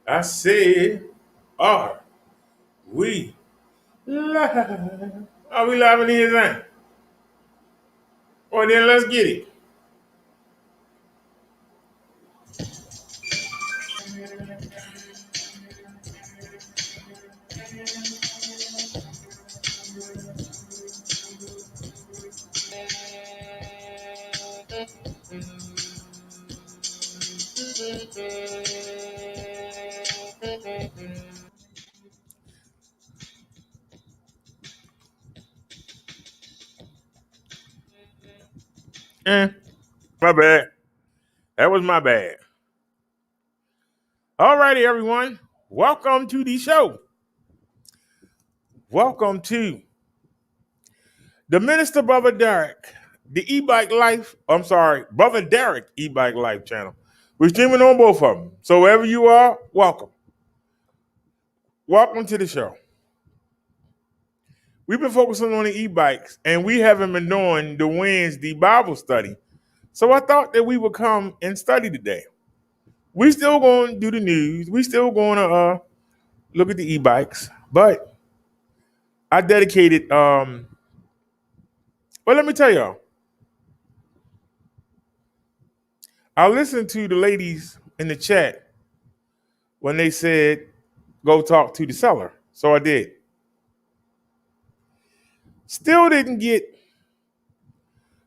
I said, are we live? Are we live in here, Zane? Well, then let's get it. Eh, my bad. That was my bad. All righty, everyone. Welcome to the show. Welcome to the Minister Brother Derek, the E-Bike Life. I'm sorry, Brother Derek E-Bike Life channel. We're streaming on both of them. So wherever you are, welcome. Welcome to the show. We've been focusing on the e-bikes, and we haven't been doing the Wednesday Bible study. So I thought that we would come and study today. We still going to do the news. We still going to look at the e-bikes, but I dedicated. Well, let me tell y'all. I listened to the ladies in the chat when they said go talk to the seller. So I did. Still didn't get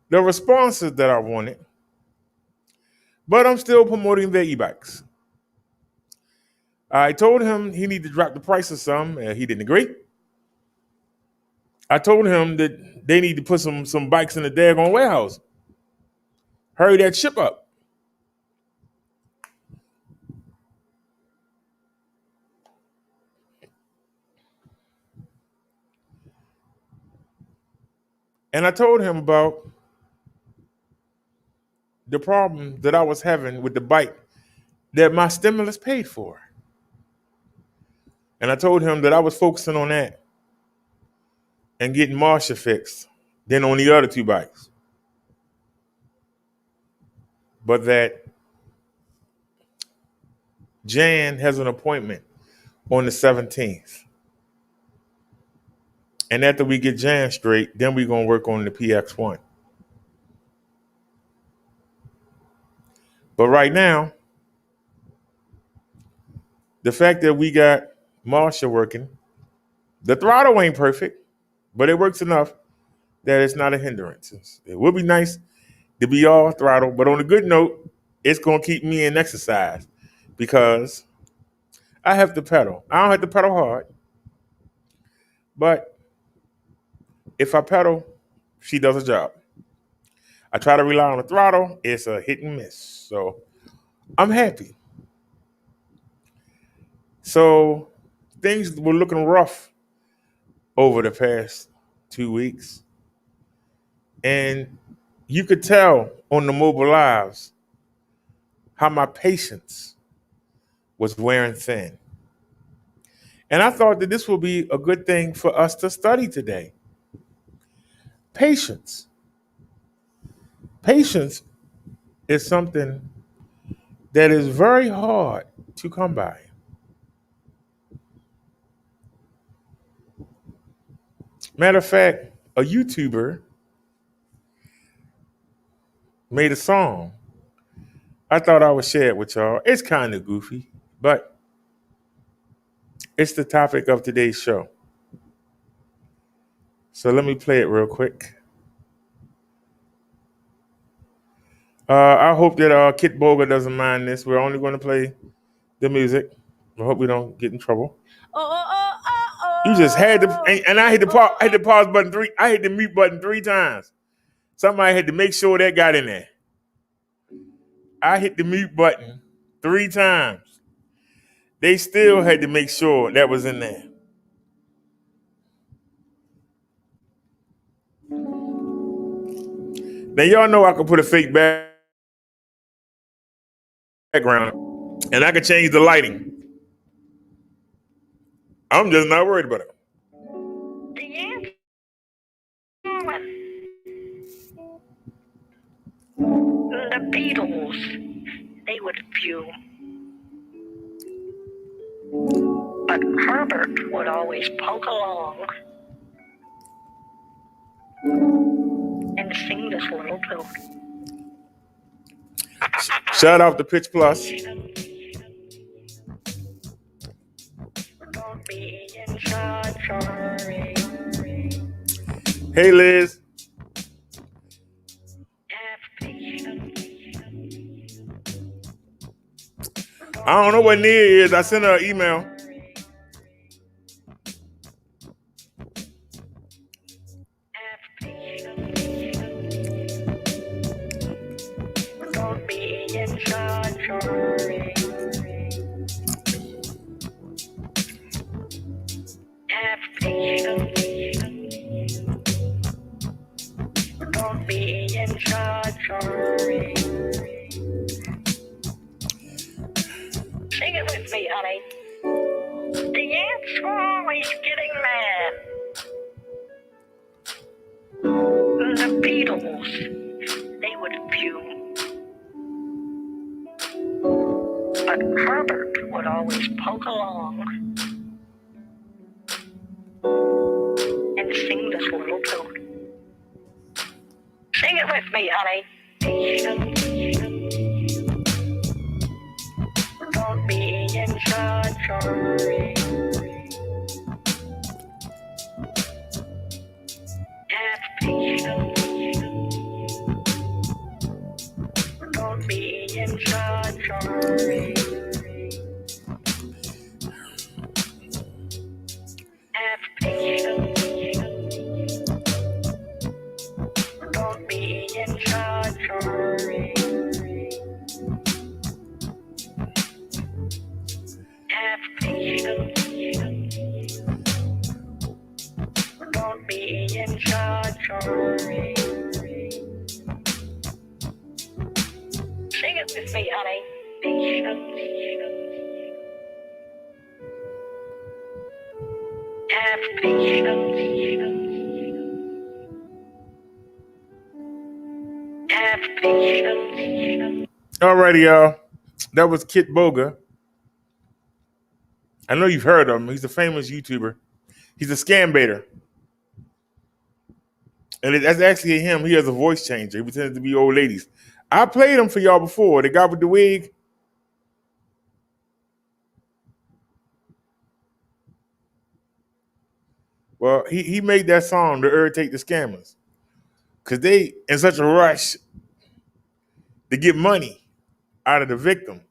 the responses that I wanted, but I'm still promoting their e-bikes. I told him he needed to drop the price of some. He didn't agree. I told him that they need to put some bikes in the daggone warehouse. Hurry that ship up. And I told him about the problem that I was having with the bike that my stimulus paid for. And I told him that I was focusing on that and getting Marsha fixed, then on the other two bikes. But that Jan has an appointment on the 17th. And after we get Jan straight, then we're going to work on the PX1. But right now, the fact that we got Marsha working, the throttle ain't perfect, but it works enough that it's not a hindrance. It would be nice to be all throttle, but on a good note, it's going to keep me in exercise because I have to pedal. I don't have to pedal hard, but if I pedal, she does a job. I try to rely on the throttle, it's a hit and miss. So I'm happy. So things were looking rough over the past 2 weeks. And you could tell on the mobile lives how my patience was wearing thin. And I thought that this would be a good thing for us to study today. Patience. Patience is something that is very hard to come by. Matter of fact, a YouTuber made a song. I thought I would share it with y'all. It's kind of goofy, but it's the topic of today's show. So let me play it real quick. I hope that Kit Boga doesn't mind this. We're only going to play the music. I hope we don't get in trouble. You just had to, and I hit the pause. I hit the pause button three. I hit the mute button 3 times. Somebody had to make sure that got in there. I hit the mute button 3 times. They still had to make sure that was in there. Now y'all know I can put a fake background, and I can change the lighting. I'm just not worried about it. The Beatles, they would fume. But Herbert would always poke along and sing this little tune. Shout out to Pitch Plus. Don't be in such a hurry. Hey, Liz. Have patience. I don't know what Nia is. I sent her an email. Have patience. Don't be in such a hurry. Have patience. Don't be in such a hurry. Sing it with me, honey. The ants were always getting mad. The beetles, they would fume. But Herbert would always poke along and sing this little tune. Sing it with me, honey. Don't be in such a hurry. Have patience. Don't be in such a hurry. Have patience. Don't be in such a hurry. Have patience. Don't be in such a hurry. Sing it with me, honey. Patience. Have patience. Have patience. Alrighty, y'all. That was Kit Boga. I know you've heard of him. He's a famous YouTuber. He's a scam baiter. And that's actually him. He has a voice changer. He pretends to be old ladies. I played him for y'all before. The guy with the wig. Well, he made that song to irritate the scammers. Because they in such a rush to get money out of the victim.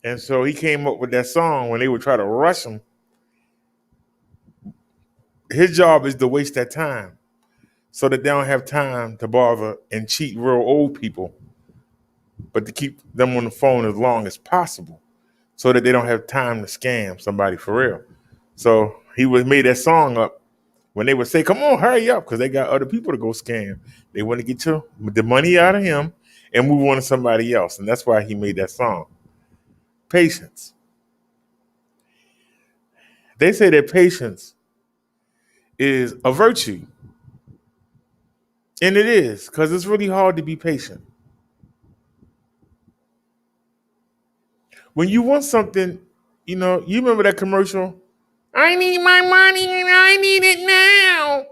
And so he came up with that song when they would try to rush him. His job is to waste that time so that they don't have time to bother and cheat real old people, but to keep them on the phone as long as possible so that they don't have time to scam somebody for real. So he made that song up when they would say, come on, hurry up, because they got other people to go scam. They want to get the money out of him and move on to somebody else. And that's why he made that song. Patience. They say that patience is a virtue. And it is, because it's really hard to be patient. When you want something, you remember that commercial? I need my money and I need it now.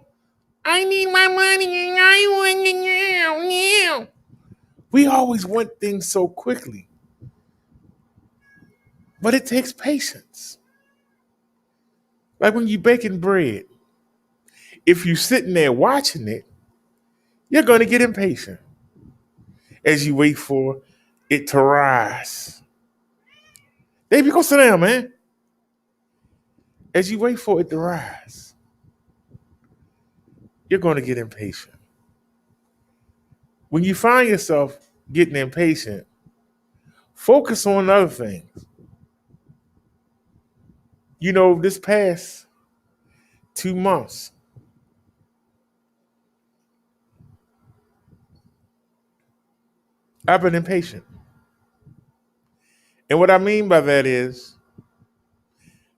I need my money and I want it now. We always want things so quickly. But it takes patience. Like when you're baking bread. If you're sitting there watching it, you're going to get impatient as you wait for it to rise. Baby, go sit down, man. As you wait for it to rise, you're going to get impatient. When you find yourself getting impatient, focus on other things. This past 2 months, I've been impatient. And what I mean by that is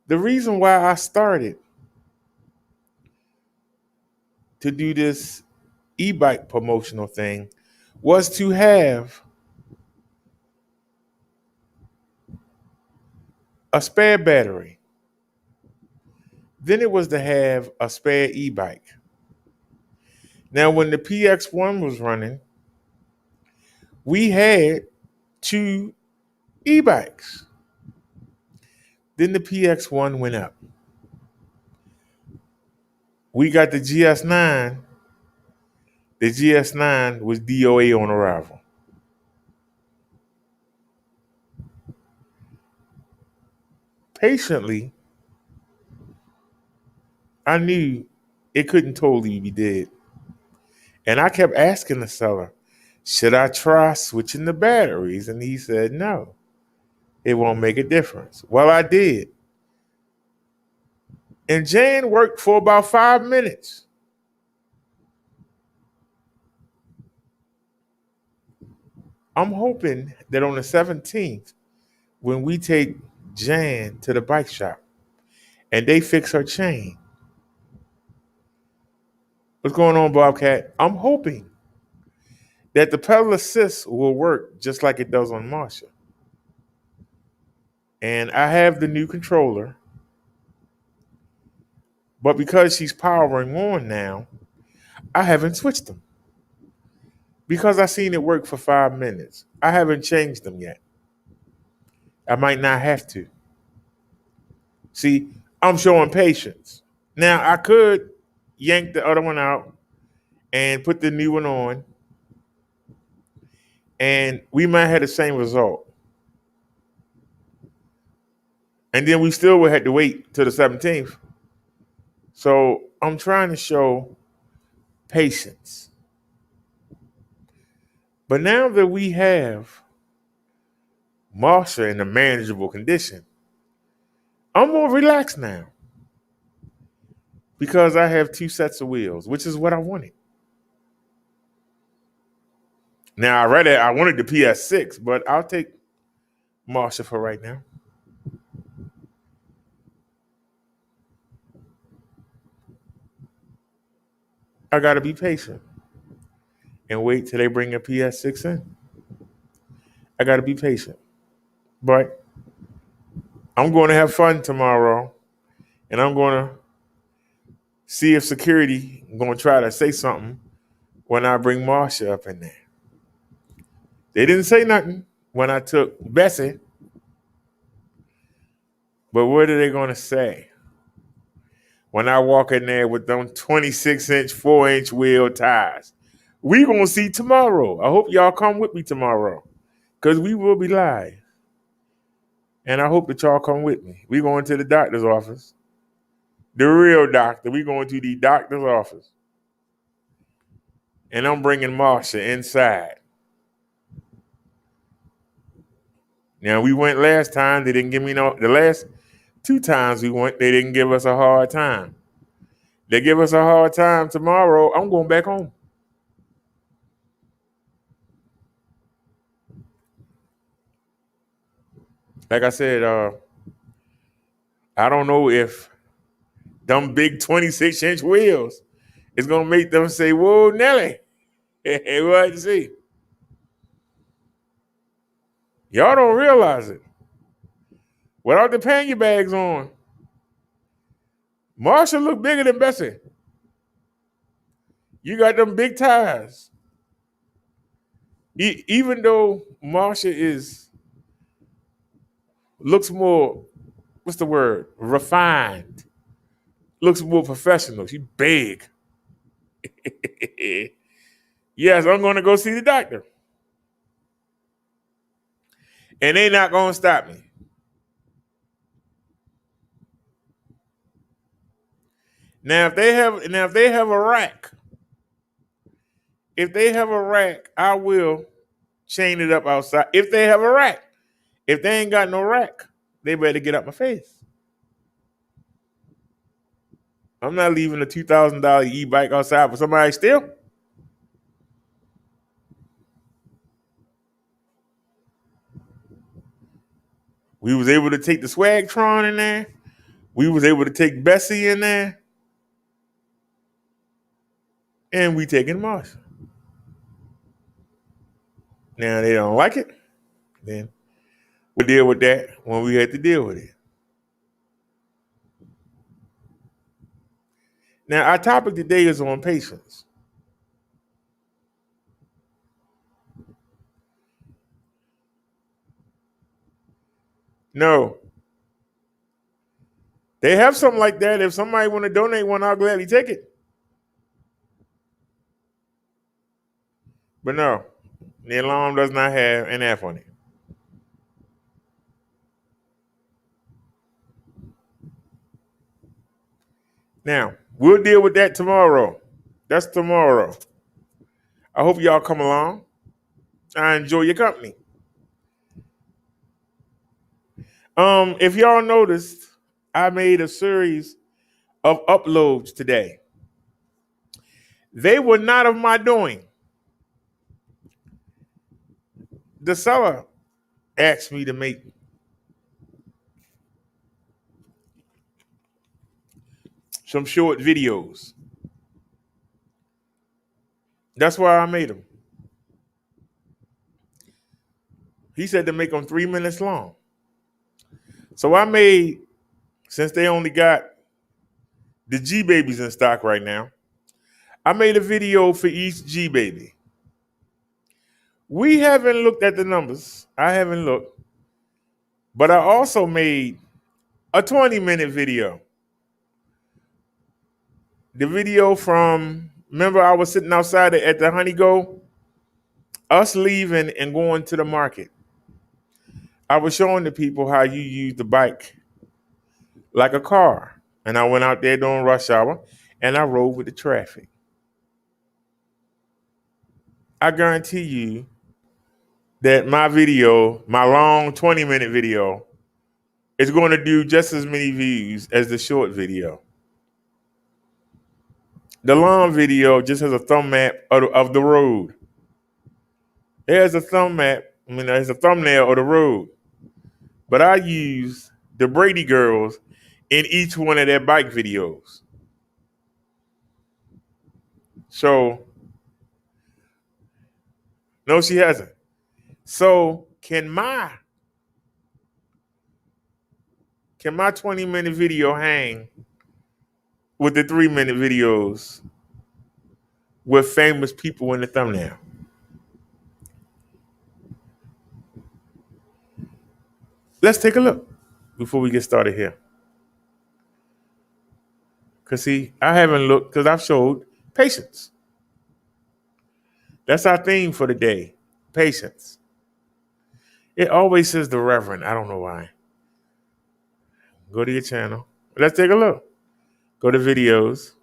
the reason why I started to do this e-bike promotional thing was to have a spare battery. Then it was to have a spare e-bike. Now, when the PX1 was running, we had two e-bikes. Then the PX1 went up. We got the GS9. The GS9 was DOA on arrival. Patiently, I knew it couldn't totally be dead. And I kept asking the seller, should I try switching the batteries? And he said, no, it won't make a difference. Well, I did. And Jan worked for about 5 minutes. I'm hoping that on the 17th, when we take Jan to the bike shop and they fix her chain. What's going on, Bobcat? I'm hoping that the pedal assist will work just like it does on Marsha. And I have the new controller, but because she's powering on now, I haven't switched them. Because I seen it work for 5 minutes. I haven't changed them yet. I might not have to. See, I'm showing patience. Now, I could yank the other one out and put the new one on, and we might have the same result. And then we still would have to wait till the 17th. So I'm trying to show patience. But now that we have Marsha in a manageable condition, I'm more relaxed now because I have 2 sets of wheels, which is what I wanted. Now, I wanted the PS6, but I'll take Marsha for right now. I got to be patient and wait till they bring a PS6 in. I got to be patient. But I'm going to have fun tomorrow, and I'm going to see if security is going to try to say something when I bring Marsha up in there. They didn't say nothing when I took Bessie, but what are they going to say when I walk in there with them 26-inch, 4-inch wheel tires? We going to see tomorrow. I hope y'all come with me tomorrow because we will be live. And I hope that y'all come with me. We going to the doctor's office. The real doctor. We going to the doctor's office. And I'm bringing Marsha inside. Now, we went last time. They didn't give me the last 2 times we went, they didn't give us a hard time. They give us a hard time tomorrow, I'm going back home. Like I said, I don't know if them big 26-inch wheels is going to make them say, whoa, Nelly. We'll have to see. Y'all don't realize it. Without the pannier bags on, Marsha look bigger than Bessie. You got them big tires. Even though Marsha looks more, what's the word? Refined. Looks more professional. She's big. Yes, I'm going to go see the doctor. And they not going to stop me. Now, if they have a rack, I will chain it up outside. If they have a rack. If they ain't got no rack, they better get up my face. I'm not leaving a $2,000 e-bike outside for somebody to steal. We was able to take the Swagtron in there. We was able to take Bessie in there. And we taking Marsha. Now they don't like it. Then we'll deal with that when we have to deal with it. Now, our topic today is on patience. No, they have something like that. If somebody want to donate one, I'll gladly take it. But no, the alarm does not have an F on it. Now, we'll deal with that tomorrow. That's tomorrow. I hope y'all come along. I enjoy your company. If y'all noticed, I made a series of uploads today. They were not of my doing. The seller asked me to make some short videos. That's why I made them. He said to make them 3 minutes long. So I made, since they only got the G babies in stock right now, I made a video for each G baby. We haven't looked at the numbers. I haven't looked. But I also made a 20-minute video. The video from, remember I was sitting outside at the Honey Go, us leaving and going to the market. I was showing the people how you use the bike like a car. And I went out there during rush hour and I rode with the traffic. I guarantee you that my video, my long 20-minute video, is going to do just as many views as the short video. The long video just has a thumb map of the road. It has a thumb map, there's a thumbnail of the road. But I use the Brady girls in each one of their bike videos. So, no, she hasn't. So can my 20-minute video hang with the 3-minute videos with famous people in the thumbnail? Let's take a look before we get started here. Because see, I haven't looked because I've showed patience. That's our theme for the day, patience. It always says the Reverend. I don't know why. Go to your channel. Let's take a look. Go to videos.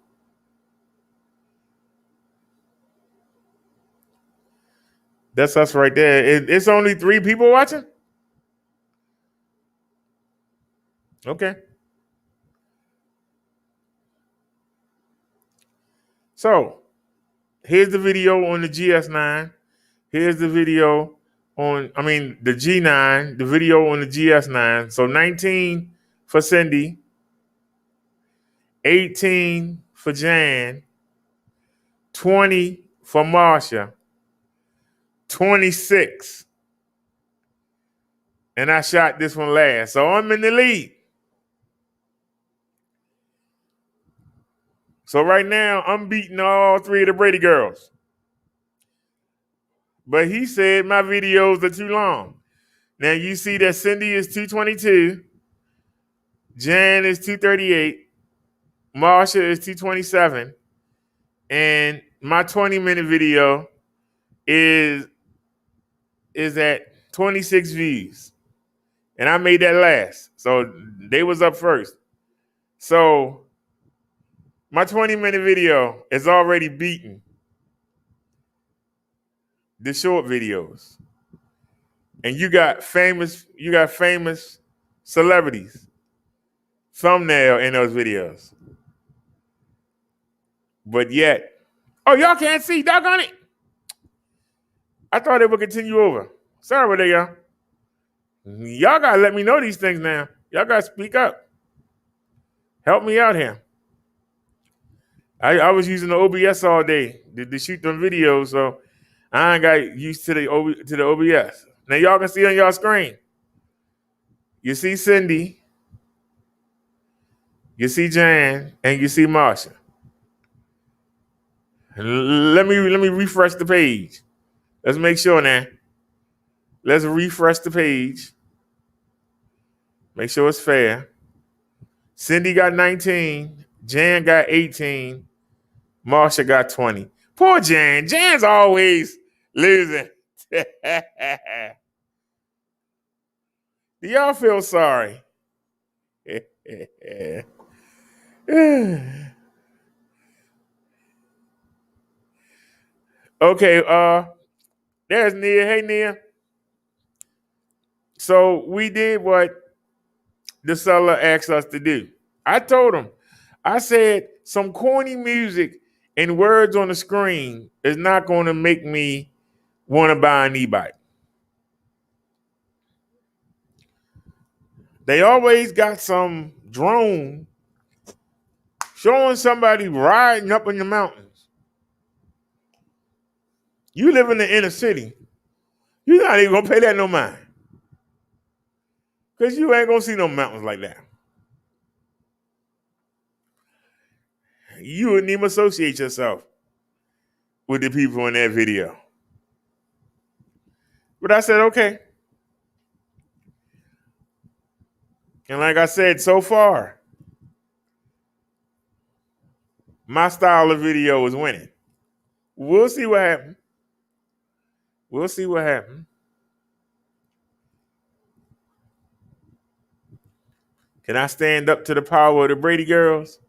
That's us right there. It's only 3 people watching? Okay. So, here's the video on the GS9. Here's the video on, the G9, the video on the GS9. So 19 for Cindy, 18 for Jan, 20 for Marsha, 26. And I shot this one last. So I'm in the lead. So right now, I'm beating all 3 of the Brady girls. But he said my videos are too long. Now you see that Cindy is 222, Jan is 238, Marsha is 227, and my 20-minute video is at 26 views. And I made that last. So they was up first. So my 20-minute video is already beaten the short videos. And you got famous celebrities thumbnail in those videos. But yet, y'all can't see, doggone it. I thought it would continue over. Sorry about that, y'all. Y'all gotta let me know these things now. Y'all gotta speak up. Help me out here. I was using the OBS all day to shoot them videos, so I ain't got used to the OBS. Now y'all can see on y'all screen. You see Cindy, you see Jan, and you see Marsha. Let me refresh the page. Let's make sure now. Let's refresh the page. Make sure it's fair. Cindy got 19. Jan got 18. Marsha got 20. Poor Jan. Jan's always losing. Do y'all feel sorry? Okay, there's Nia. Hey, Nia. So we did what the seller asked us to do. I told him, I said, some corny music and words on the screen is not going to make me want to buy an e-bike. They always got some drone showing somebody riding up in the mountains. You live in the inner city, you're not even going to pay that no mind. Because you ain't going to see no mountains like that. You wouldn't even associate yourself with the people in that video. But I said, okay. And like I said, so far, my style of video is winning. We'll see what happens. We'll see what happens. Can I stand up to the power of the Brady girls?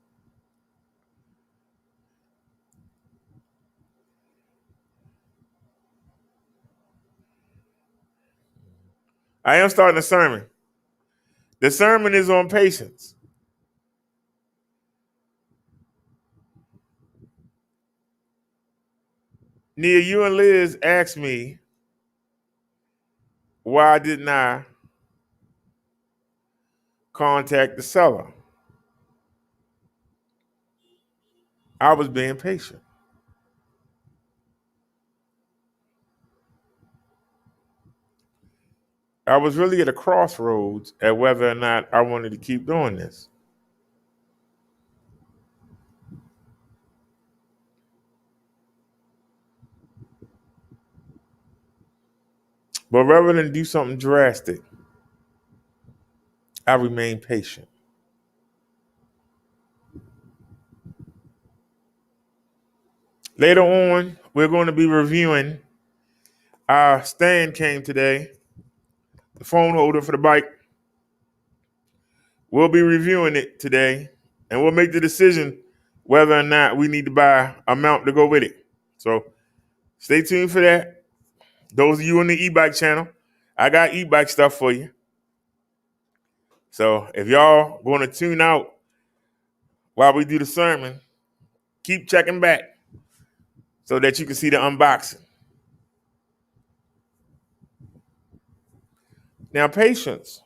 I am starting a sermon. The sermon is on patience. Nia, you and Liz asked me why didn't I contact the seller. I was being patient. I was really at a crossroads at whether or not I wanted to keep doing this. But rather than do something drastic, I remained patient. Later on, we're going to be reviewing. Our stand came today, the phone holder for the bike. We'll be reviewing it today, and we'll make the decision whether or not we need to buy a mount to go with it. So stay tuned for that. Those of you on the e-bike channel, I got e-bike stuff for you. So if y'all going to tune out while we do the sermon, keep checking back so that you can see the unboxing. Now, patience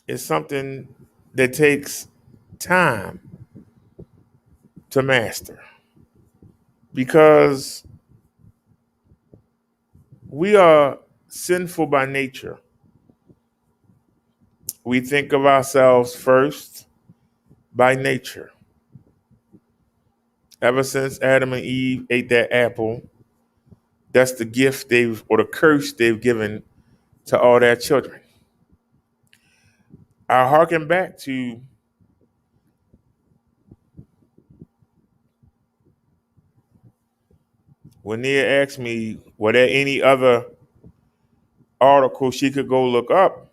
is something that takes time to master because we are sinful by nature. We think of ourselves first by nature. Ever since Adam and Eve ate that apple, that's the gift or the curse they've given to all their children. I hearken back to when Nia asked me, were there any other articles she could go look up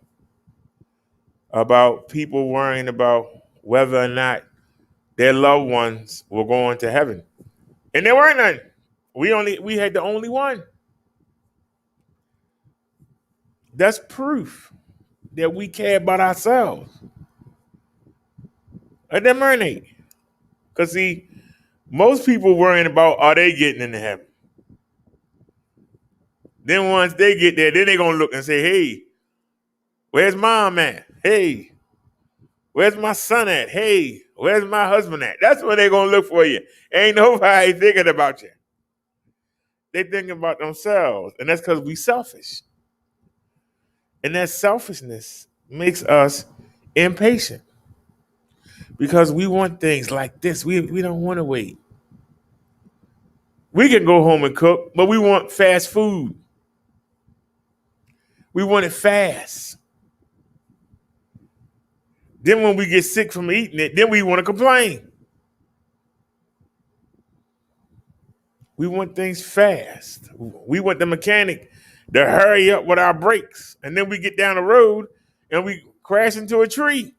about people worrying about whether or not their loved ones were going to heaven. And there weren't none. We had the only one. That's proof that we care about ourselves. Let them marinate. Because see, most people worrying about are they getting into heaven. Then once they get there, then they're going to look and say, hey, where's mom at? Hey, where's my son at? Hey, where's my husband at? That's when they're going to look for you. Ain't nobody thinking about you. They thinking about themselves. And that's because we selfish. And that selfishness makes us impatient. Because we want things like this. We don't want to wait. We can go home and cook, but we want fast food. We want it fast. Then when we get sick from eating it, then we want to complain. We want things fast. We want the mechanic to hurry up with our brakes. And then we get down the road and we crash into a tree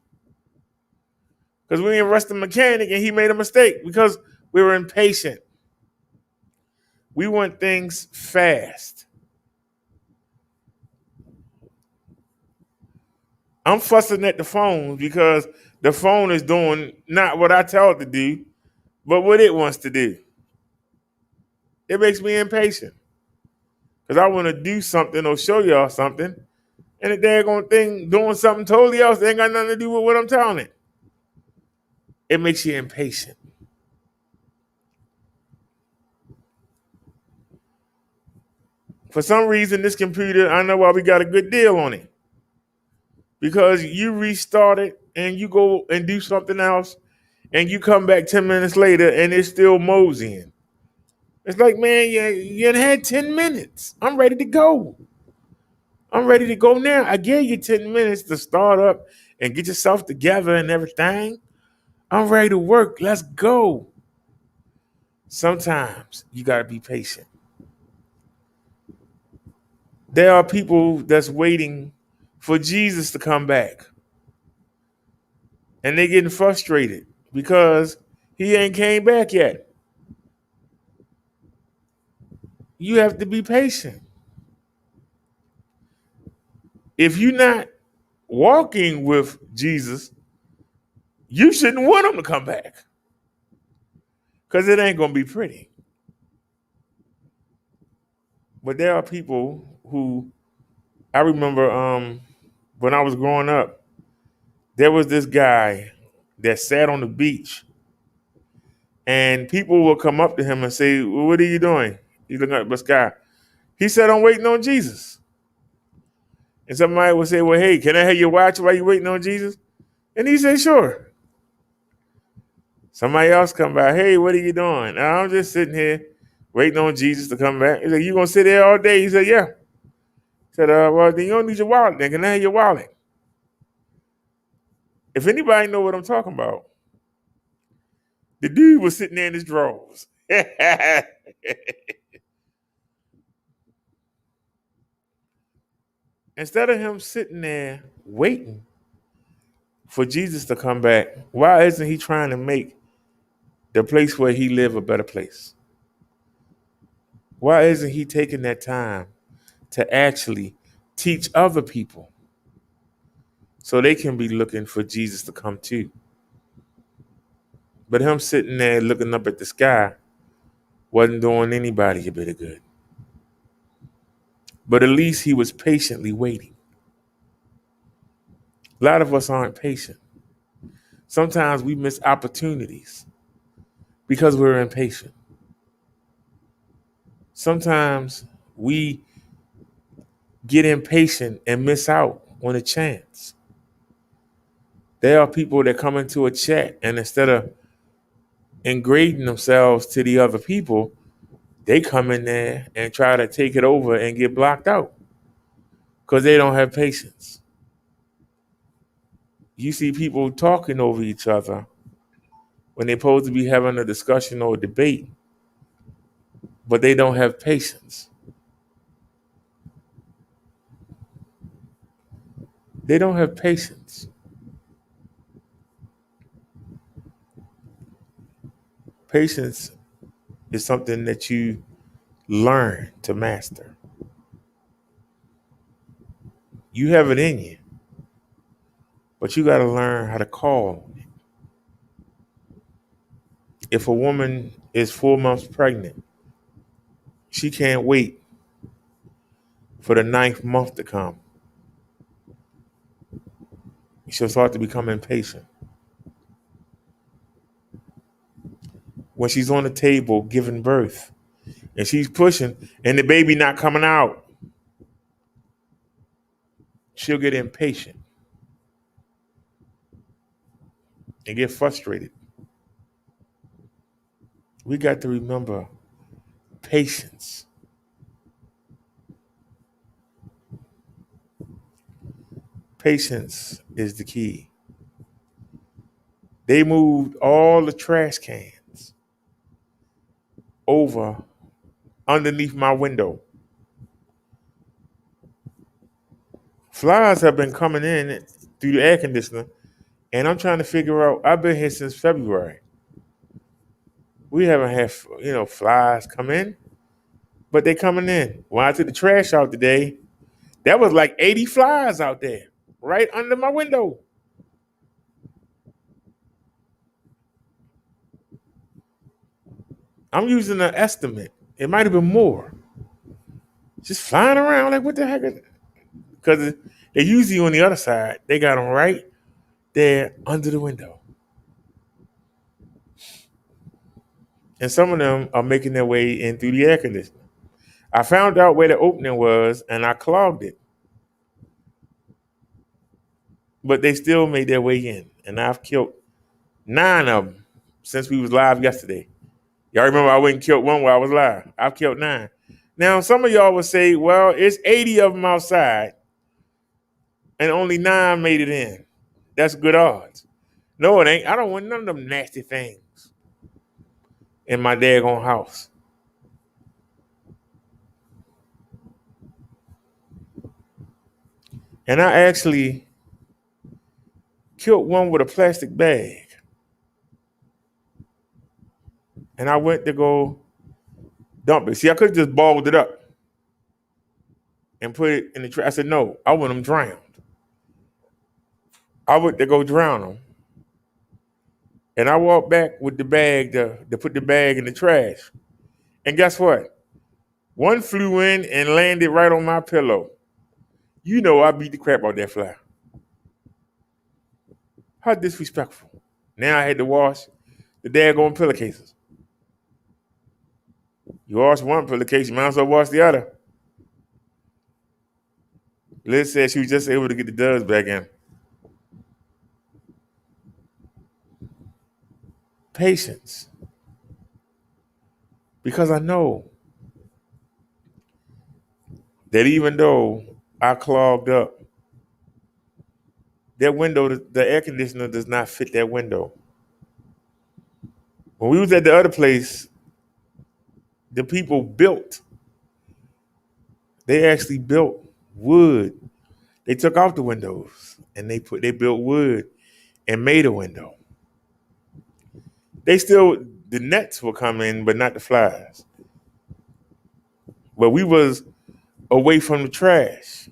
because we didn't rush the mechanic and he made a mistake because we were impatient. We want things fast. I'm fussing at the phone because the phone is doing not what I tell it to do, but what it wants to do. It makes me impatient because I want to do something or show y'all something, and the daggone thing doing something totally else that ain't got nothing to do with what I'm telling it. It makes you impatient. For some reason, this computer, I know why we got a good deal on it. Because you restart it and you go and do something else, and you come back 10 minutes later and it's still moseying. It's like, man, you had 10 minutes. I'm ready to go. I'm ready to go now. I gave you 10 minutes to start up and get yourself together and everything. I'm ready to work. Let's go. Sometimes you got to be patient. There are people that's waiting for Jesus to come back. And they're getting frustrated because he ain't came back yet. You have to be patient. If you're not walking with Jesus, you shouldn't want him to come back because it ain't going to be pretty. But there are people who, I remember when I was growing up, there was this guy that sat on the beach and people would come up to him and say, well, what are you doing? He's looking at the sky. He said, I'm waiting on Jesus. And somebody would say, well, hey, can I have your watch while you're waiting on Jesus? And he said, sure. Somebody else come by, hey, what are you doing? I'm just sitting here waiting on Jesus to come back. He said, you going to sit there all day? He said, yeah. He said, well, then you don't need your wallet. Then can I have your wallet? If anybody know what I'm talking about, the dude was sitting there in his drawers. Instead of him sitting there waiting for Jesus to come back, why isn't he trying to make the place where he live a better place? Why isn't he taking that time to actually teach other people so they can be looking for Jesus to come too? But him sitting there looking up at the sky wasn't doing anybody a bit of good. But at least he was patiently waiting. A lot of us aren't patient. Sometimes we miss opportunities because we're impatient. Sometimes we get impatient and miss out on a chance. There are people that come into a chat and instead of ingrading themselves to the other people, they come in there and try to take it over and get blocked out because they don't have patience. You see people talking over each other when they're supposed to be having a discussion or a debate, but they don't have patience. They don't have patience. Patience is something that you learn to master. You have it in you, but you got to learn how to call on it. If a woman is 4 months pregnant, she can't wait for the 9th month to come. She'll start to become impatient. When she's on the table giving birth and she's pushing and the baby not coming out, she'll get impatient and get frustrated. We got to remember Patience. Patience is the key. They moved all the trash cans over underneath my window. Flies have been coming in through the air conditioner, and I'm trying to figure out. I've been here since February. We haven't had, flies come in, but they coming in. When I took the trash out today, there was like 80 flies out there, right under my window. I'm using an estimate. It might have been more. Just flying around like, what the heck is it? Because they usually on the other side. They got them right there under the window. And some of them are making their way in through the air conditioner. I found out where the opening was, and I clogged it. But they still made their way in. And I've killed 9 of them since we was live yesterday. Y'all remember I went and killed one while I was live. I've killed 9. Now, some of y'all would say, well, it's 80 of them outside, and only 9 made it in. That's good odds. No, it ain't. I don't want none of them nasty things in my daggone house. And I actually killed one with a plastic bag. And I went to go dump it. See, I could have just balled it up and put it in the trash. I said, no, I want them drowned. I went to go drown them. And I walked back with the bag to put the bag in the trash. And guess what? One flew in and landed right on my pillow. You know I beat the crap out of that fly. How disrespectful. Now I had to wash the daggone pillowcases. You wash one pillowcase, you might as well wash the other. Liz said she was just able to get the duds back in. Patience. Because I know that even though I clogged up, that window, the air conditioner does not fit that window. When we was at the other place, the people they actually built wood. They took out the windows and they built wood and made a window. The nets will come in, but not the flies. But we was away from the trash.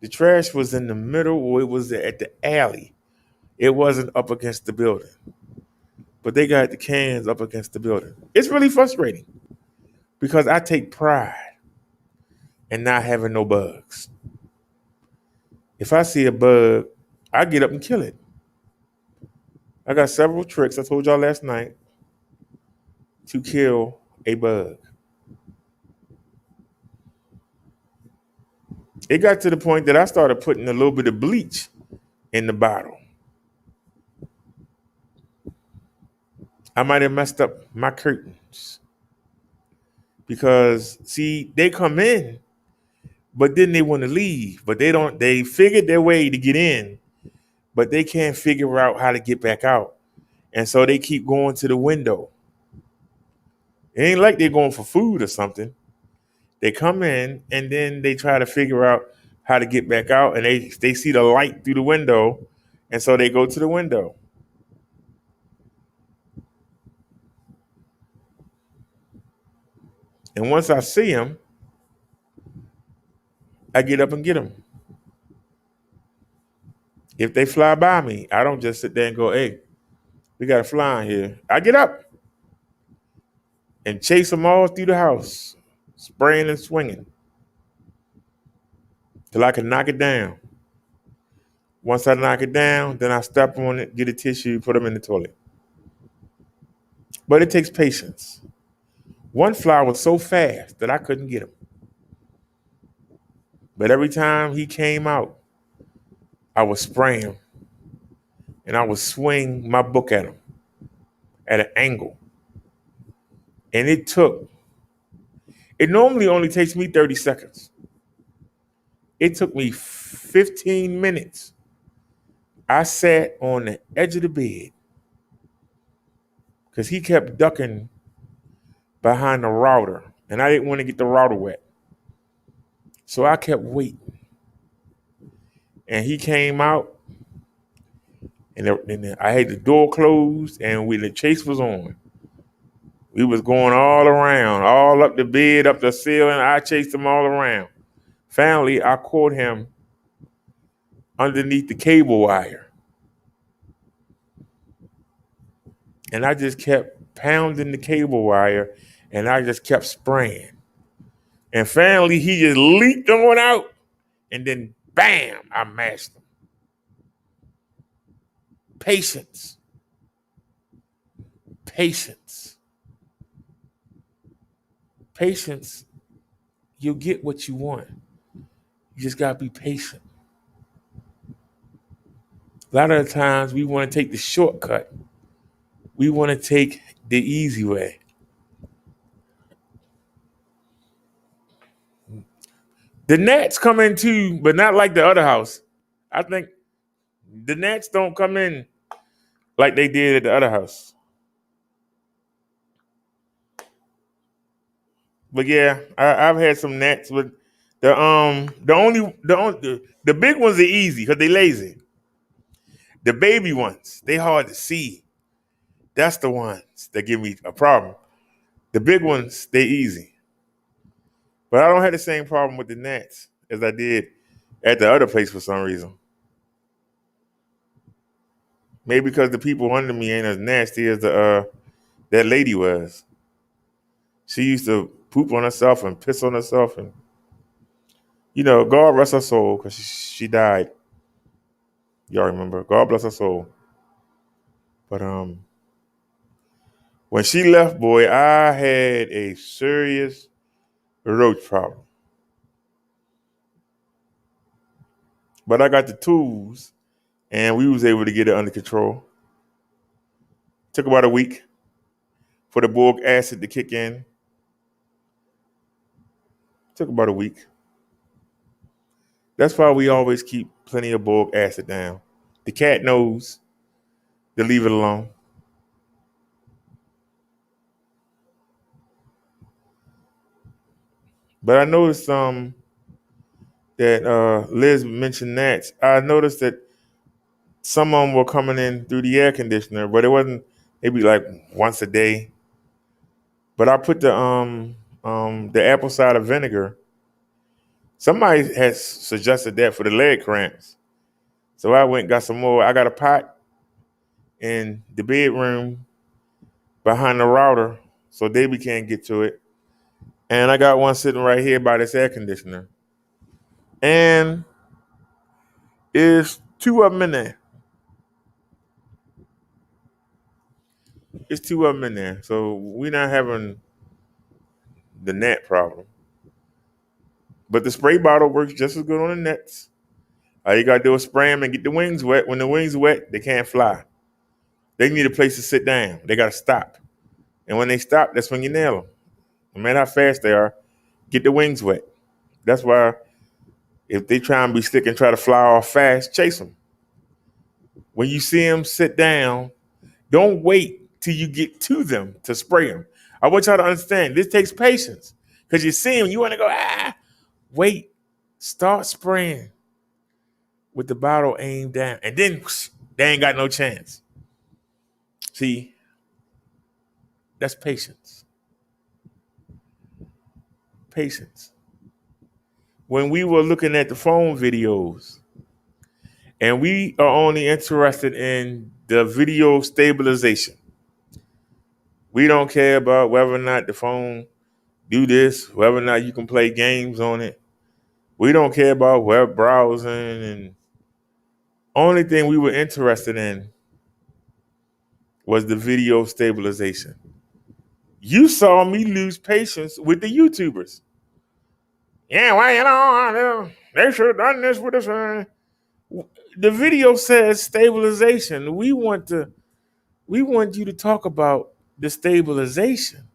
The trash was in the middle, or it was at the alley. It wasn't up against the building. But they got the cans up against the building. It's really frustrating because I take pride in not having no bugs. If I see a bug, I get up and kill it. I got several tricks I told y'all last night to kill a bug. It got to the point that I started putting a little bit of bleach in the bottle. I might have messed up my curtains because, see, they come in, but then they want to leave. But they figured their way to get in, but they can't figure out how to get back out. And so they keep going to the window. It ain't like they're going for food or something. They come in and then they try to figure out how to get back out, and they see the light through the window, and so they go to the window. And once I see them, I get up and get them. If they fly by me, I don't just sit there and go, hey, we got a fly in here. I get up and chase them all through the house, spraying and swinging till I can knock it down. Once I knock it down, then I step on it, get a tissue, put them in the toilet. But it takes patience. One fly was so fast that I couldn't get him. But every time he came out, I would spray him and I would swing my book at him at an angle. And it normally only takes me 30 seconds. It took me 15 minutes. I sat on the edge of the bed because he kept ducking behind the router, and I didn't want to get the router wet. So I kept waiting. And he came out, and I had the door closed, and the chase was on. We was going all around, all up the bed, up the ceiling. I chased him all around. Finally, I caught him underneath the cable wire. And I just kept pounding the cable wire, and I just kept spraying. And finally, he just leaped on out, and then bam, I mashed him. Patience. Patience. Patience. You'll get what you want. You just gotta be patient. A lot of the times we want to take the shortcut. We want to take the easy way. The gnats come in too, but not like the other house. I think the gnats don't come in like they did at the other house. But yeah, I've had some gnats with the big ones are easy because they lazy. The baby ones, they hard to see. That's the ones that give me a problem. The big ones, they easy. But I don't have the same problem with the gnats as I did at the other place for some reason. Maybe because the people under me ain't as nasty as that lady was. She used to poop on herself and piss on herself, and God rest her soul because she died. Y'all remember? God bless her soul. But when she left, boy, I had a serious roach problem. But I got the tools, and we was able to get it under control. Took about a week for the boric acid to kick in. Took about a week. That's why we always keep plenty of boric acid down. The cat knows to leave it alone. But I noticed that Liz mentioned gnats. I noticed that some of them were coming in through the air conditioner, but it wasn't maybe like once a day. But I put the apple cider vinegar. Somebody has suggested that for the leg cramps. So I went and got some more. I got a pot in the bedroom behind the router so Davey can't get to it. And I got one sitting right here by this air conditioner. And there's two of them in there. It's two of them in there. So we're not having the gnat problem. But the spray bottle works just as good on the nets. All you got to do is spray them and get the wings wet. When the wings wet, they can't fly. They need a place to sit down. They got to stop. And when they stop, that's when you nail them. No matter how fast they are, get the wings wet. That's why if they try and be slick and try to fly off fast, chase them. When you see them sit down, don't wait till you get to them to spray them. I want y'all to understand, this takes patience. Because you see them, you want to go, wait, start spraying with the bottle aimed down. And then they ain't got no chance. See, that's patience. Patience. When we were looking at the phone videos, and we are only interested in the video stabilization. We don't care about whether or not the phone do this, whether or not you can play games on it. We don't care about web browsing, and only thing we were interested in was the video stabilization. You saw me lose patience with the YouTubers. Yeah, well, they should have done this with us. The video says stabilization. We want you to talk about the stabilization.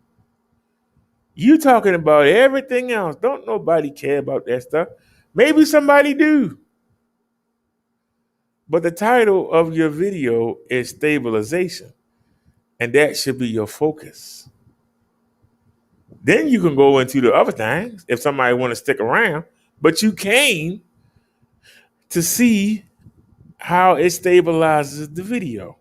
You talking about everything else. Don't nobody care about that stuff. Maybe somebody do. But the title of your video is stabilization, and that should be your focus. Then you can go into the other things if somebody want to stick around, but you came to see how it stabilizes the video.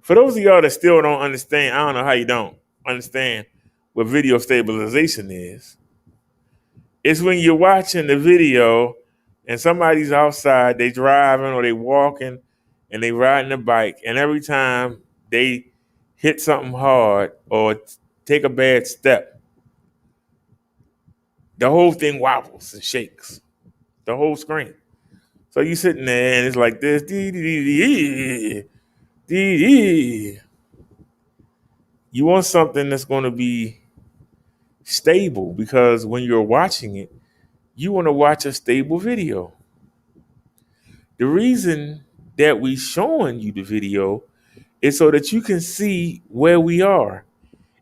For those of y'all that still don't understand, I don't know how you don't understand what video stabilization is. It's when you're watching the video and somebody's outside, they driving or they walking and they riding a bike, and every time they hit something hard or take a bad step, the whole thing wobbles and shakes, the whole screen. So you sitting there and it's like this, you want something that's going to be stable, because when you're watching it, you want to watch a stable video. The reason that we showing you the video is so that you can see where we are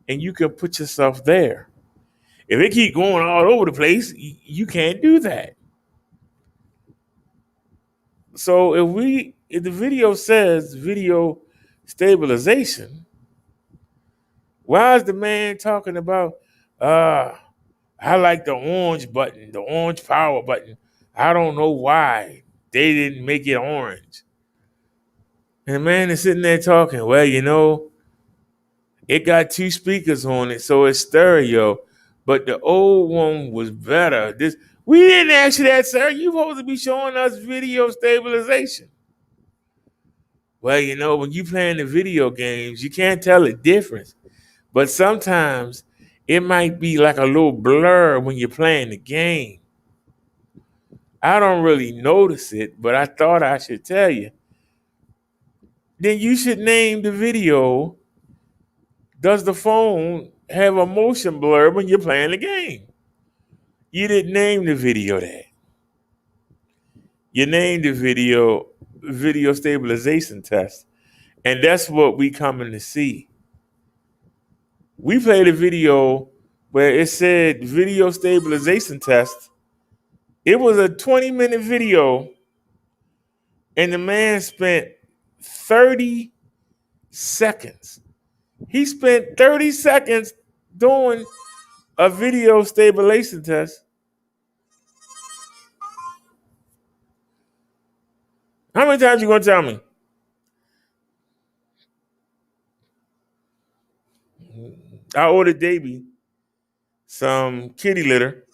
and you can put yourself there. If it keep going all over the place, you can't do that. So if the video says video stabilization, why is the man talking about I like the orange button, the orange power button. I don't know why they didn't make it orange. And the man is sitting there talking, well, it got 2 speakers on it, so it's stereo. But the old one was better. We didn't ask you that, sir. You supposed to be showing us video stabilization. Well, when you playing the video games, you can't tell the difference. But sometimes it might be like a little blur when you're playing the game. I don't really notice it, but I thought I should tell you. Then you should name the video, does the phone have a motion blur when you're playing the game? You didn't name the video that. You named the video stabilization test. And that's what we coming to see. We played a video where it said video stabilization test. It was a 20-minute video, and the man spent 30 seconds. He spent 30 seconds doing a video stabilization test. How many times you gonna tell me? I ordered Davey some kitty litter.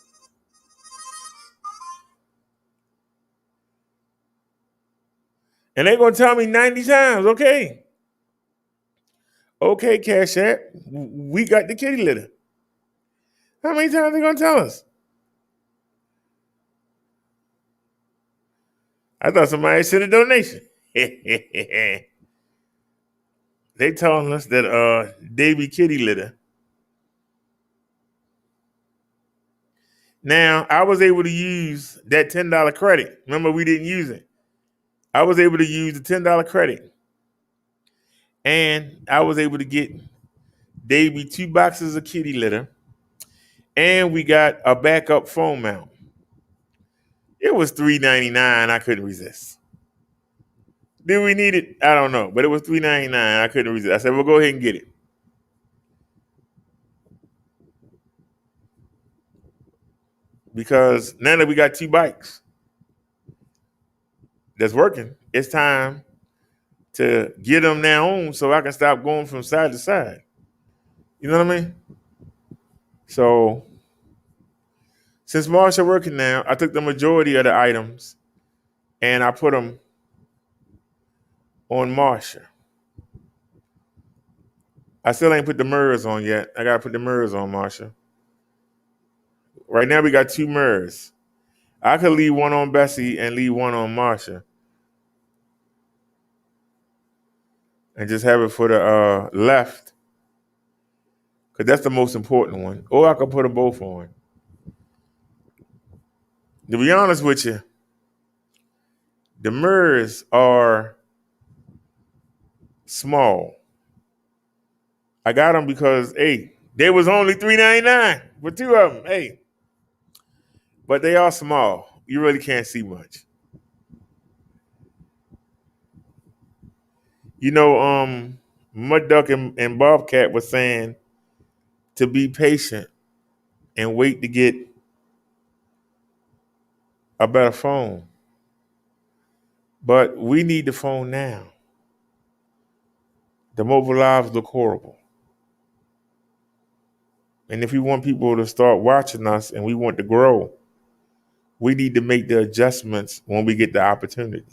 And they're gonna tell me 90 times, okay. Okay, Cash App, we got the kitty litter. How many times are they gonna tell us? I thought somebody sent a donation. They telling us that Davy kitty litter. Now, I was able to use that $10 credit. Remember, we didn't use it. I was able to use the $10 credit. And I was able to get Davy 2 boxes of kitty litter. And we got a backup phone mount. It was $3.99. I couldn't resist. Did we need it? I don't know. But it was $3.99. I couldn't resist. I said, well, go ahead and get it. Because now that we got 2 bikes that's working, it's time to get them now on so I can stop going from side to side. You know what I mean? So since Marsha working now, I took the majority of the items and I put them on Marsha. I still ain't put the mirrors on yet. I gotta put the mirrors on Marsha. Right now we got 2 mirrors. I could leave one on Bessie and leave one on Marsha. And just have it for the left. Because that's the most important one. Or I could put them both on. To be honest with you, the mirrors are small. I got them because, hey, They was only $3.99 for two of them. Hey, but they are small. You really can't see much. You know, Mud Duck and Bobcat was saying to be patient and wait to get a better phone. But we need the phone now. The mobile lives look horrible. And if we want people to start watching us and we want to grow, we need to make the adjustments when we get the opportunity.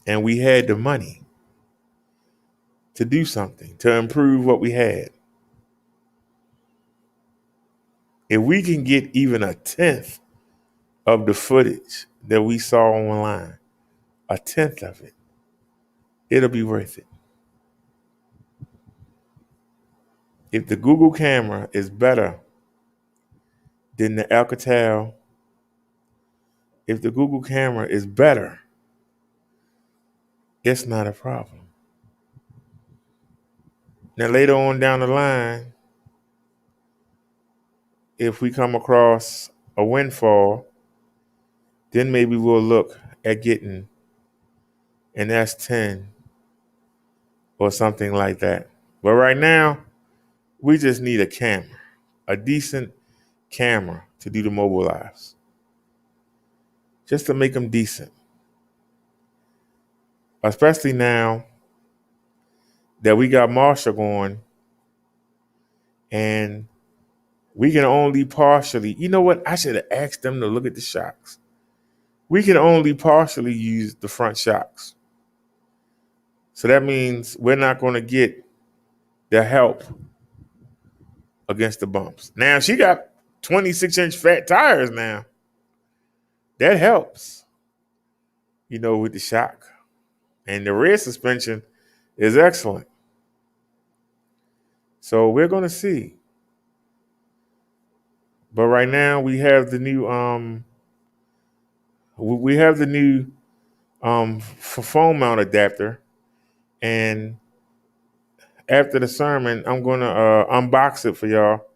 And we had the money to do something, to improve what we had. If we can get even a tenth of the footage that we saw online, a tenth of it, it'll be worth it. If the Google camera is better than the Alcatel, if the Google camera is better, it's not a problem. Now, later on down the line, if we come across a windfall, then maybe we'll look at getting an S10 or something like that. But right now, we just need a camera, a decent camera to do the mobile lives, just to make them decent. Especially now that we got Marshall going and we can only partially, you know what? I should have asked them to look at the shocks. We can only partially use the front shocks. So that means we're not going to get the help against the bumps. Now, she got 26-inch fat tires now. That helps, with the shock. And the rear suspension is excellent. So we're going to see. But right now we have the new phone mount adapter, and after the sermon, I'm going to unbox it for y'all,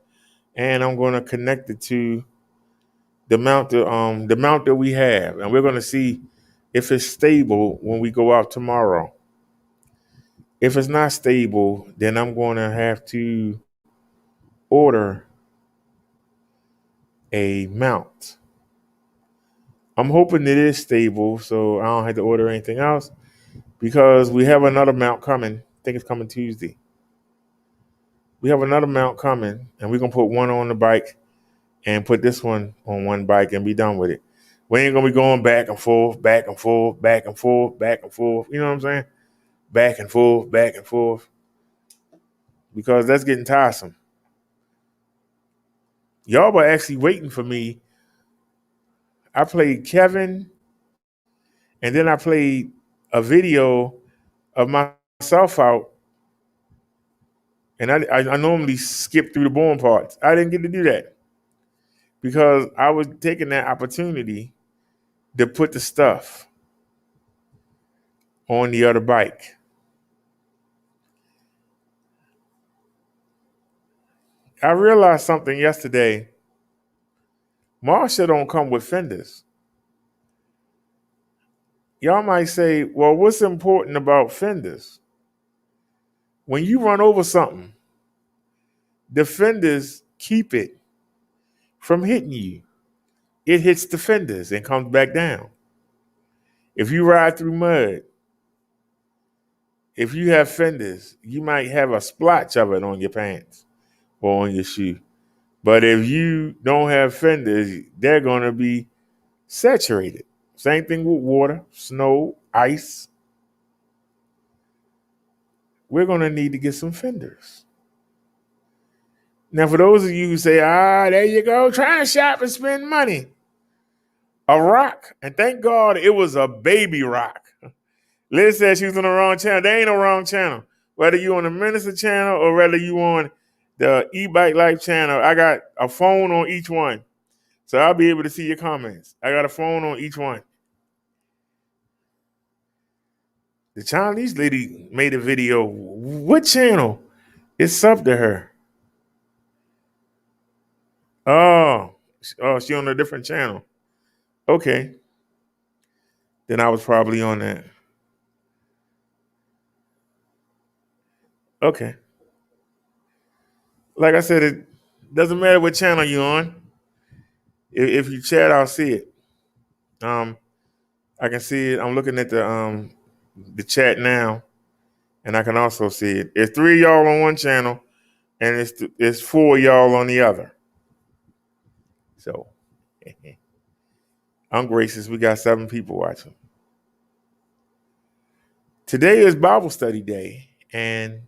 and I'm going to connect it to the mount that we have, and we're going to see if it's stable when we go out tomorrow. If it's not stable, then I'm going to have to order a mount. I'm hoping it is stable, so I don't have to order anything else, because we have another mount coming. I think it's coming Tuesday. We have another mount coming, and we're going to put one on the bike and put this one on one bike and be done with it. We ain't going to be going back and forth, back and forth, back and forth, back and forth. You know what I'm saying? Back and forth, back and forth. Because that's getting tiresome. Y'all were actually waiting for me. I played Kevin, and then I played a video of myself out. And I normally skip through the boring parts. I didn't get to do that because I was taking that opportunity to put the stuff on the other bike. I realized something yesterday. Marshall don't come with fenders. Y'all might say, well, what's important about fenders? When you run over something, the fenders keep it from hitting you. It hits the fenders and comes back down. If you ride through mud, if you have fenders, you might have a splotch of it on your pants or on your shoe. But if you don't have fenders, they're going to be saturated. Same thing with water, snow, ice. We're going to need to get some fenders. Now, for those of you who say, there you go, trying to shop and spend money. A rock, and thank God it was a baby rock. Liz said she was on the wrong channel. There ain't no wrong channel. Whether you on the Minister channel or whether you on the E-Bike Life channel, I got a phone on each one. So I'll be able to see your comments. I got a phone on each one. The Chinese lady made a video. What channel It's sub to her. Oh, she on a different channel. Okay. Then I was probably on that. Okay. Like I said, it doesn't matter what channel you're on. If you chat, I'll see it. I can see it. I'm looking at the chat now, and I can also see it. It's 3 of y'all on one channel, and it's 4 of y'all on the other. So I'm gracious. We got 7 people watching. Today is Bible study day, and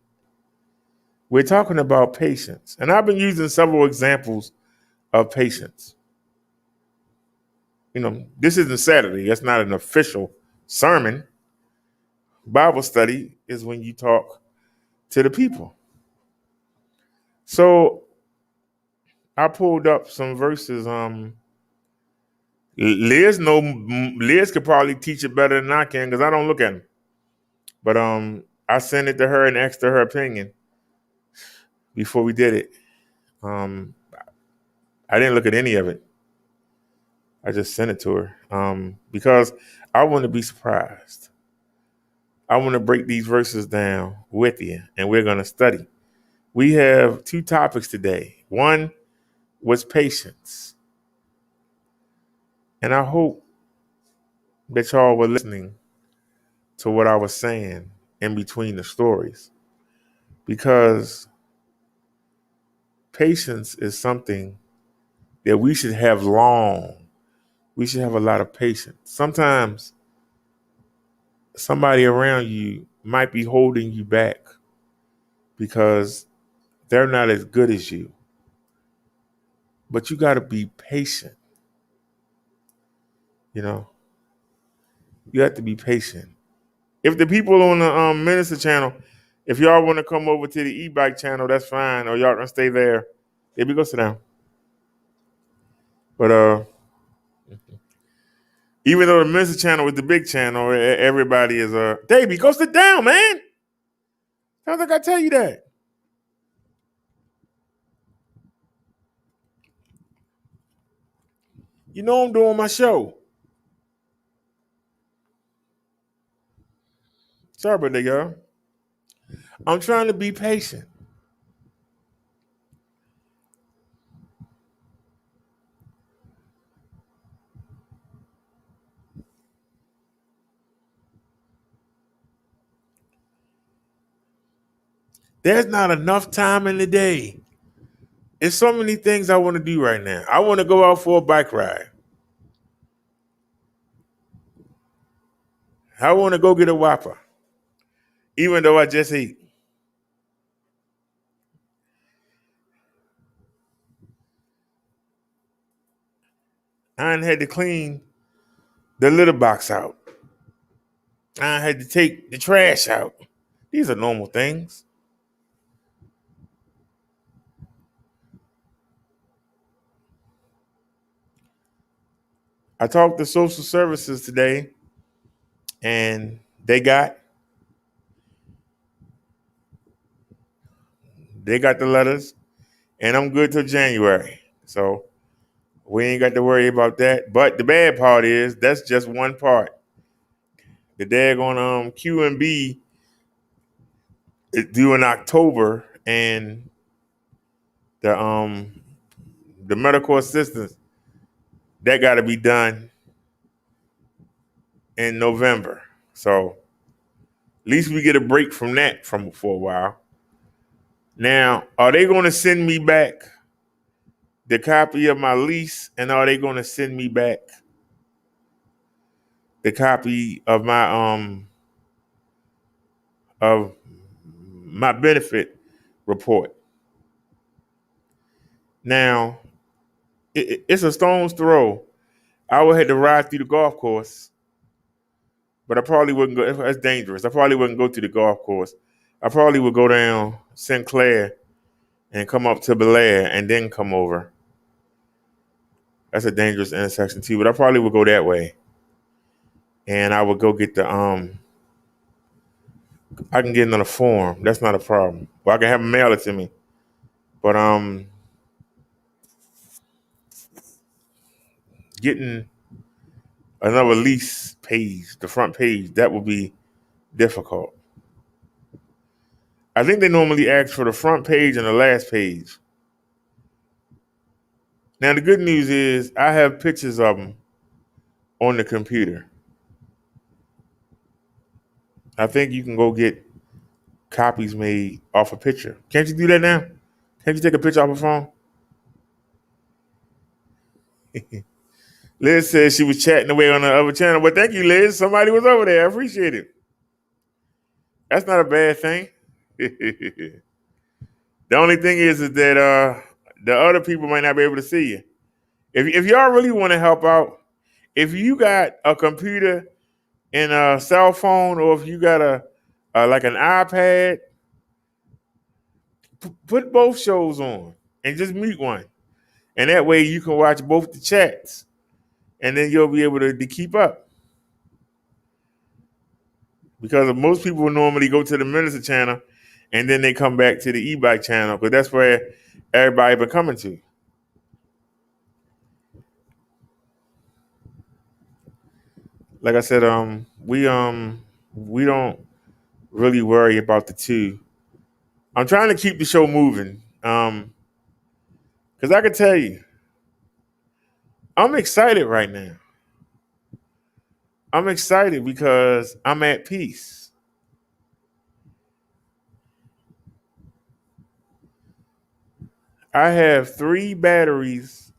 we're talking about patience. And I've been using several examples of patience. This isn't Saturday. That's not an official sermon. Bible study is when you talk to the people. So I pulled up some verses. Liz could probably teach it better than I can because I don't look at them. But I sent it to her and asked her opinion before we did it. I didn't look at any of it. I just sent it to her because I want to be surprised. I want to break these verses down with you, and we're going to study. We have 2 topics today. One was patience. And I hope that y'all were listening to what I was saying in between the stories, because patience is something that we should have long. We should have a lot of patience. Sometimes somebody around you might be holding you back because they're not as good as you. But you got to be patient. You have to be patient. If the people on the Minister channel, if y'all want to come over to the e-bike channel, that's fine. Or y'all can stay there. Maybe go sit down. But even though the Minister channel is the big channel, everybody is Davey, go sit down, man. Sounds like I tell you that. I'm doing my show. Sorry about that, y'all. I'm trying to be patient. There's not enough time in the day. There's so many things I want to do right now. I want to go out for a bike ride. I want to go get a Whopper, even though I just ate. I had to clean the litter box out. I had to take the trash out. These are normal things. I talked to social services today, and they got the letters, and I'm good till January. So we ain't got to worry about that. But the bad part is that's just one part. The daggone QMB is due in October, and the medical assistance that got to be done in November. So at least we get a break from that for a while. Now, are they going to send me back the copy of my lease, and are they going to send me back the copy of my benefit report? Now, it's a stone's throw. I would have to ride through the golf course, but I probably wouldn't go. That's dangerous. I probably wouldn't go to the golf course. I probably would go down Sinclair and come up to Belair and then come over. That's a dangerous intersection too, but I probably would go that way. And I would go get the I can get another form. That's not a problem. Well, I can have them mail it to me. But getting another lease page, the front page, that would be difficult. I think they normally ask for the front page and the last page. Now the good news is I have pictures of them on the computer. I think you can go get copies made off a picture. Can't you do that now? Can't you take a picture off a phone? Liz said she was chatting away on the other channel. Well, thank you, Liz. Somebody was over there. I appreciate it. That's not a bad thing. The only thing is that the other people might not be able to see you. If y'all really want to help out, if you got a computer and a cell phone, or if you got a like an iPad, put both shows on and just mute one, and that way you can watch both the chats, and then you'll be able to keep up. Because most people normally go to the Minister channel, and then they come back to the e-bike channel, because that's where everybody been coming to. Like I said, we don't really worry about the two. I'm trying to keep the show moving, because I can tell you, I'm excited right now. I'm excited because I'm at peace. I have 3 batteries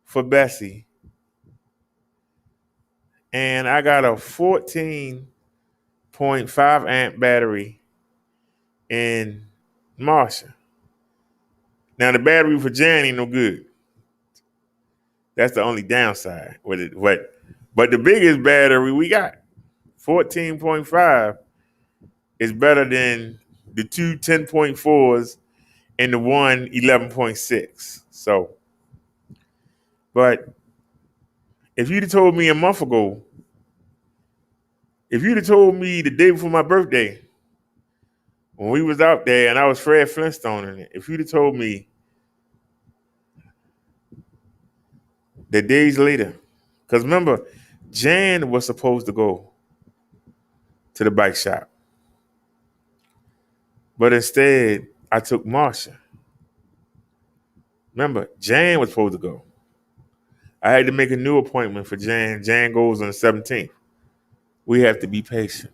for Bessie, and I got a 14.5 amp battery in Marsha. Now the battery for Jan ain't no good. That's the only downside with it. But the biggest battery we got, 14.5, is better than the 2 10.4s and the one 11.6. So, but if you'd have told me a month ago, if you'd have told me the day before my birthday, when we was out there and I was Fred Flintstone in it, if you'd have told me the days later, because remember, Jan was supposed to go to the bike shop, but instead I took Marsha. Remember, Jan was supposed to go. I had to make a new appointment for Jan. Jan goes on the 17th. We have to be patient.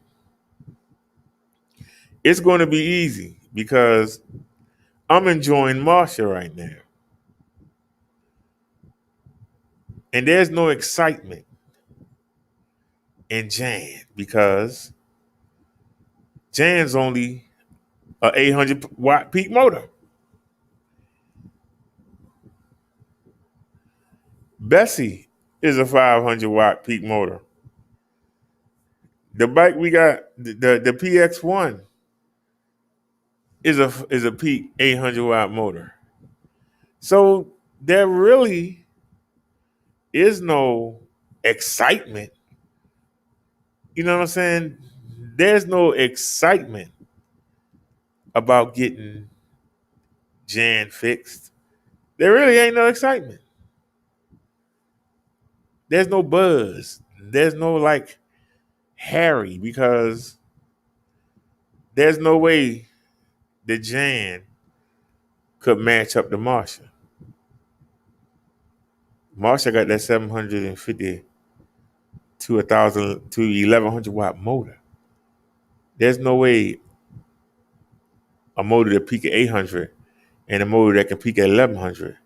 It's going to be easy because I'm enjoying Marsha right now. And there's no excitement in Jan because Jan's only a 800 watt peak motor. Bessie is a 500 watt peak motor. The bike we got, the PX1, is a peak 800 watt motor. So there really is no excitement. You know what I'm saying? There's no excitement about getting Jan fixed. There really ain't no excitement. There's no buzz. There's no like Harry, because there's no way that Jan could match up to Marsha. Marsha got that 750 to 1,000 to 1,100 watt motor. There's no way a motor that peak at 800 and a motor that can peak at 1,100.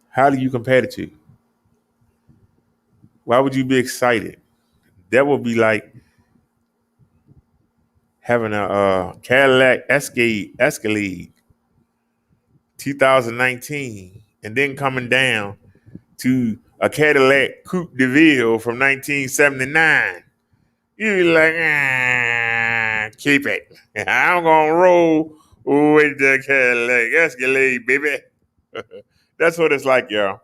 How do you compare the two? Why would you be excited? That would be like having a Cadillac Escalade 2019 and then coming down to a Cadillac Coupe de Ville from 1979. You be like, keep it. I'm gonna roll with the Cadillac Escalade, baby. That's what it's like, y'all.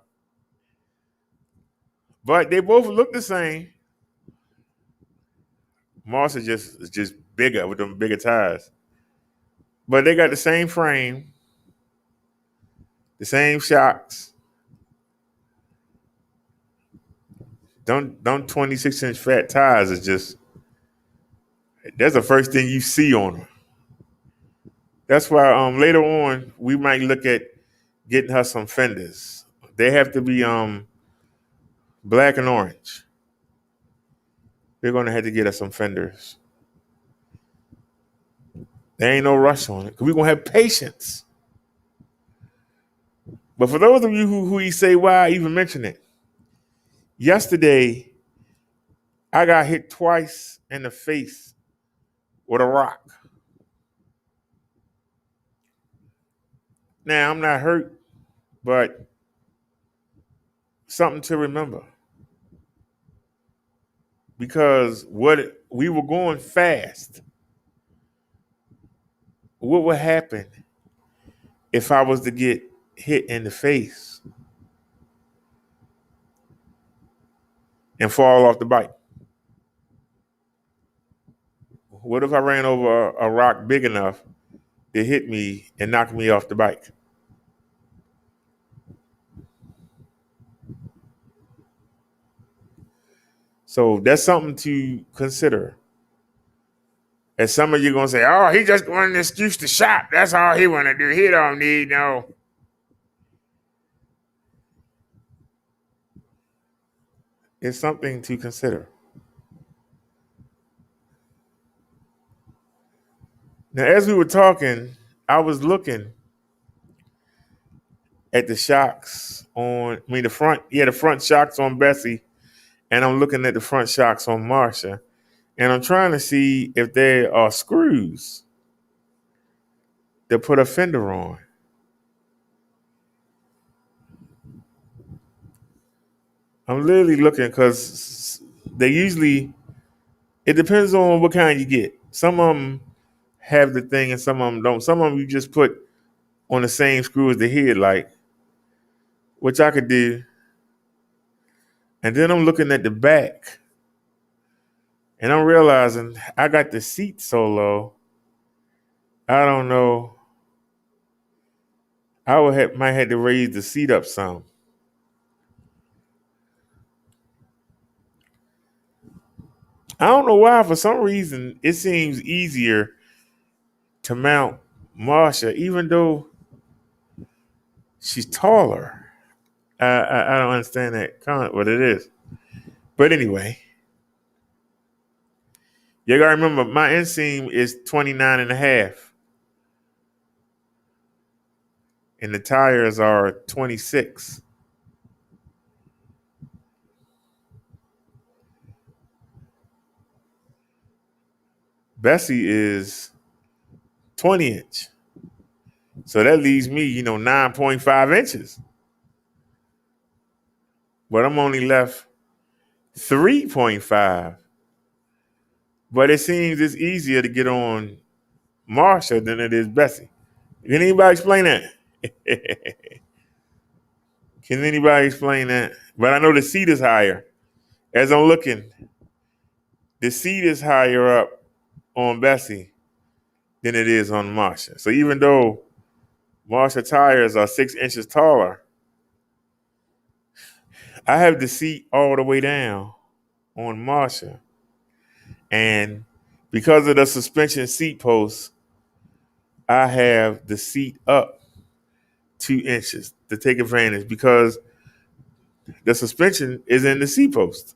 But they both look the same. Marsha just bigger with them bigger tires. But they got the same frame, the same shocks. Don't 26-inch fat tires is just that's the first thing you see on them. That's why later on we might look at getting her some fenders. They have to be black and orange. We're gonna have to get her some fenders. There ain't no rush on it because we're gonna have patience. But for those of you who you say, why I even mention it? Yesterday, I got hit twice in the face with a rock. Now, I'm not hurt, but something to remember. Because we were going fast. What would happen if I was to get hit in the face and fall off the bike? What if I ran over a rock big enough to hit me and knock me off the bike? So that's something to consider. And some of you going to say, oh, he just wanted an excuse to shop. That's all he want to do. He don't need no. It's something to consider. Now, as we were talking, I was looking at the shocks the front shocks on Bessie, and I'm looking at the front shocks on Marsha, and I'm trying to see if there are screws to put a fender on. I'm literally looking because it depends on what kind you get. Some of them have the thing and some of them don't. Some of them you just put on the same screw as the headlight, which I could do. And then I'm looking at the back and I'm realizing I got the seat so low. I don't know. Might have to raise the seat up some. I don't know why. For some reason, it seems easier to mount Marsha, even though she's taller. I don't understand that comment, what it is. But anyway, you gotta remember my inseam is 29 and a half. And the tires are 26. Bessie is 20 inch. So that leaves me, 9.5 inches. But I'm only left 3.5. But it seems it's easier to get on Marsha than it is Bessie. Can anybody explain that? Can anybody explain that? But I know the seat is higher. As I'm looking, the seat is higher up on Bessie than it is on Marsha. So even though Marsha tires are 6 inches taller, I have the seat all the way down on Marsha. And because of the suspension seat post, I have the seat up 2 inches to take advantage because the suspension is in the seat post.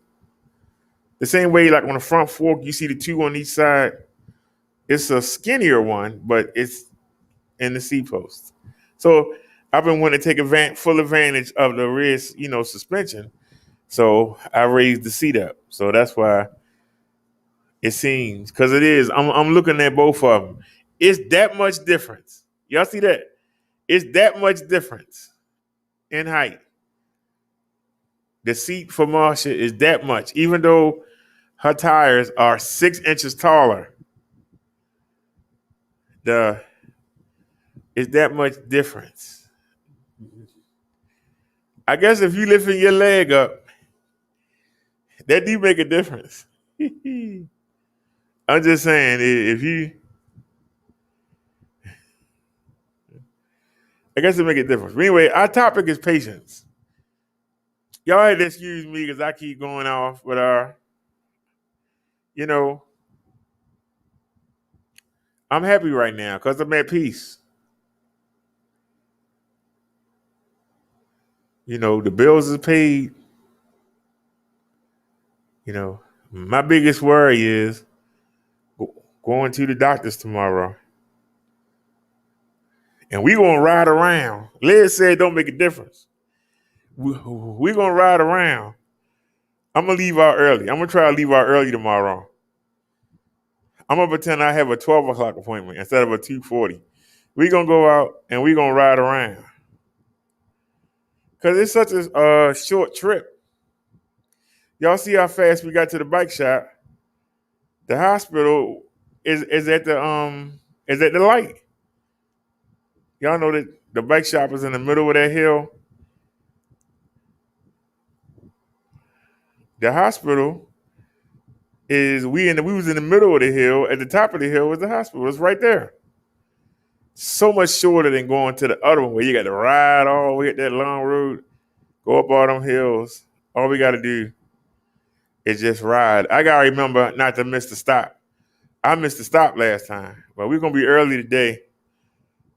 The same way, like on the front fork, you see the two on each side. It's a skinnier one, but it's in the seat post. So I've been wanting to take full advantage of the rear, suspension. So I raised the seat up. So that's why it seems, because it is. I'm looking at both of them. It's that much difference. Y'all see that? It's that much difference in height. The seat for Marsha is that much, even though her tires are 6 inches taller. It's that much difference. I guess if you lifting your leg up, that do make a difference. I'm just saying, if you, I guess it make a difference. But anyway, our topic is patience. Y'all had to excuse me because I keep going off, but you know, I'm happy right now because I'm at peace. You know, the bills is paid. You know, my biggest worry is going to the doctors tomorrow. And we gonna ride around. Liz said don't make a difference. We gonna ride around. I'm gonna leave out early. I'm gonna try to leave out early tomorrow. I'm gonna pretend I have a 12 o'clock appointment instead of a 2:40. We gonna go out and we gonna ride around. Cause it's such a short trip. Y'all see how fast we got to the bike shop. The hospital is at the light. Y'all know that the bike shop is in the middle of that hill. The hospital we was in the middle of the hill. At the top of the hill was the hospital. It's right there. So much shorter than going to the other one where you got to ride all the way up that long road, go up all them hills. All we got to do is just ride. I gotta remember not to miss the stop. I missed the stop last time, but we're gonna be early today,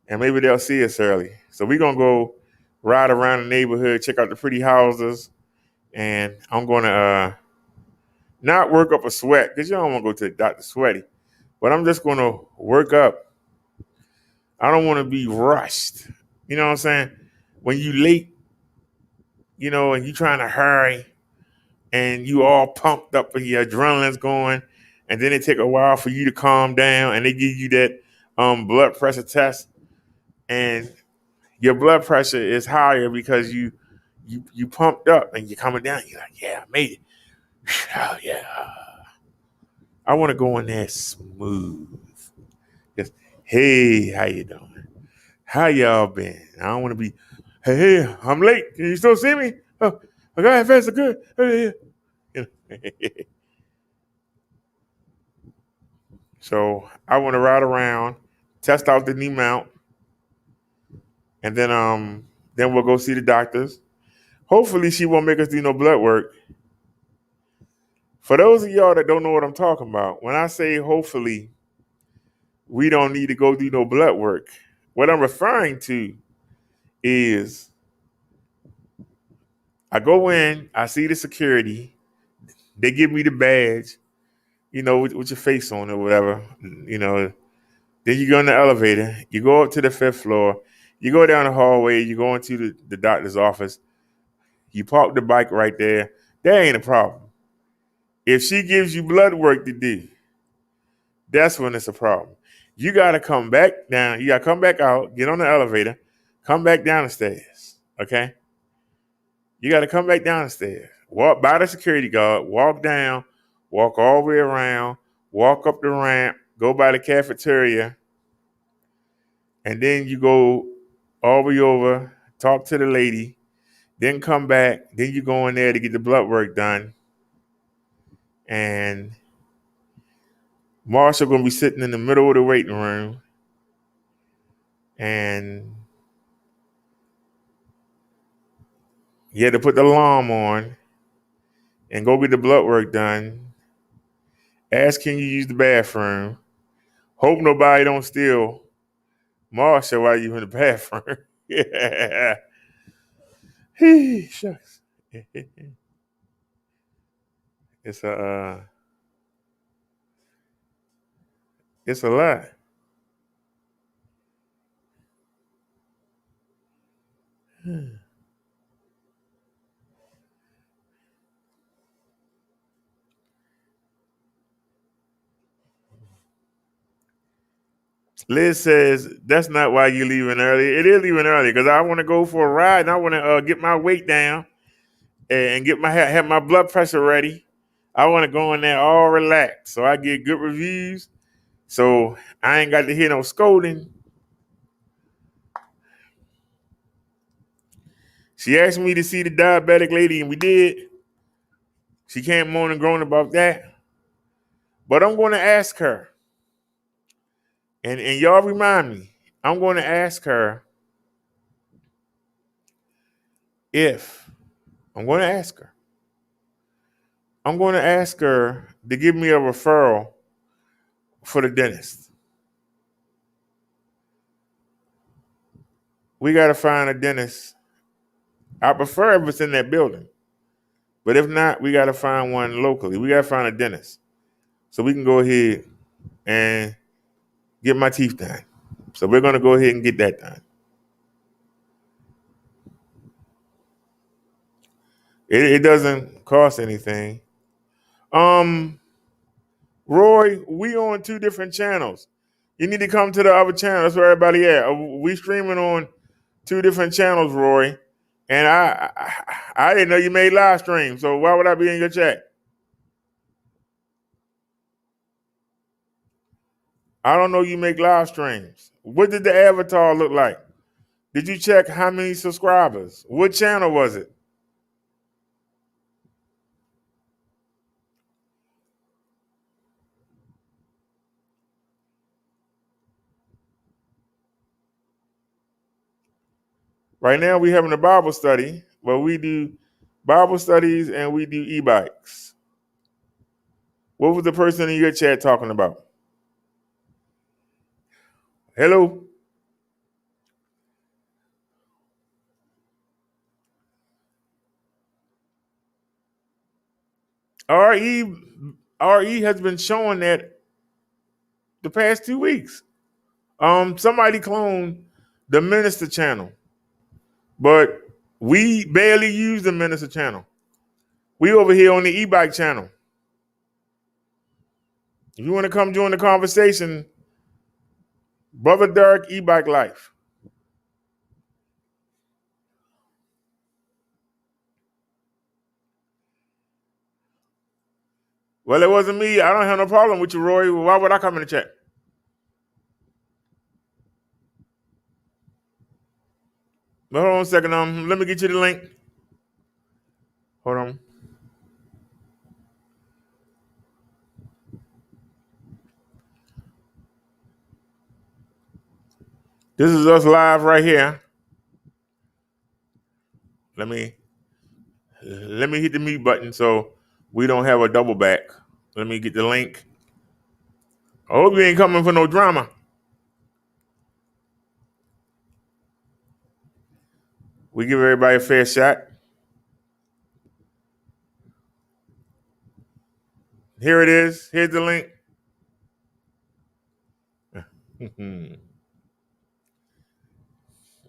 and maybe they'll see us early. So we're gonna go ride around the neighborhood, check out the pretty houses, and I'm gonna not work up a sweat because you don't want to go to the doctor sweaty. But I'm just gonna work up. I don't want to be rushed. You know what I'm saying? When you late, you know, and you trying to hurry, and you all pumped up and your adrenaline's going, and then it take a while for you to calm down, and they give you that blood pressure test, and your blood pressure is higher because you pumped up and you're coming down. You're like, yeah, I made it. Oh yeah. I want to go in there smooth. Just, hey, how you doing? How y'all been? I don't want to be, hey, I'm late. Can you still see me? Oh, I got fast, good. Hey, yeah. So I want to ride around, test out the new mount, and then we'll go see the doctors. Hopefully she won't make us do no blood work. For those of y'all that don't know what I'm talking about, when I say hopefully we don't need to go do no blood work, what I'm referring to is I go in, I see the security, they give me the badge, you know, with your face on it or whatever, you know. Then you go in the elevator, you go up to the 5th floor, you go down the hallway, you go into the doctor's office, you park the bike right there. That ain't a problem. If she gives you blood work to do, that's when it's a problem. You got to come back down. You got to come back out, get on the elevator, come back down the stairs, okay? You got to come back down the stairs, walk by the security guard, walk down, walk all the way around, walk up the ramp, go by the cafeteria, and then you go all the way over, talk to the lady, then come back, then you go in there to get the blood work done, and Marsha gonna be sitting in the middle of the waiting room, and you had to put the alarm on and go get the blood work done. Ask, can you use the bathroom? Hope nobody don't steal Marsha while you in the bathroom. Yeah. Shucks. It's it's a lot. Liz says that's not why you leaving early. It is leaving early because I want to go for a ride and I want to get my weight down and get have my blood pressure ready. I want to go in there all relaxed so I get good reviews. So I ain't got to hear no scolding. She asked me to see the diabetic lady, and we did. She came on and groan about that. But I'm going to ask her, and y'all remind me, I'm going to ask her if, I'm going to ask her, I'm going to ask her to give me a referral for the dentist. We got to find a dentist. I prefer if it's in that building. But if not, we got to find one locally. We got to find a dentist so we can go ahead and get my teeth done. So we're going to go ahead and get that done. It doesn't cost anything. Roy, we on 2 different channels. You need to come to the other channel. That's where everybody at. We streaming on 2 different channels, Roy. And I didn't know you made live streams. So why would I be in your chat? I don't know you make live streams. What did the avatar look like? Did you check how many subscribers? What channel was it? Right now we're having a Bible study where we do Bible studies and we do e-bikes. What was the person in your chat talking about? Hello? RE has been showing that the past 2 weeks. Somebody cloned the Minister channel, but we barely use the Minister channel. We over here on the e-bike channel. If you want to come join the conversation, Brother Derek, e-bike life. Well, it wasn't me. I don't have no problem with you, Roy. Why would I come in the chat? But hold on a second. Let me get you the link. Hold on. This is us live right here. Let me hit the mute button so we don't have a double back. Let me get the link. I hope you ain't coming for no drama. We give everybody a fair shot. Here it is. Here's the link.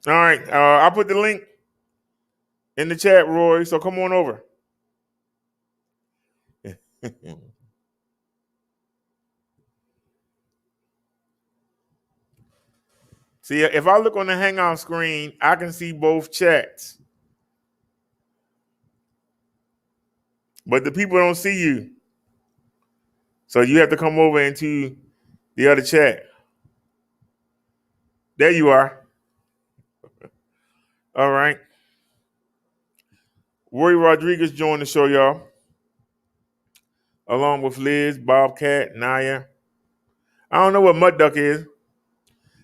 All right. I'll put the link in the chat, Roy. So come on over. See, if I look on the Hangout screen, I can see both chats. But the people don't see you. So you have to come over into the other chat. There you are. All right. Roy Rodriguez joined the show, y'all. Along with Liz, Bobcat, Naya. I don't know what Mud Duck is.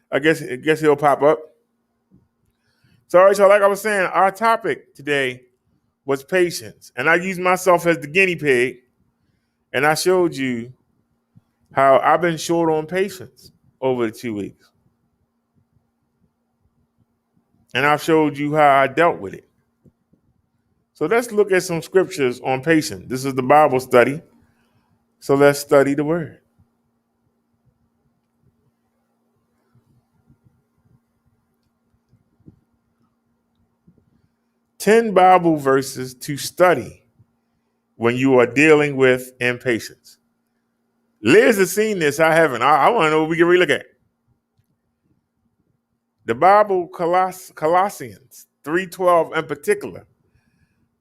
I guess he'll pop up. So like I was saying, our topic today was patience. And I used myself as the guinea pig. And I showed you how I've been short on patience over the 2 weeks. And I've showed you how I dealt with it. So let's look at some scriptures on patience. This is the Bible study. So let's study the word. Ten Bible verses to study when you are dealing with impatience. Liz has seen this. I haven't. I want to know what we can relook at. The Bible, Colossians 3:12 in particular,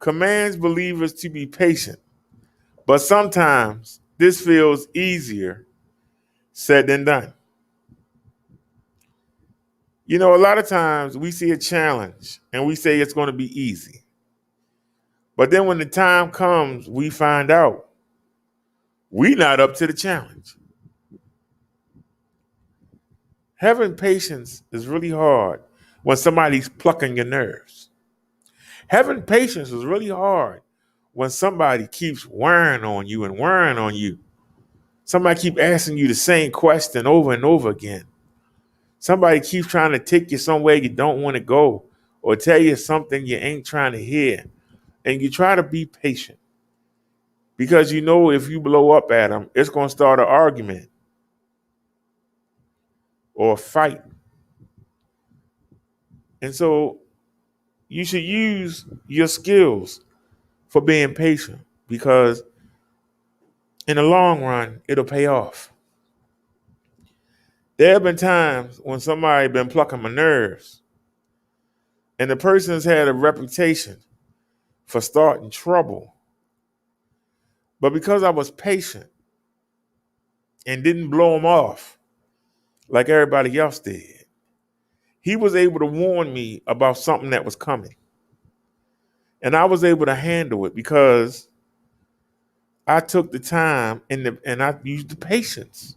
commands believers to be patient. But sometimes this feels easier said than done. You know, a lot of times we see a challenge and we say it's going to be easy. But then when the time comes, we find out We not up to the challenge. Having patience is really hard when somebody's plucking your nerves. Having patience is really hard when somebody keeps wearing on you and wearing on you. Somebody keep asking you the same question over and over again. Somebody keeps trying to take you somewhere you don't want to go or tell you something you ain't trying to hear. And you try to be patient because you know if you blow up at them, it's going to start an argument or a fight. And so you should use your skills for being patient because in the long run, it'll pay off. There have been times when somebody been plucking my nerves and the person's had a reputation for starting trouble. But because I was patient and didn't blow him off like everybody else did, he was able to warn me about something that was coming. And I was able to handle it because I took the time and I used the patience.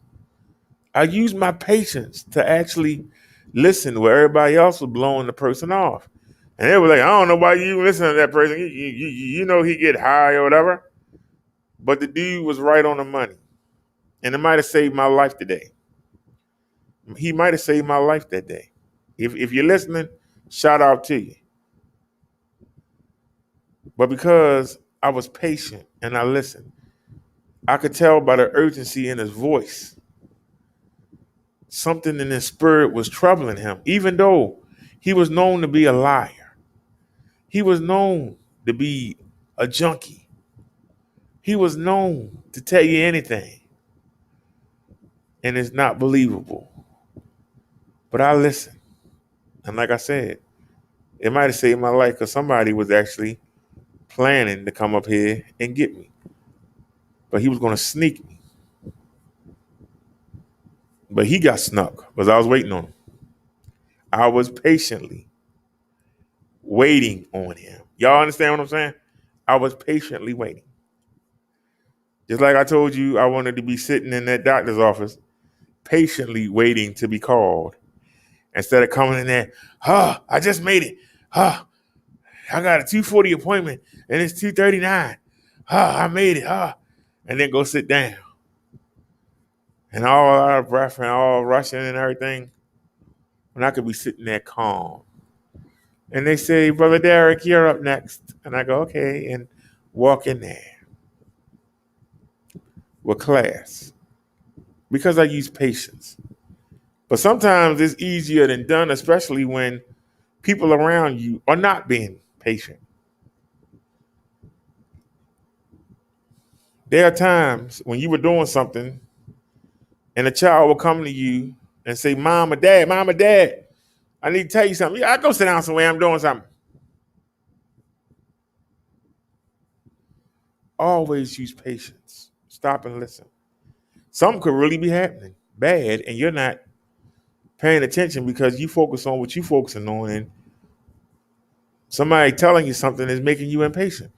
I used my patience to actually listen where everybody else was blowing the person off. And they were like, I don't know why you listen to that person. You know he get high or whatever. But the dude was right on the money. And it might have saved my life today. He might have saved my life that day. If you're listening, shout out to you. But because I was patient and I listened, I could tell by the urgency in his voice. Something in his spirit was troubling him, even though he was known to be a liar. He was known to be a junkie. He was known to tell you anything. And it's not believable. But I listened. And like I said, it might have saved my life because somebody was actually planning to come up here and get me. But he was going to sneak me. But he got snuck because I was waiting on him. I was patiently waiting on him. Y'all understand what I'm saying? I was patiently waiting. Just like I told you, I wanted to be sitting in that doctor's office, patiently waiting to be called. Instead of coming in there, I just made it. I got a 2:40 appointment and it's 2:39. I made it. And then go sit down. And all out of breath and all rushing and everything. And I could be sitting there calm. And they say, Brother Derek, you're up next. And I go, okay, and walk in there with class. Because I use patience. But sometimes it's easier than done, especially when people around you are not being patient. There are times when you were doing something and a child will come to you and say, Mom or Dad, I need to tell you something. Yeah, I go sit down somewhere, I'm doing something. Always use patience. Stop and listen. Something could really be happening bad and you're not paying attention because you focus on what you're focusing on and somebody telling you something is making you impatient.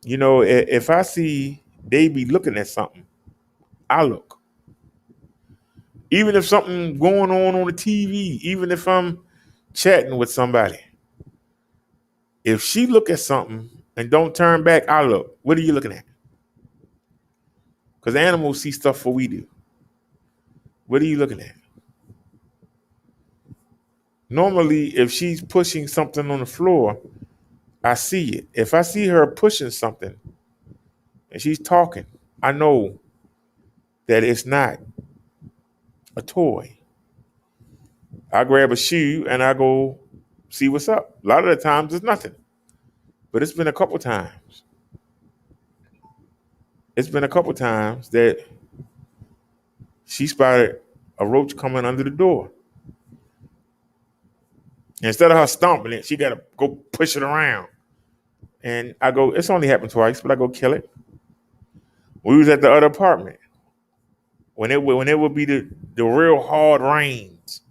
You know, if I see they be looking at something, I look. Even if something going on the TV, even if I'm chatting with somebody, if she look at something and don't turn back, I look. What are you looking at? Because animals see stuff before we do. What are you looking at? Normally, if she's pushing something on the floor, I see it. If I see her pushing something and she's talking, I know that it's not a toy. I grab a shoe and I go see what's up. A lot of the times it's nothing. But it's been a couple times. It's been a couple times that she spotted a roach coming under the door. And instead of her stomping it, she got to go push it around. And I go, it's only happened twice, but I go kill it. We was at the other apartment. When it would be the real hard rains,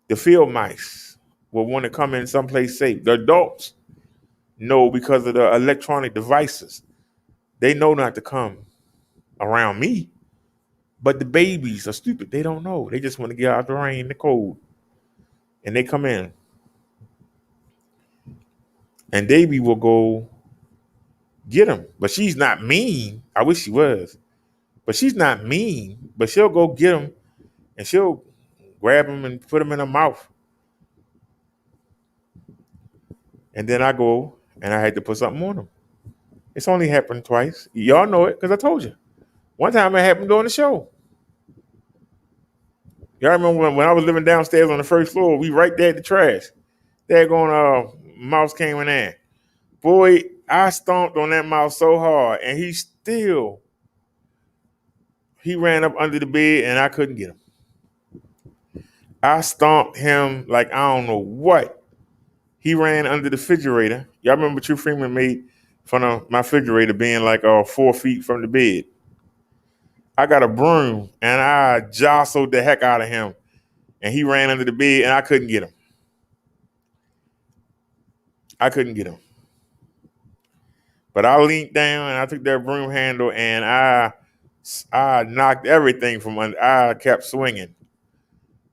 the field mice will want to come in someplace safe. The adults know because of the electronic devices. They know not to come around me. But the babies are stupid. They don't know. They just want to get out the rain, the cold. And they come in. And Davy will go get them. But she's not mean. I wish she was. But she's not mean. But she'll go get them and she'll grab them and put them in her mouth. And then I go and I had to put something on them. It's only happened twice. Y'all know it because I told you. One time it happened during the show. Y'all remember when I was living downstairs on the first floor, we right there at the trash. There going mouse came in there. Boy, I stomped on that mouse so hard and he ran up under the bed and I couldn't get him. I stomped him like I don't know what. He ran under the refrigerator. Y'all remember True Freeman made fun of my refrigerator being like 4 feet from the bed. I got a broom and I jostled the heck out of him. And he ran under the bed and I couldn't get him. But I leaned down and I took that broom handle and I knocked everything from under. I kept swinging.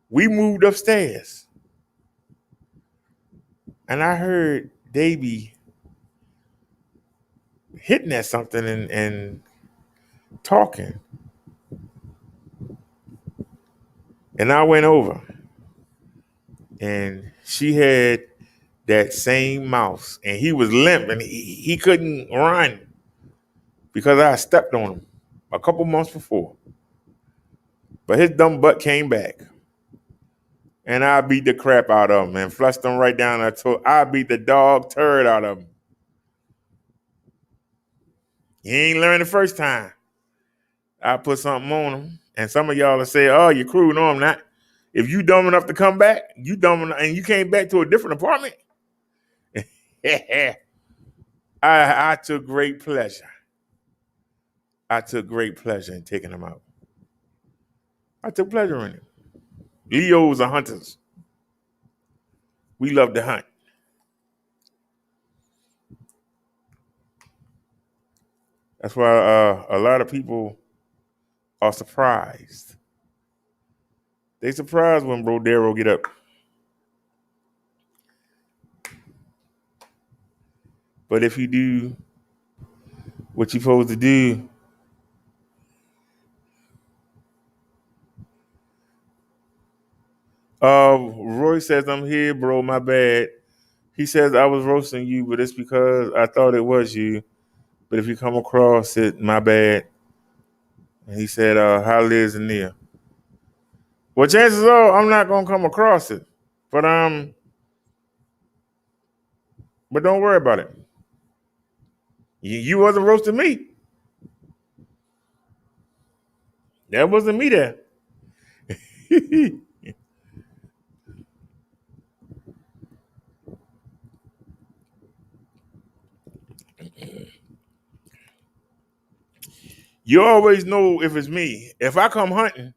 We moved upstairs. And I heard Davy hitting at something and talking. And I went over. And she had that same mouse. And he was limp and he couldn't run because I stepped on him a couple months before. But his dumb butt came back. And I beat the crap out of him and flushed him right down. I beat the dog turd out of him. He ain't learned the first time. I put something on him. And some of y'all will say, oh, you're cruel. No, I'm not. If you dumb enough to come back, you dumb enough, and you came back to a different apartment. I took great pleasure. I took great pleasure in taking him out. I took pleasure in it. Leos are hunters. We love to hunt. That's why a lot of people are surprised. They surprised when Brodero get up. But if you do what you're supposed to do, Roy says, I'm here, bro, my bad. He says, I was roasting you, but it's because I thought it was you. But if you come across it, my bad. And he said, how lives in there? Well, chances are I'm not going to come across it. But don't worry about it. You wasn't roasting me. That wasn't me there. You always know if it's me. If I come hunting,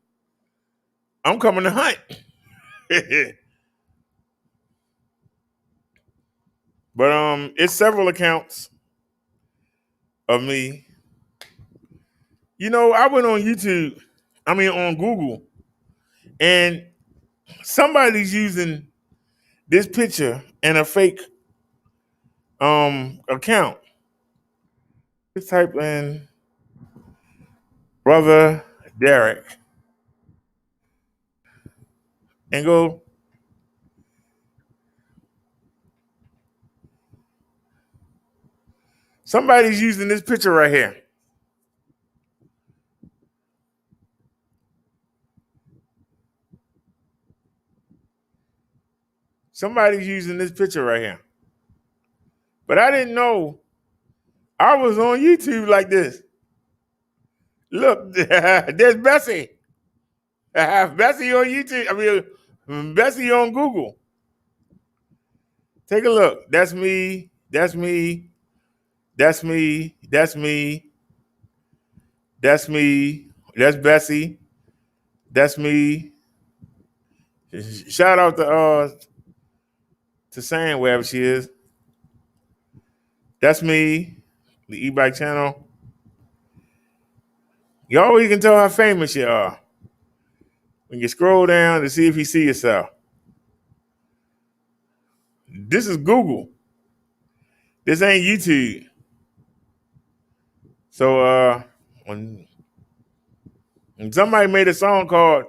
I'm coming to hunt. But it's several accounts of me. You know, I went on on Google, and somebody's using this picture and a fake account. Just type in Brother Derek and go. Somebody's using this picture right here. Somebody's using this picture right here. But I didn't know I was on YouTube like this. Look, there's Bessie. Bessie on YouTube. Bessie on Google. Take a look. That's me. That's me. That's me. That's me. That's me. That's Bessie. That's me. Shout out to to Sam, wherever she is. That's me, the e-bike channel. You always can tell how famous you are when you scroll down to see if you see yourself. This is Google. This ain't YouTube. So when somebody made a song called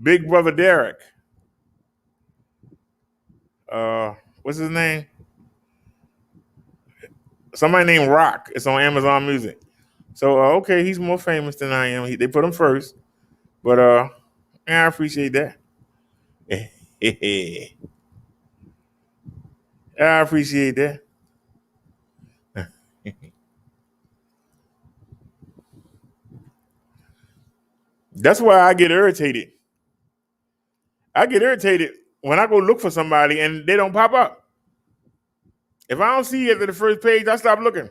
Big Brother Derek, what's his name? Somebody named Rock. It's on Amazon Music. So okay, he's more famous than I am. They put him first, but yeah, I appreciate that. I appreciate that. That's why I get irritated. I get irritated when I go look for somebody and they don't pop up. If I don't see it at the first page, I stop looking.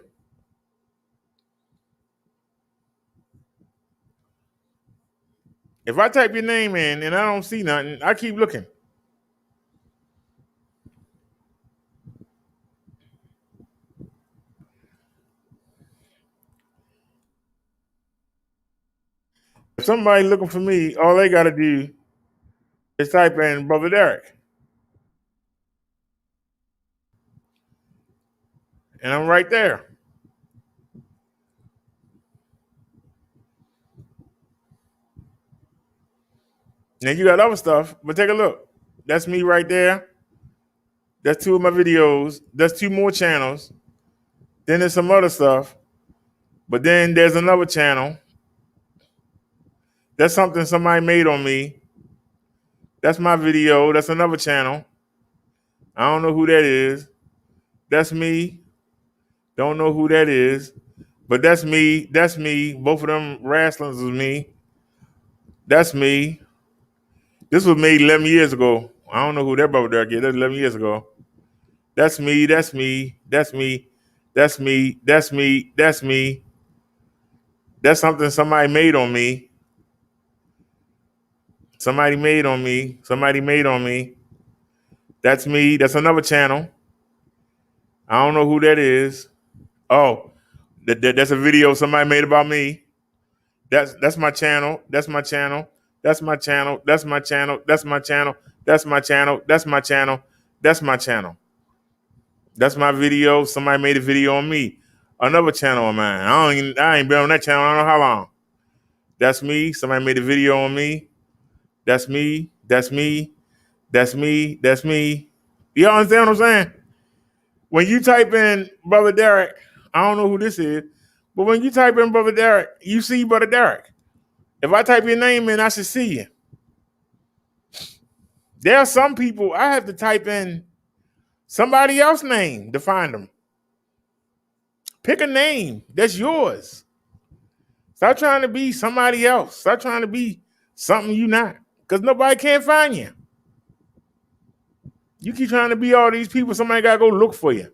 If I type your name in and I don't see nothing, I keep looking. If somebody looking for me, all they got to do is type in Brother Derek. And I'm right there. Now you got other stuff, but take a look. That's me right there. That's 2 of my videos. That's 2 more channels. Then there's some other stuff. But then there's another channel. That's something somebody made on me. That's my video. That's another channel. I don't know who that is. That's me. Don't know who that is. But that's me. That's me. Both of them wrestlers was me. That's me. This was made 11 years ago. I don't know who that brother Derek is. That's 11 years ago. That's me. That's me. That's me. That's me. That's me. That's me. That's something somebody made on me. Somebody made on me. Somebody made on me. That's me. That's another channel. I don't know who that is. Oh, that's a video somebody made about me. That's my channel. That's my channel. That's my channel. That's my channel. That's my channel. That's my channel. That's my channel. That's my channel. That's my video. Somebody made a video on me. Another channel of mine. I ain't been on that channel. I don't know how long. That's me. Somebody made a video on me. That's me. That's me. That's me. That's me. You understand what I'm saying? When you type in Brother Derek, I don't know who this is, but when you type in Brother Derek, you see Brother Derek. If I type your name in, I should see you. There are some people I have to type in somebody else's name to find them. Pick a name that's yours. Stop trying to be somebody else. Stop trying to be something you're not, because nobody can find you. You keep trying to be all these people, somebody got to go look for you.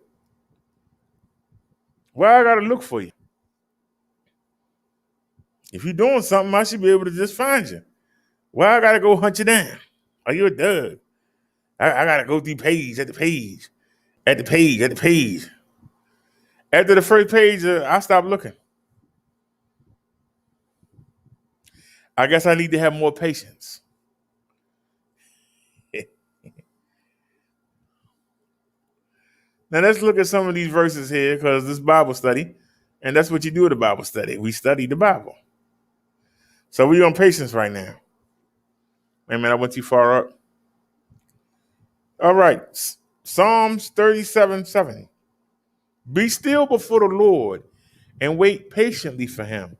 Why I got to look for you? If you're doing something, I should be able to just find you. Why I got to go hunt you down? Are you a dog? I got to go through page at the page, at the page, at the page. After the first page, I stopped looking. I guess I need to have more patience. Now let's look at some of these verses here, because this Bible study, and that's what you do at a Bible study. We study the Bible. So we're on patience right now. Wait a minute, I went too far up. All right, Psalms 37:7. Be still before the Lord and wait patiently for him.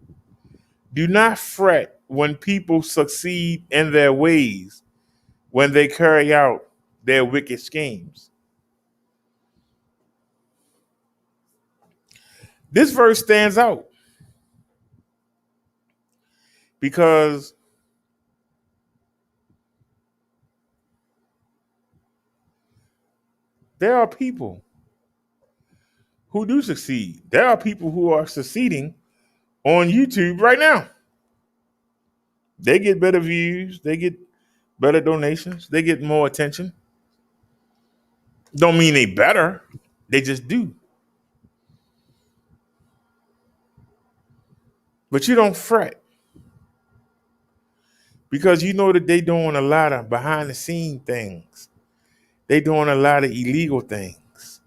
Do not fret when people succeed in their ways, when they carry out their wicked schemes. This verse stands out because there are people who do succeed. There are people who are succeeding on YouTube right now. They get better views. They get better donations. They get more attention. Don't mean they better. They just do. But you don't fret because you know that they doing a lot of behind the scene things. They doing a lot of illegal things.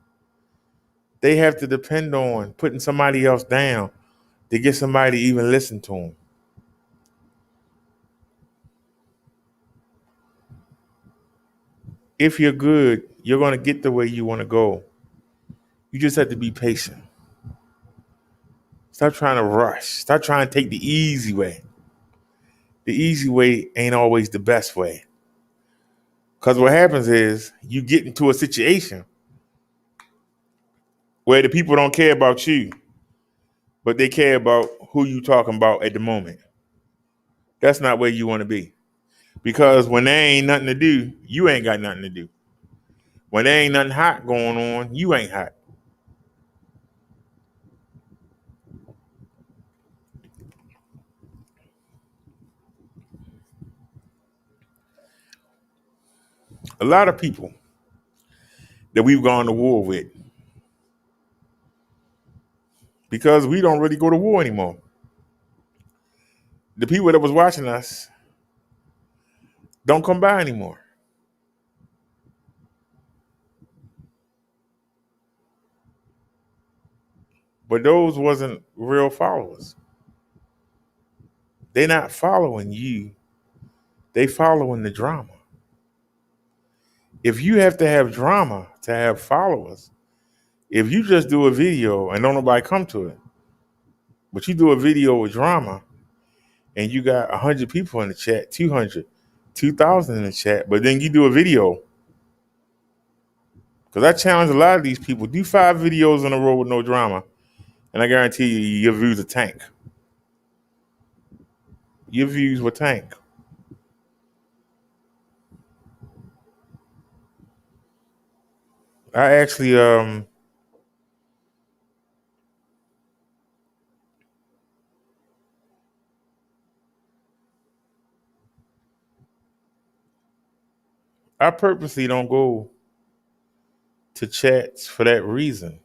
They have to depend on putting somebody else down to get somebody to even listen to them. If you're good, you're going to get the way you want to go. You just have to be patient. Stop trying to rush. Stop trying to take the easy way. The easy way ain't always the best way. Because what happens is you get into a situation where the people don't care about you, but they care about who you talking about at the moment. That's not where you want to be. Because when there ain't nothing to do, you ain't got nothing to do. When there ain't nothing hot going on, you ain't hot. A lot of people that we've gone to war with, because we don't really go to war anymore. The people that was watching us don't come by anymore. But those wasn't real followers. They're not following you. They following the drama. If you have to have drama to have followers, if you just do a video and don't nobody come to it, but you do a video with drama and you got 100 people in the chat, 200, 2,000 in the chat, but then you do a video. Because I challenge a lot of these people, do 5 videos in a row with no drama, and I guarantee you your views will tank. Your views will tank. I actually I purposely don't go to chats for that reason.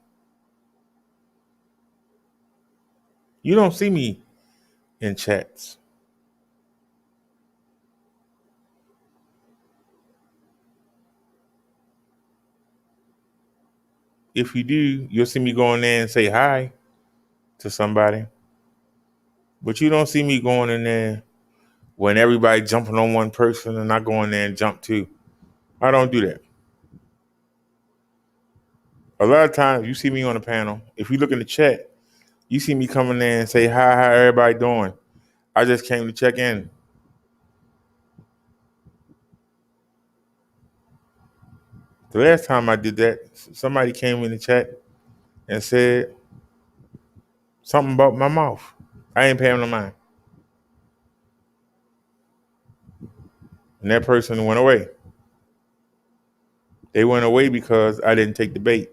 You don't see me in chats. If you do, you'll see me go in there and say hi to somebody. But you don't see me going in there when everybody jumping on one person and I go in there and jump too. I don't do that. A lot of times you see me on a panel. If you look in the chat, you see me coming there and say, hi, how everybody doing? I just came to check in. The last time I did that, somebody came in the chat and said something about my mouth. I ain't paying no mind. And that person went away. They went away because I didn't take the bait.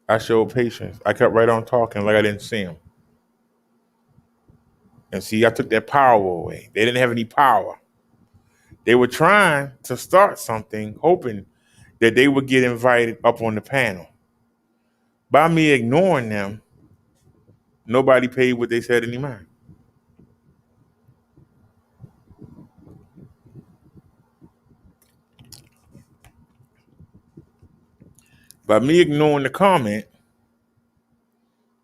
I showed patience. I kept right on talking like I didn't see them. And see, I took that power away. They didn't have any power. They were trying to start something, hoping that they would get invited up on the panel. By me ignoring them, nobody paid what they said any mind. By me ignoring the comment,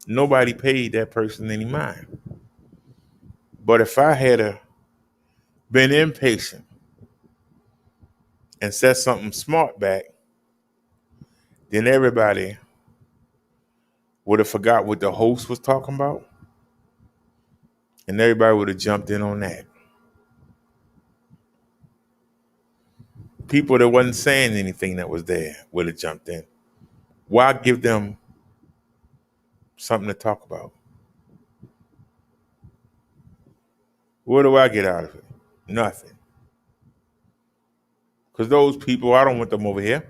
nobody paid that person any mind. But if I had been impatient and said something smart back, then everybody would have forgot what the host was talking about, and everybody would have jumped in on that. People that wasn't saying anything that was there would have jumped in. Why give them something to talk about? What do I get out of it? Nothing. Because those people, I don't want them over here.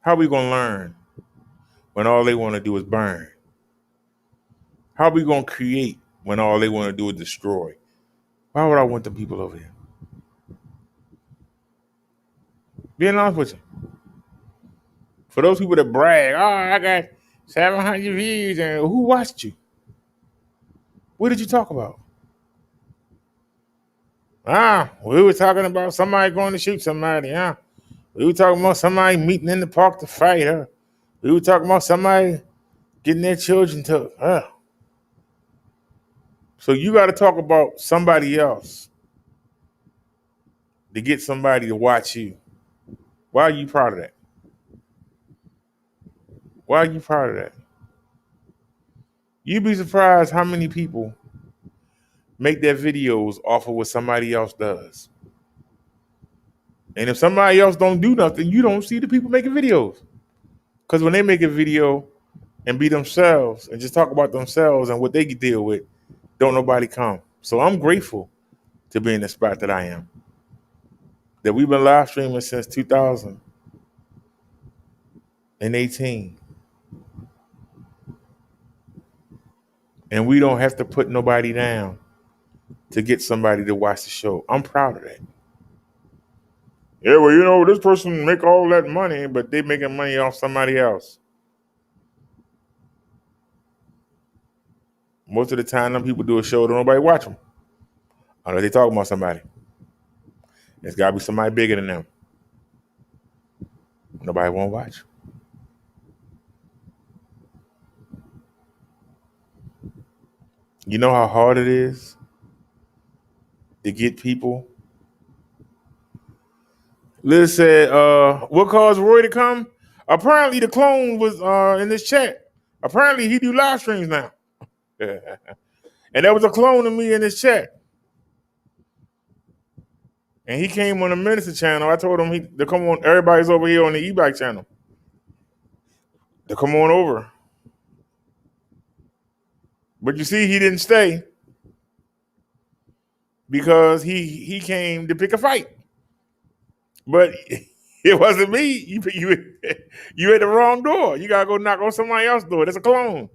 How are we going to learn when all they want to do is burn? How are we going to create when all they want to do is destroy? Why would I want the people over here? Being honest with you. For those people that brag, oh, I got 700 views, and who watched you? What did you talk about? We were talking about somebody going to shoot somebody. We were talking about somebody meeting in the park to fight. We were talking about somebody getting their children took. So you got to talk about somebody else to get somebody to watch you. Why are you proud of that? Why are you proud of that? You'd be surprised how many people make their videos off of what somebody else does. And if somebody else don't do nothing, you don't see the people making videos. Because when they make a video and be themselves and just talk about themselves and what they can deal with, don't nobody come. So I'm grateful to be in the spot that I am. That we've been live streaming since 2018. And we don't have to put nobody down to get somebody to watch the show. I'm proud of that. Yeah, well, this person make all that money, but they making money off somebody else. Most of the time, them people do a show, don't nobody watch them. Unless they talking about somebody. It's got to be somebody bigger than them. Nobody won't watch. You know how hard it is to get people? Liz said, what caused Roy to come? Apparently the clone was in this chat. Apparently he do live streams now. And there was a clone of me in this chat. And he came on the Minister channel. I told him to come on. Everybody's over here on the e-bike channel. To come on over. But you see, he didn't stay because he came to pick a fight. But it wasn't me. You at the wrong door. You gotta go knock on somebody else's door. That's a clone.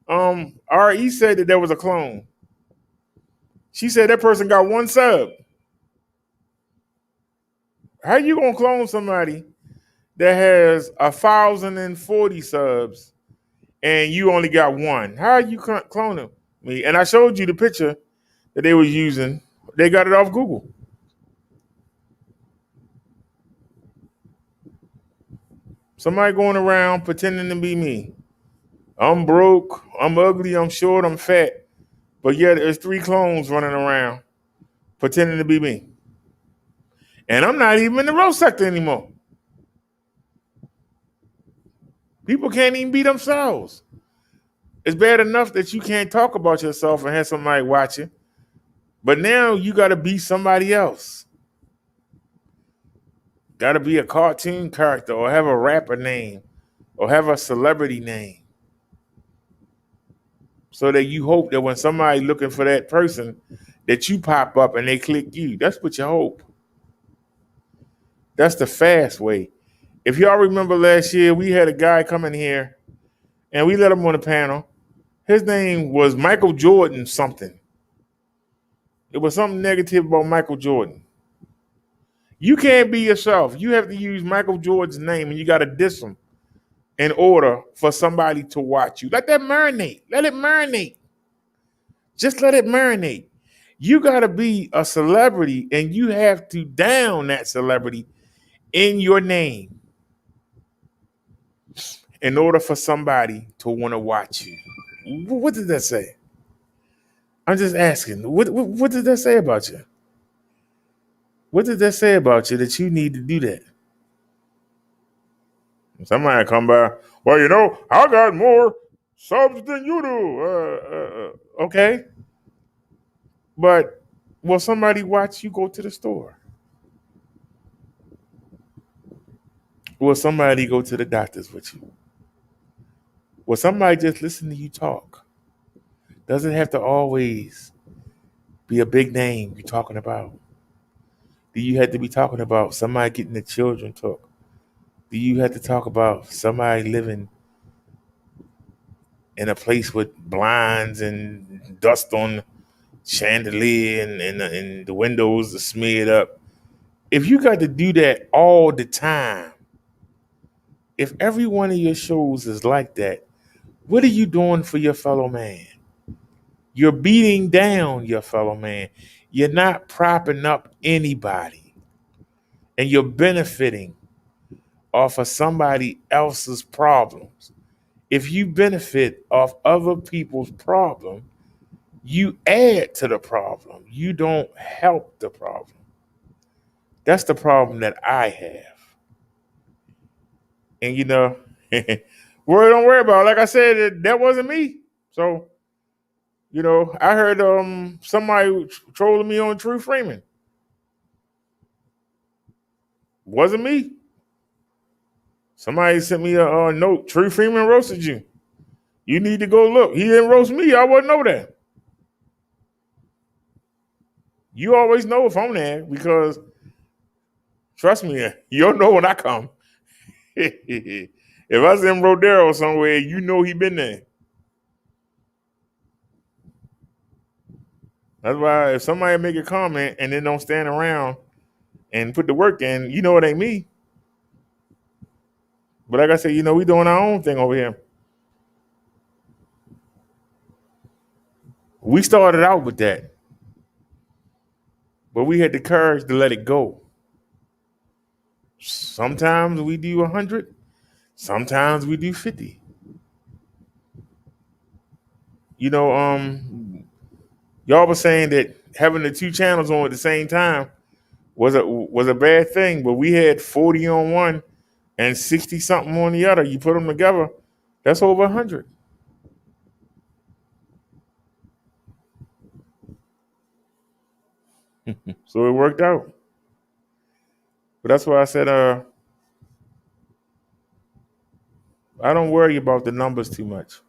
RE said that there was a clone. She said that person got one sub. How you gonna clone somebody that has 1,040 subs and you only got one? How are you cloning me? And I showed you the picture that they was using. They got it off Google. Somebody going around pretending to be me. I'm broke, I'm ugly, I'm short, I'm fat. But yet there's 3 clones running around pretending to be me. And I'm not even in the roast sector anymore. People can't even be themselves. It's bad enough that you can't talk about yourself and have somebody watching. But now you got to be somebody else. Got to be a cartoon character or have a rapper name or have a celebrity name. So that you hope that when somebody looking for that person, that you pop up and they click you. That's what you hope. That's the fast way. If y'all remember last year, we had a guy come in here and we let him on the panel. His name was Michael Jordan something. It was something negative about Michael Jordan. You can't be yourself. You have to use Michael Jordan's name and you got to diss him in order for somebody to watch you. Let that marinate. Let it marinate. Just let it marinate. You got to be a celebrity and you have to down that celebrity in your name in order for somebody to want to watch you. What did that say? I'm just asking. What did that say about you? What did that say about you that you need to do that? Somebody come by, well, I got more subs than you do. Okay. But will somebody watch you go to the store? Will somebody go to the doctors with you? Will somebody just listen to you talk? Doesn't have to always be a big name you're talking about. Do you have to be talking about somebody getting the children took? Do you have to talk about somebody living in a place with blinds and dust on chandelier and the windows are smeared up If you got to do that all the time, if every one of your shows is like that, what are you doing for your fellow man? You're beating down your fellow man. You're not propping up anybody. And you're benefiting off of somebody else's problems. If you benefit off other people's problem, you add to the problem. You don't help the problem. That's the problem that I have. And don't worry about it. Like I said, that wasn't me. So, I heard somebody trolling me on True Freeman. Wasn't me. Somebody sent me a note. True Freeman roasted you. You need to go look. He didn't roast me. I wouldn't know that. You always know if I'm there because, trust me, you'll know when I come. If I send Rodero somewhere, you know he been there. That's why if somebody make a comment and then don't stand around and put the work in, you know it ain't me. But like I said, we doing our own thing over here. We started out with that, but we had the courage to let it go. Sometimes we do 100, sometimes we do 50. Y'all were saying that having the two channels on at the same time was a bad thing, but we had 40 on one and 60 something on the other. You put them together, that's over 100. So it worked out. But that's why I said, I don't worry about the numbers too much.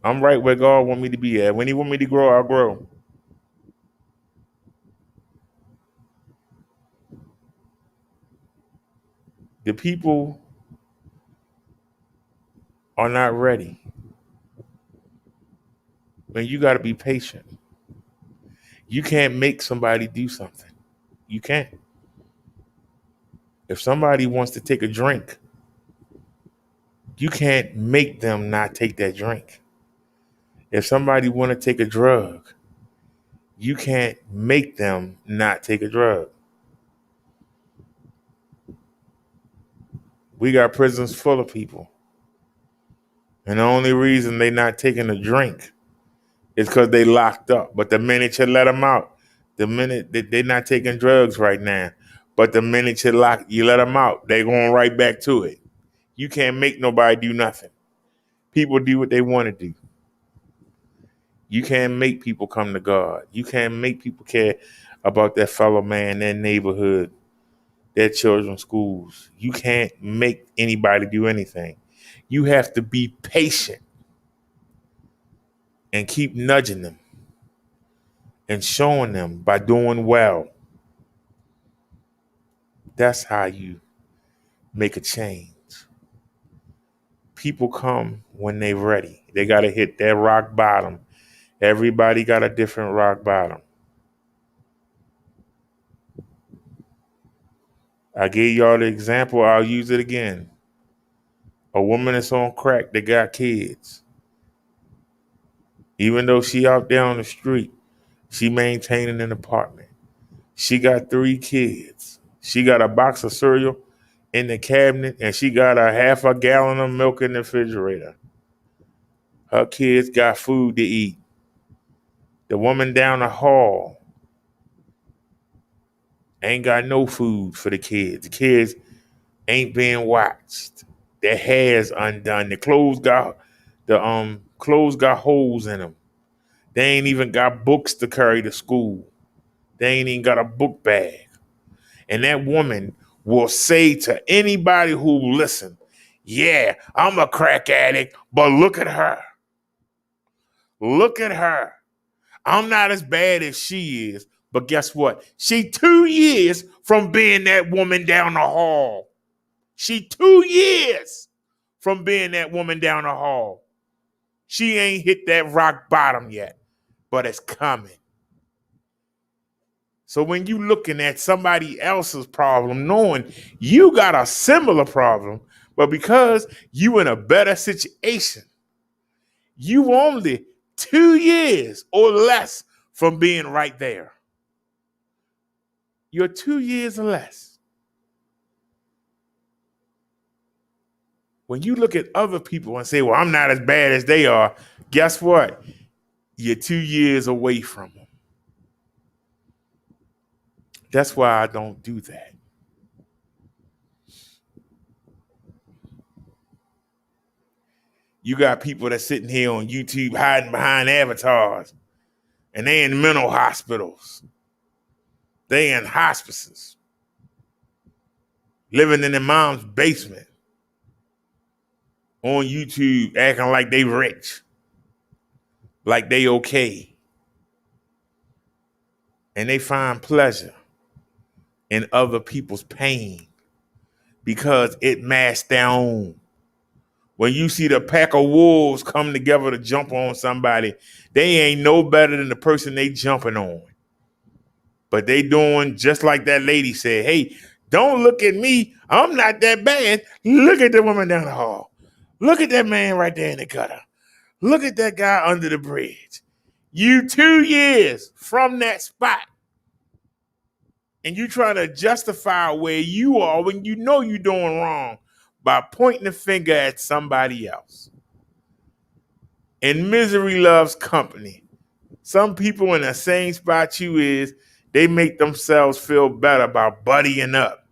I'm right where God want me to be at. When he want me to grow, I'll grow. The people are not ready. Man, you got to be patient. You can't make somebody do something. You can't. If somebody wants to take a drink, you can't make them not take that drink. If somebody want to take a drug, you can't make them not take a drug. We got prisons full of people. And the only reason they not taking a drink is because they locked up. But the minute you let them out, the minute they're not taking drugs right now, but the minute you let them out, they going right back to it. You can't make nobody do nothing. People do what they want to do. You can't make people come to God. You can't make people care about their fellow man, their neighborhood, their children's schools. You can't make anybody do anything. You have to be patient and keep nudging them and showing them by doing well. That's how you make a change. People come when they're ready. They got to hit their rock bottom. Everybody got a different rock bottom. I gave y'all the example. I'll use it again. A woman that's on crack that got kids. Even though she out there on the street, she maintaining an apartment. She got 3 kids. She got a box of cereal in the cabinet, and she got a half a gallon of milk in the refrigerator. Her kids got food to eat. The woman down the hall ain't got no food for the kids. The kids ain't being watched. Their hair's undone. The clothes got holes in them. They ain't even got books to carry to school. They ain't even got a book bag. And that woman will say to anybody who listen, yeah, I'm a crack addict, but look at her. Look at her. I'm not as bad as she is, but guess what? She 2 years from being that woman down the hall. She 2 years from being that woman down the hall. She ain't hit that rock bottom yet, but it's coming. So when you looking at somebody else's problem, knowing you got a similar problem, but because you in a better situation, you only 2 years or less from being right there. You're 2 years or less. When you look at other people and say, well, I'm not as bad as they are, guess what? You're 2 years away from them. That's why I don't do that. You got people that's sitting here on YouTube hiding behind avatars, and they in mental hospitals. They in hospices, living in their mom's basement on YouTube, acting like they rich, like they okay. And they find pleasure in other people's pain because it masks their own. When you see the pack of wolves come together to jump on somebody, they ain't no better than the person they jumping on. But they doing just like that lady said, hey, don't look at me. I'm not that bad. Look at the woman down the hall. Look at that man right there in the gutter. Look at that guy under the bridge. You 2 years from that spot. And you trying to justify where you are when you know you're doing wrong by pointing the finger at somebody else. And misery loves company. Some people in the same spot you is, they make themselves feel better by buddying up,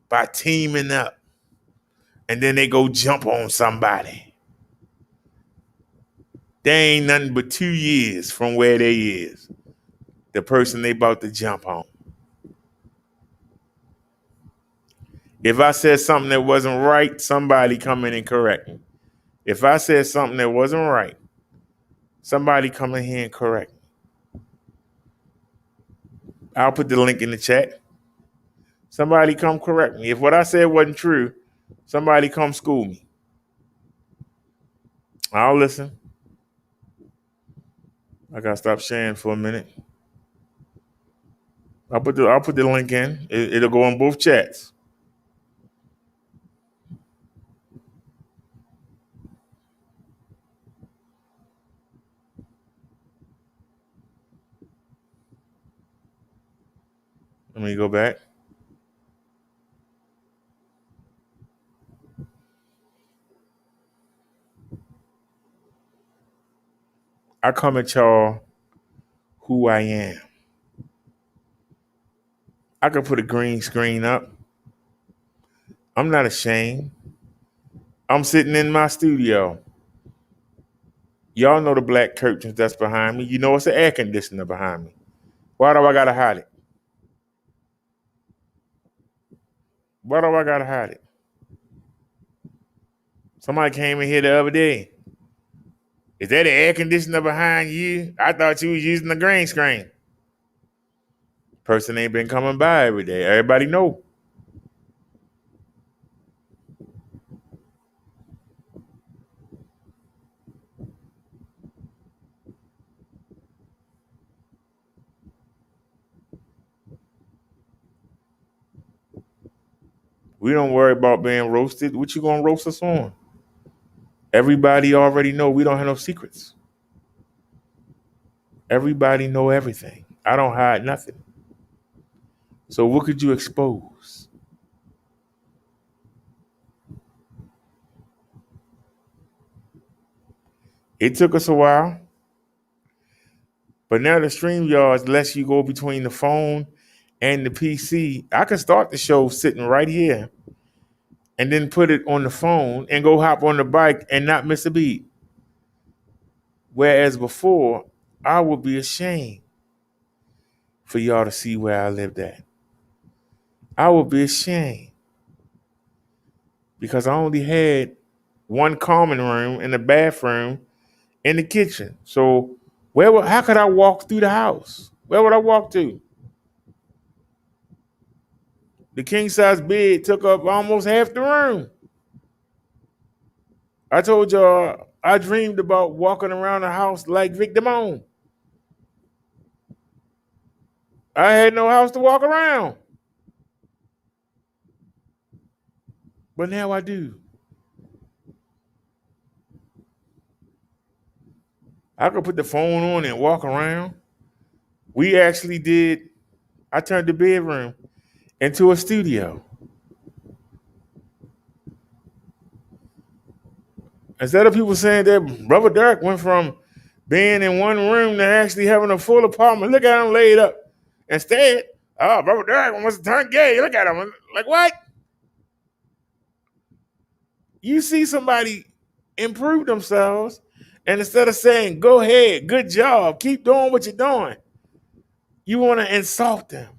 by teaming up. And then they go jump on somebody. They ain't nothing but 2 years from where they is, the person they about to jump on. If I said something that wasn't right, somebody come in and correct me. If I said something that wasn't right, somebody come in here and correct me. I'll put the link in the chat. Somebody come correct me. If what I said wasn't true, somebody come school me. I'll listen. I gotta stop sharing for a minute. I'll put the link in. It'll go on both chats. Let me go back. I come at y'all who I am. I could put a green screen up. I'm not ashamed. I'm sitting in my studio. Y'all know the black curtains that's behind me. You know it's an air conditioner behind me. Why do I gotta hide it? Why do I gotta hide it? Somebody came in here the other day. Is that an air conditioner behind you? I thought you was using the green screen. Person ain't been coming by every day. Everybody know. We don't worry about being roasted. What you gonna roast us on? Everybody already know we don't have no secrets. Everybody know everything. I don't hide nothing. So what could you expose? It took us a while, but now the StreamYards lets you go between the phone and the PC. I can start the show sitting right here and then put it on the phone and go hop on the bike and not miss a beat. Whereas before, I would be ashamed for y'all to see where I lived at. I would be ashamed because I only had one common room and a bathroom in the kitchen. So how could I walk through the house? Where would I walk to? The king size bed took up almost half the room. I told y'all I dreamed about walking around the house like Vic Damone. I had no house to walk around. But now I do. I could put the phone on and walk around. We actually did, I turned the bedroom into a studio. Instead of people saying that Brother Derek went from being in one room to actually having a full apartment, look at him laid up. Instead, oh, Brother Derek must have turned gay. Look at him. Like, what? You see somebody improve themselves, and instead of saying, go ahead, good job, keep doing what you're doing, you want to insult them.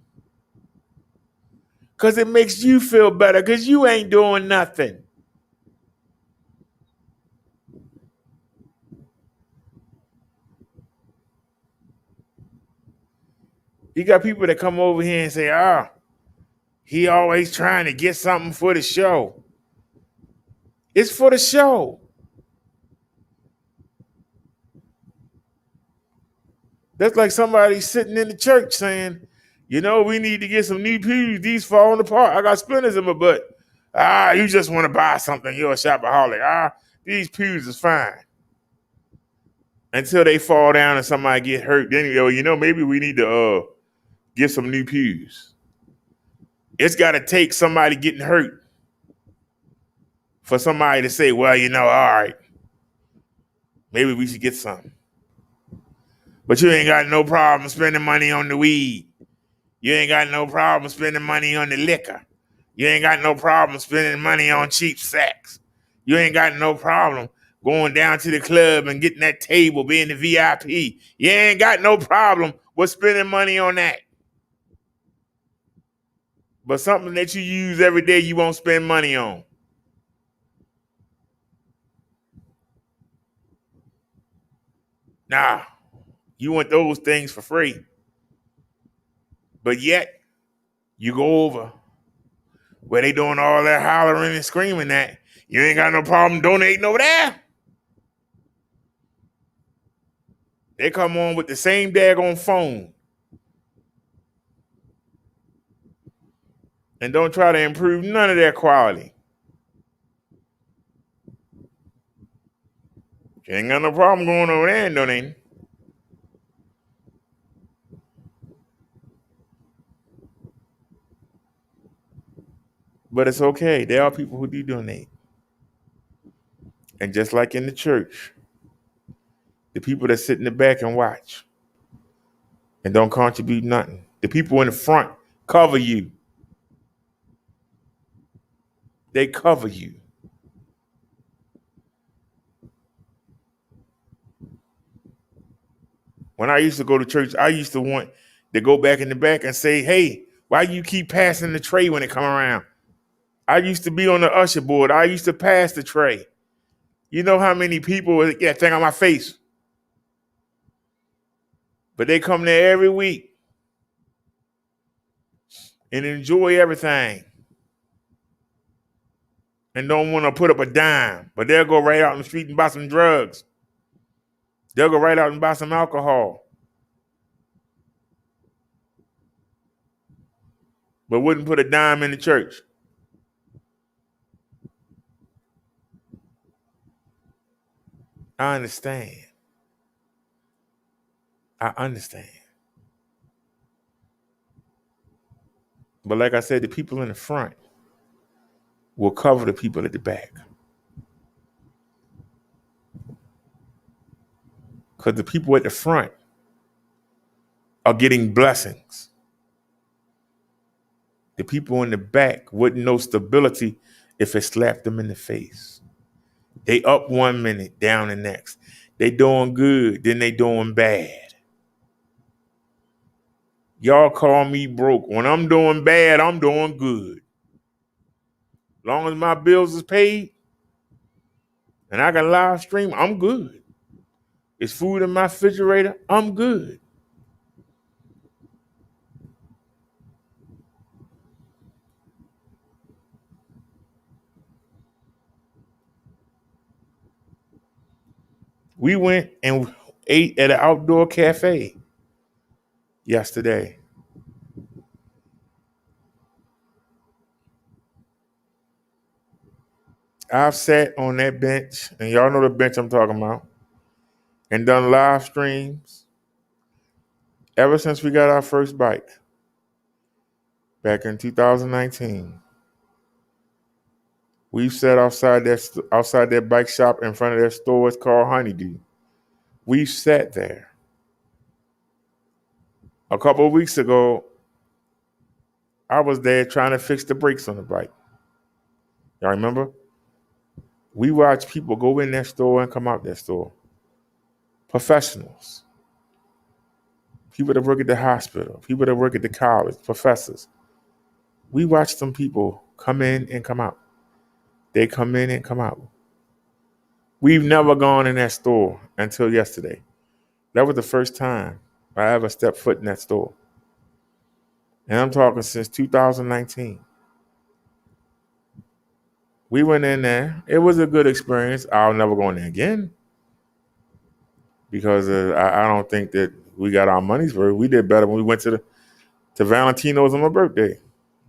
Because it makes you feel better because you ain't doing nothing. You got people that come over here and say, he always trying to get something for the show. It's for the show. That's like somebody sitting in the church saying, we need to get some new pews. These falling apart. I got splinters in my butt. You just want to buy something. You're a shopaholic. These pews is fine. Until they fall down and somebody get hurt. Then maybe we need to get some new pews. It's got to take somebody getting hurt for somebody to say, well, all right, maybe we should get some. But you ain't got no problem spending money on the weed. You ain't got no problem spending money on the liquor. You ain't got no problem spending money on cheap sex. You ain't got no problem going down to the club and getting that table, being the VIP. You ain't got no problem with spending money on that. But something that you use every day, you won't spend money on. Nah, you want those things for free. But yet, you go over where they doing all that hollering and screaming at. You ain't got no problem donating over there. They come on with the same daggone phone. And don't try to improve none of their quality. You ain't got no problem going over there and donating. But it's okay. There are people who do donate. And just like in the church, the people that sit in the back and watch and don't contribute nothing. The people in the front cover you. They cover you. When I used to go to church, I used to want to go back in the back and say, hey, why you keep passing the tray when it come around? I used to be on the usher board. I used to pass the tray. You know how many people get that thing on my face? But they come there every week and enjoy everything and don't want to put up a dime. But they'll go right out in the street and buy some drugs. They'll go right out and buy some alcohol. But wouldn't put a dime in the church. I understand. I understand. But like I said, the people in the front will cover the people at the back. Because the people at the front are getting blessings. The people in the back wouldn't know stability if it slapped them in the face. They up 1 minute, down the next. They doing good, then they doing bad. Y'all call me broke. When I'm doing bad, I'm doing good. Long as my bills is paid and I can live stream, I'm good. It's food in my refrigerator, I'm good. We went and ate at an outdoor cafe yesterday. I've sat on that bench, and y'all know the bench I'm talking about, and done live streams ever since we got our first bike back in 2019. We've sat outside that bike shop in front of their store. It's called Honeydew. We've sat there. A couple of weeks ago, I was there trying to fix the brakes on the bike. Y'all remember? We watch people go in that store and come out that store. Professionals. People that work at the hospital. People that work at the college. Professors. We watch some people come in and come out. They come in and come out. We've never gone in that store until yesterday. That was the first time I ever stepped foot in that store. And I'm talking since 2019. We went in there. It was a good experience. I'll never go in there again because I don't think that we got our money's worth. We did better when we went to Valentino's on my birthday.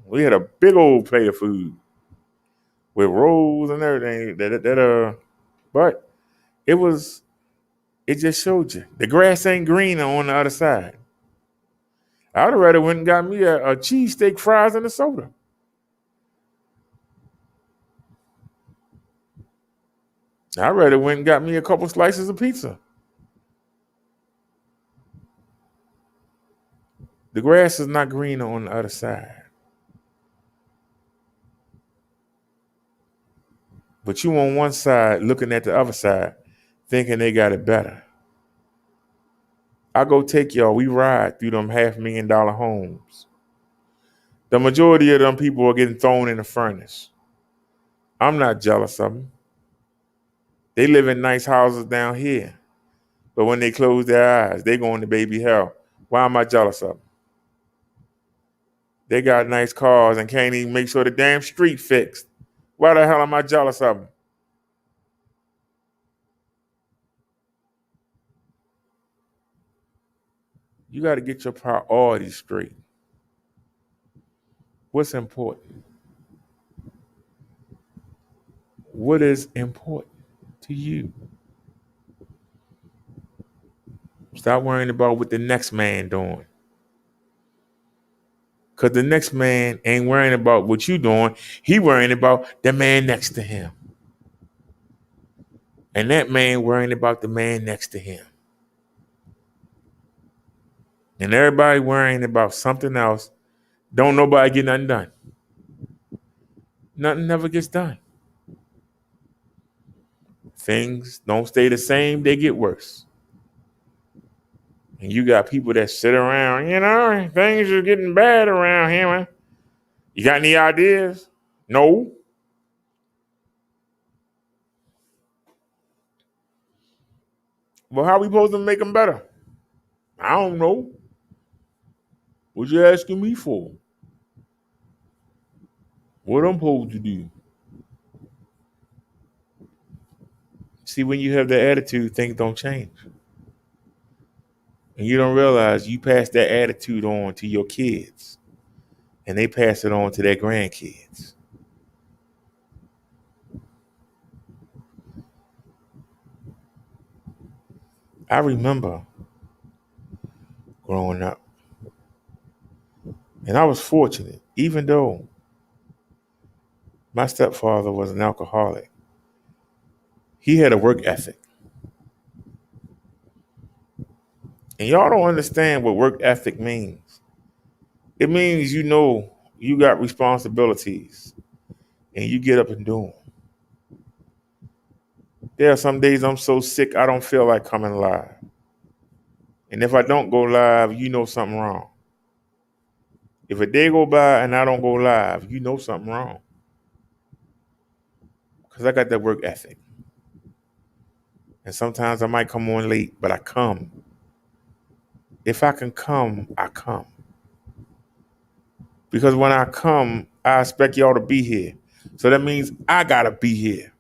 We had a big old plate of food with rolls and everything. But it just showed you the grass ain't greener on the other side. I'd have rather went and got me a cheesesteak, fries, and a soda. I'd rather went and got me a couple slices of pizza. The grass is not greener on the other side. But you on one side looking at the other side thinking they got it better. I go take y'all, we ride through them $500,000 homes. The majority of them people are getting thrown in the furnace. I'm not jealous of them. They live in nice houses down here. But when they close their eyes, they go into baby hell. Why am I jealous of them? They got nice cars and can't even make sure the damn street fixed. Why the hell am I jealous of them? You got to get your priorities straight. What's important? What is important to you? Stop worrying about what the next man doing. Because the next man ain't worrying about what you doing. He worrying about the man next to him. And that man worrying about the man next to him. And everybody worrying about something else. Don't nobody get nothing done. Nothing never gets done. Things don't stay the same, they get worse. And you got people that sit around, things are getting bad around here, man. You got any ideas? No. Well, how we supposed to make them better? I don't know. What you asking me for? What I'm supposed to do? See, when you have that attitude, things don't change. And you don't realize you pass that attitude on to your kids. And they pass it on to their grandkids. I remember growing up. And I was fortunate, even though my stepfather was an alcoholic. He had a work ethic. And y'all don't understand what work ethic means. It means you got responsibilities and you get up and do them. There are some days I'm so sick I don't feel like coming live. And if I don't go live, you know something wrong. If a day go by and I don't go live, you know something wrong. Because I got that work ethic. And sometimes I might come on late, but I come. If I can come, I come. Because when I come, I expect y'all to be here. So that means I got to be here.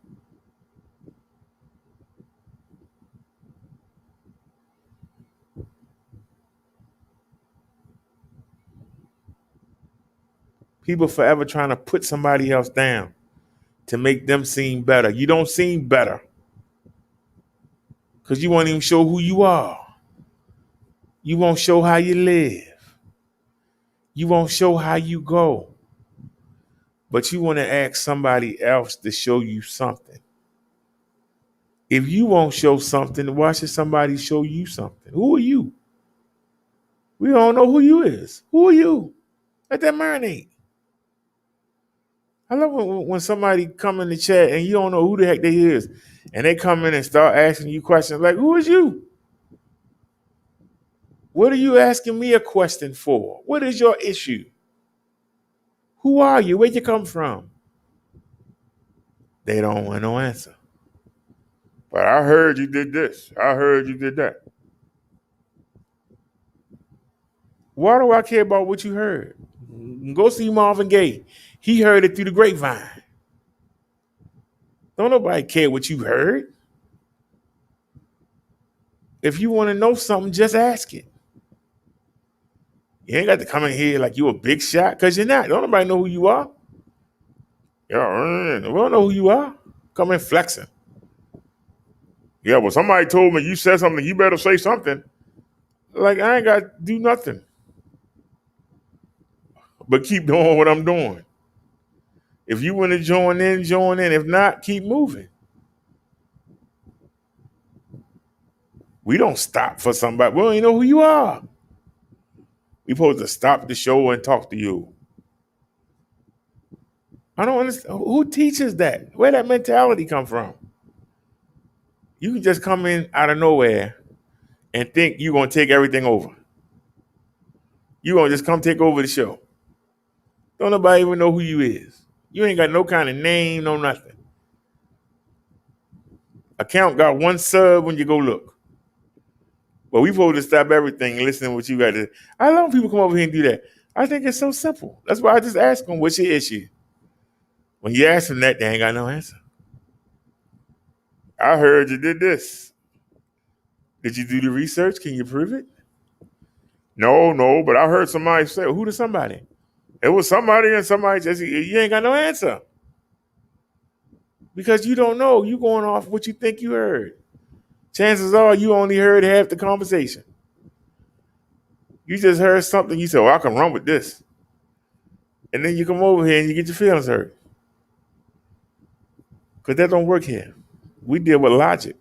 People forever trying to put somebody else down. to make them seem better. You don't seem better because you won't even show who you are. You won't show how you live. You won't show how you go. But you want to ask somebody else to show you something. If you won't show something, why should somebody show you something? Who are you? We don't know who you is. Who are you? Let that marinate. I love when somebody come in the chat and you don't know who the heck they is. And they come in and start asking you questions like, who is you? What are you asking me a question for? What is your issue? Who are you? Where'd you come from? They don't want no answer. But I heard you did this. I heard you did that. Why do I care about what you heard? Go see Marvin Gaye. He heard it through the grapevine. Don't nobody care what you heard. If you want to know something, just ask it. You ain't got to come in here like you a big shot, because you're not. Don't nobody know who you are. Yeah, we don't know who you are. Come in flexing. Yeah, well, somebody told me you said something, you better say something. Like, I ain't got to do nothing but keep doing what I'm doing. If you want to join in, join in. If not, keep moving. We don't stop for somebody. We don't even know who you are. We supposed to stop the show and talk to you. I don't understand. Who teaches that? Where that mentality come from? You can just come in out of nowhere and think you're going to take everything over. You're going to just come take over the show. Don't nobody even know who you is. You ain't got no kind of name, no nothing. Account got one sub when you go look. But we supposed to stop everything and listen to what you got to. I love when people come over here and do that. I think it's so simple. That's why I just ask them, what's your issue? When you ask them that, they ain't got no answer. I heard you did this. Did you do the research? Can you prove it? No, but I heard somebody say, who to somebody? It was somebody and somebody just, you ain't got no answer. Because you don't know. You going off what you think you heard. Chances are you only heard half the conversation. You just heard something, you said, well, I can run with this. And then you come over here and you get your feelings hurt. Because that don't work here. We deal with logic.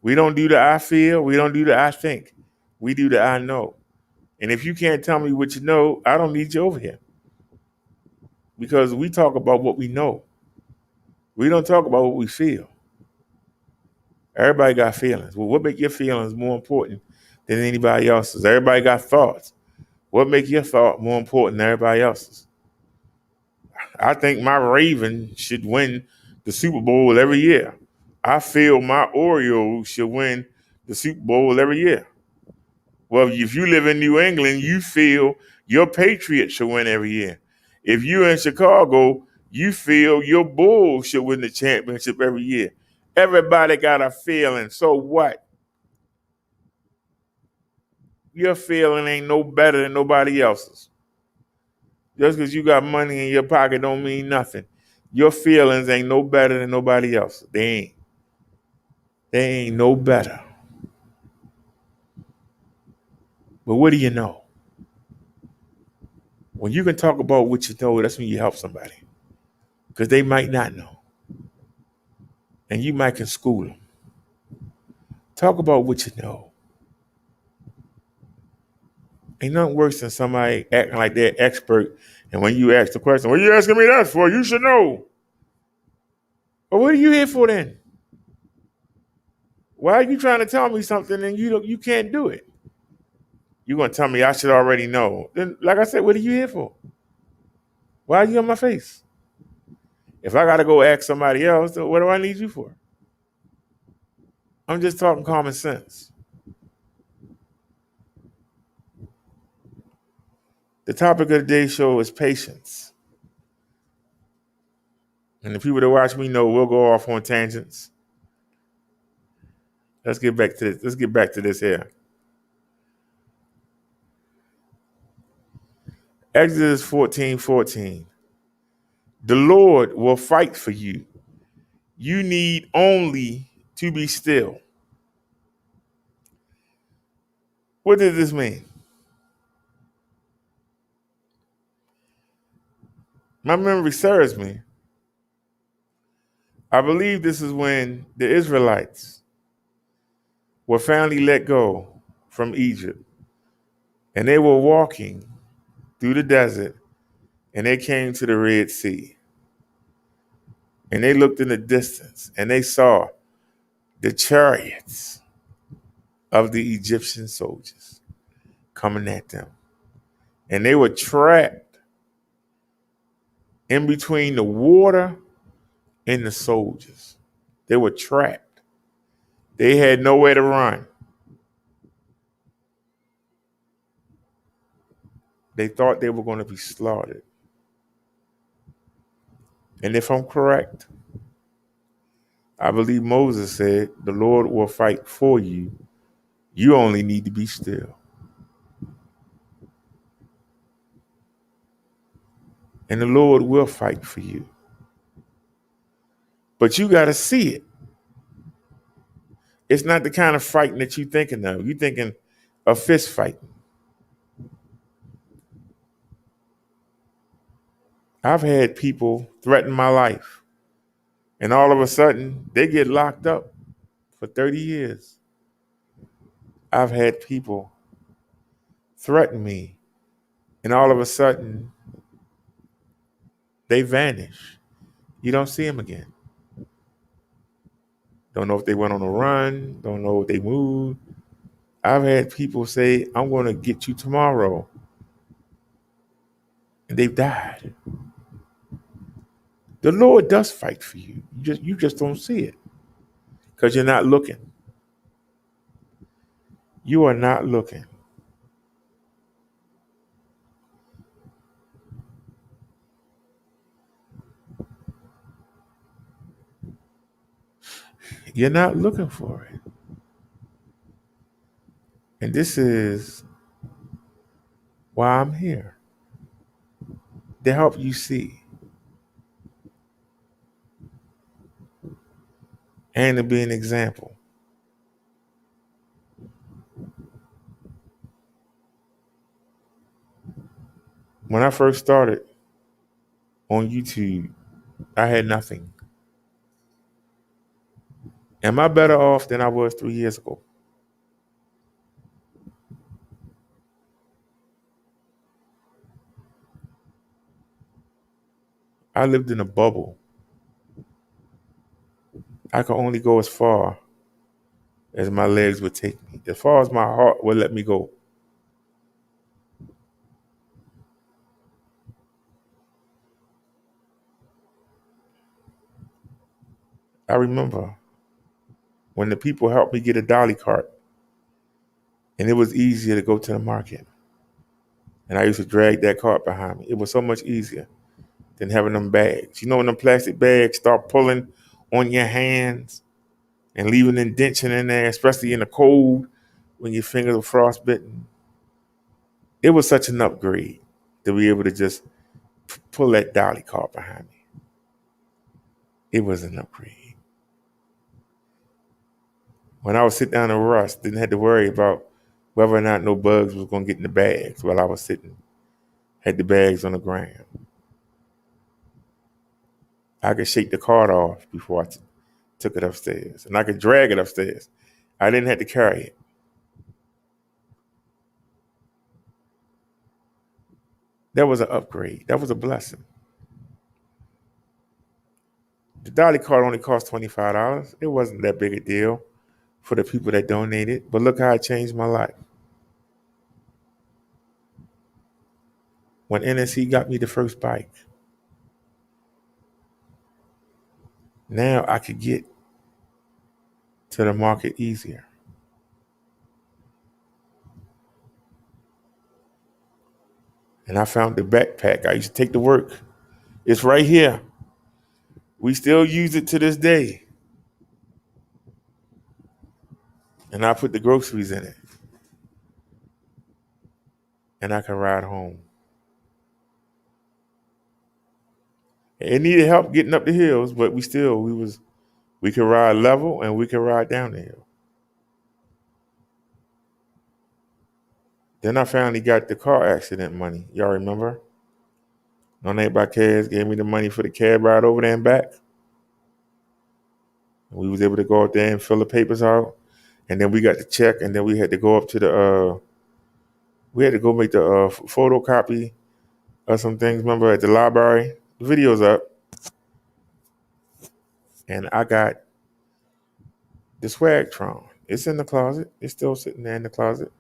We don't do the I feel. We don't do the I think. We do the I know. And if you can't tell me what you know, I don't need you over here. Because we talk about what we know. We don't talk about what we feel. Everybody got feelings. Well, what make your feelings more important than anybody else's? Everybody got thoughts. What make your thought more important than everybody else's? I think my Ravens should win the Super Bowl every year. I feel my Orioles should win the Super Bowl every year. Well, if you live in New England, you feel your Patriots should win every year. If you're in Chicago, you feel your Bulls should win the championship every year. Everybody got a feeling. So what? Your feeling ain't no better than nobody else's. Just because you got money in your pocket don't mean nothing. Your feelings ain't no better than nobody else. They ain't. They ain't no better. But what do you know? When you can talk about what you know, that's when you help somebody. Because they might not know. And you might can school them. Talk about what you know. Ain't nothing worse than somebody acting like they're expert. And when you ask the question, what are you asking me that for? You should know. Well, what are you here for then? Why are you trying to tell me something and you can't do it? You're going to tell me I should already know. Then, like I said, what are you here for? Why are you on my face? If I got to go ask somebody else, then what do I need you for? I'm just talking common sense. The topic of today's show is patience. And the people that watch me know we'll go off on tangents. Let's get back to this. Let's get back to this here. Exodus 14:14. The Lord will fight for you. You need only to be still. What does this mean? My memory serves me. I believe this is when the Israelites were finally let go from Egypt, and they were walking through the desert, and they came to the Red Sea, and they looked in the distance, and they saw the chariots of the Egyptian soldiers coming at them, and they were trapped in between the water and the soldiers. They were trapped. They had nowhere to run. They thought they were going to be slaughtered. And if I'm correct, I believe Moses said, the Lord will fight for you. You only need to be still. And the Lord will fight for you. But you got to see it. It's not the kind of fighting that you're thinking of. You're thinking of fist fighting. I've had people threaten my life, and all of a sudden, they get locked up for 30 years. I've had people threaten me, and all of a sudden, they vanish. You don't see them again. Don't know if they went on a run, don't know if they moved. I've had people say, I'm going to get you tomorrow. And they've died. The Lord does fight for you. You just don't see it because you're not looking. You are not looking. You're not looking for it. And this is why I'm here, to help you see and to be an example. When I first started on YouTube, I had nothing. Am I better off than I was 3 years ago? I lived in a bubble. I could only go as far as my legs would take me, as far as my heart would let me go. I remember when the people helped me get a dolly cart, and it was easier to go to the market. And I used to drag that cart behind me. It was so much easier than having them bags. You know when them plastic bags start pulling on your hands and leaving indentation in there, especially in the cold when your fingers are frostbitten? It was such an upgrade to be able to just pull that dolly cart behind me. It was an upgrade. When I would sit down and rush, didn't have to worry about whether or not no bugs was going to get in the bags while I was sitting. Had the bags on the ground. I could shake the cart off before I took it upstairs, and I could drag it upstairs. I didn't have to carry it. That was an upgrade. That was a blessing. The dolly cart only cost $25. It wasn't that big a deal for the people that donated, but look how it changed my life. When NSC got me the first bike, now I could get to the market easier. And I found the backpack I used to take to work. It's right here. We still use it to this day. And I put the groceries in it. And I can ride home. It needed help getting up the hills, but we could ride level and we could ride down the hill. Then I finally got the car accident money. Y'all remember? Donate by Cares gave me the money for the cab ride over there and back. We was able to go out there and fill the papers out, and then we got the check, and then we had to go up to we had to go make the photocopy of some things. Remember at the library, the video's up, and I got the Swagtron. It's in the closet. It's still sitting there in the closet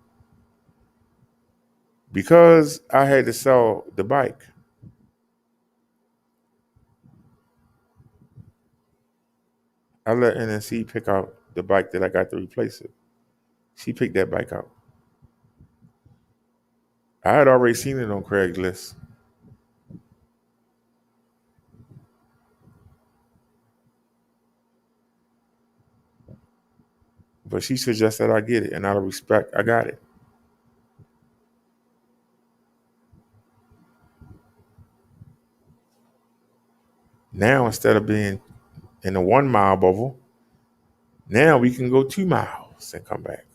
because I had to sell the bike. I let NNC pick out the bike that I got to replace it. She picked that bike out. I had already seen it on Craigslist. But she suggested I get it, and out of respect, I got it. Now, instead of being in a 1 mile bubble, now we can go 2 miles and come back.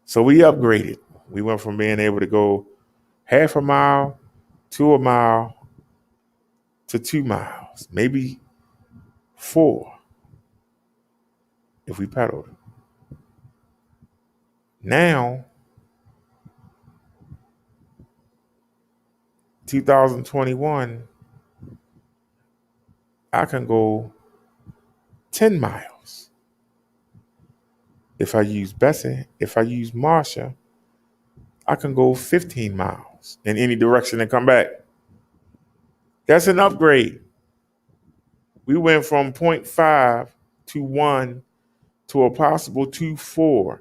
So we upgraded. We went from being able to go half a mile to a mile to 2 miles, maybe 4 if we pedaled. Now, 2021, I can go 10 miles. If I use Bessie, if I use Marsha, I can go 15 miles in any direction and come back. That's an upgrade. We went from 0.5 to 1 to a possible 2.4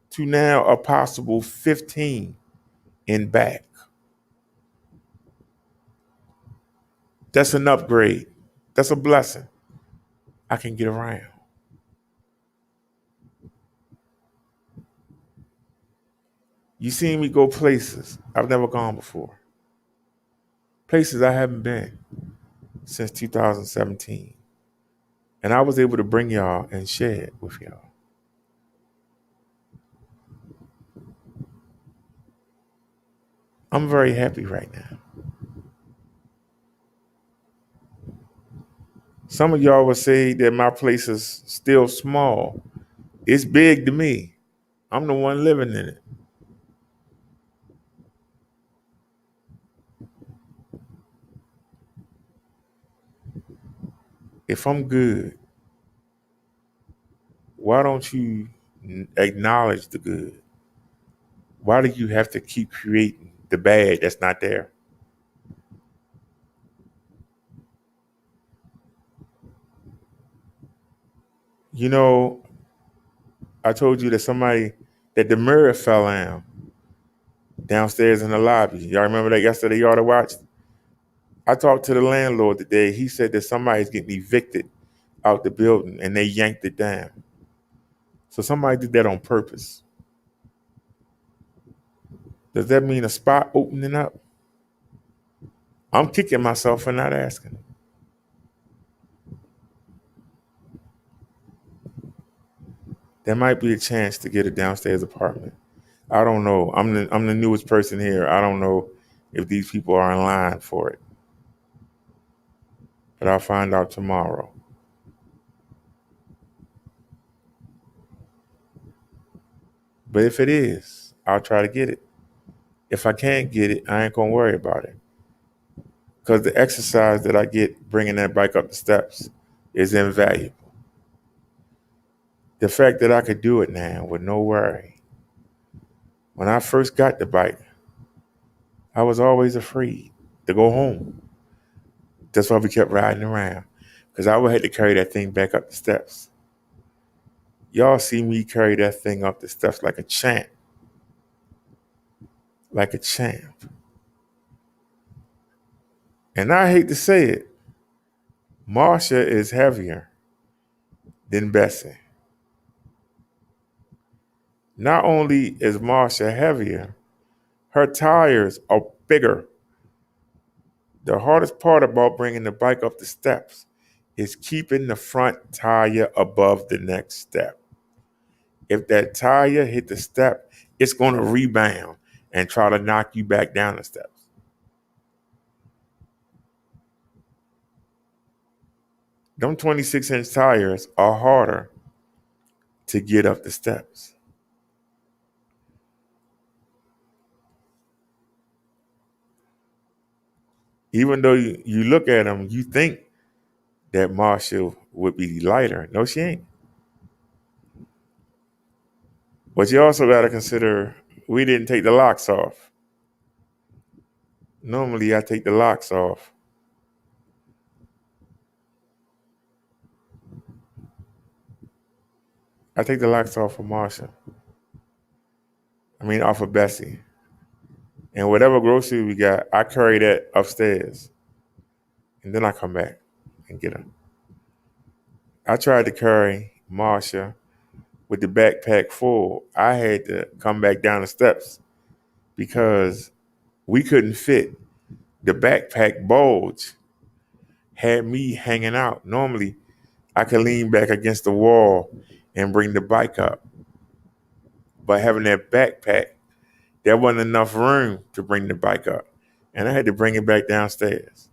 to now a possible 15 and back. That's an upgrade. That's a blessing. I can get around. You seen me go places I've never gone before. Places I haven't been since 2017. And I was able to bring y'all and share it with y'all. I'm very happy right now. Some of y'all will say that my place is still small. It's big to me. I'm the one living in it. If I'm good, why don't you acknowledge the good? Why do you have to keep creating the bad that's not there? You know, I told you that the mirror fell downstairs in the lobby. Y'all remember that yesterday, y'all to watch? I talked to the landlord today. He said that somebody's getting evicted out the building and they yanked it down. So somebody did that on purpose. Does that mean a spot opening up? I'm kicking myself for not asking. There might be a chance to get a downstairs apartment. I don't know. I'm the newest person here. I don't know if these people are in line for it. But I'll find out tomorrow. But if it is, I'll try to get it. If I can't get it, I ain't gonna worry about it. Because the exercise that I get bringing that bike up the steps is invaluable. The fact that I could do it now with no worry. When I first got the bike, I was always afraid to go home. That's why we kept riding around. Because I would have to carry that thing back up the steps. Y'all see me carry that thing up the steps like a champ. Like a champ. And I hate to say it, Marsha is heavier than Bessie. Not only is Marsha heavier, her tires are bigger. The hardest part about bringing the bike up the steps is keeping the front tire above the next step. If that tire hit the step, it's going to rebound and try to knock you back down the steps. Them 26-inch tires are harder to get up the steps. Even though you look at them, you think that Marsha would be lighter. No, she ain't. But you also got to consider we didn't take the locks off. Normally, I take the locks off. I take the locks off of Marsha. Off of Bessie. And whatever grocery we got, I carry that upstairs. And then I come back and get them. I tried to carry Marsha with the backpack full. I had to come back down the steps because we couldn't fit. The backpack bulge had me hanging out. Normally, I could lean back against the wall and bring the bike up. But having that backpack, there wasn't enough room to bring the bike up. And I had to bring it back downstairs.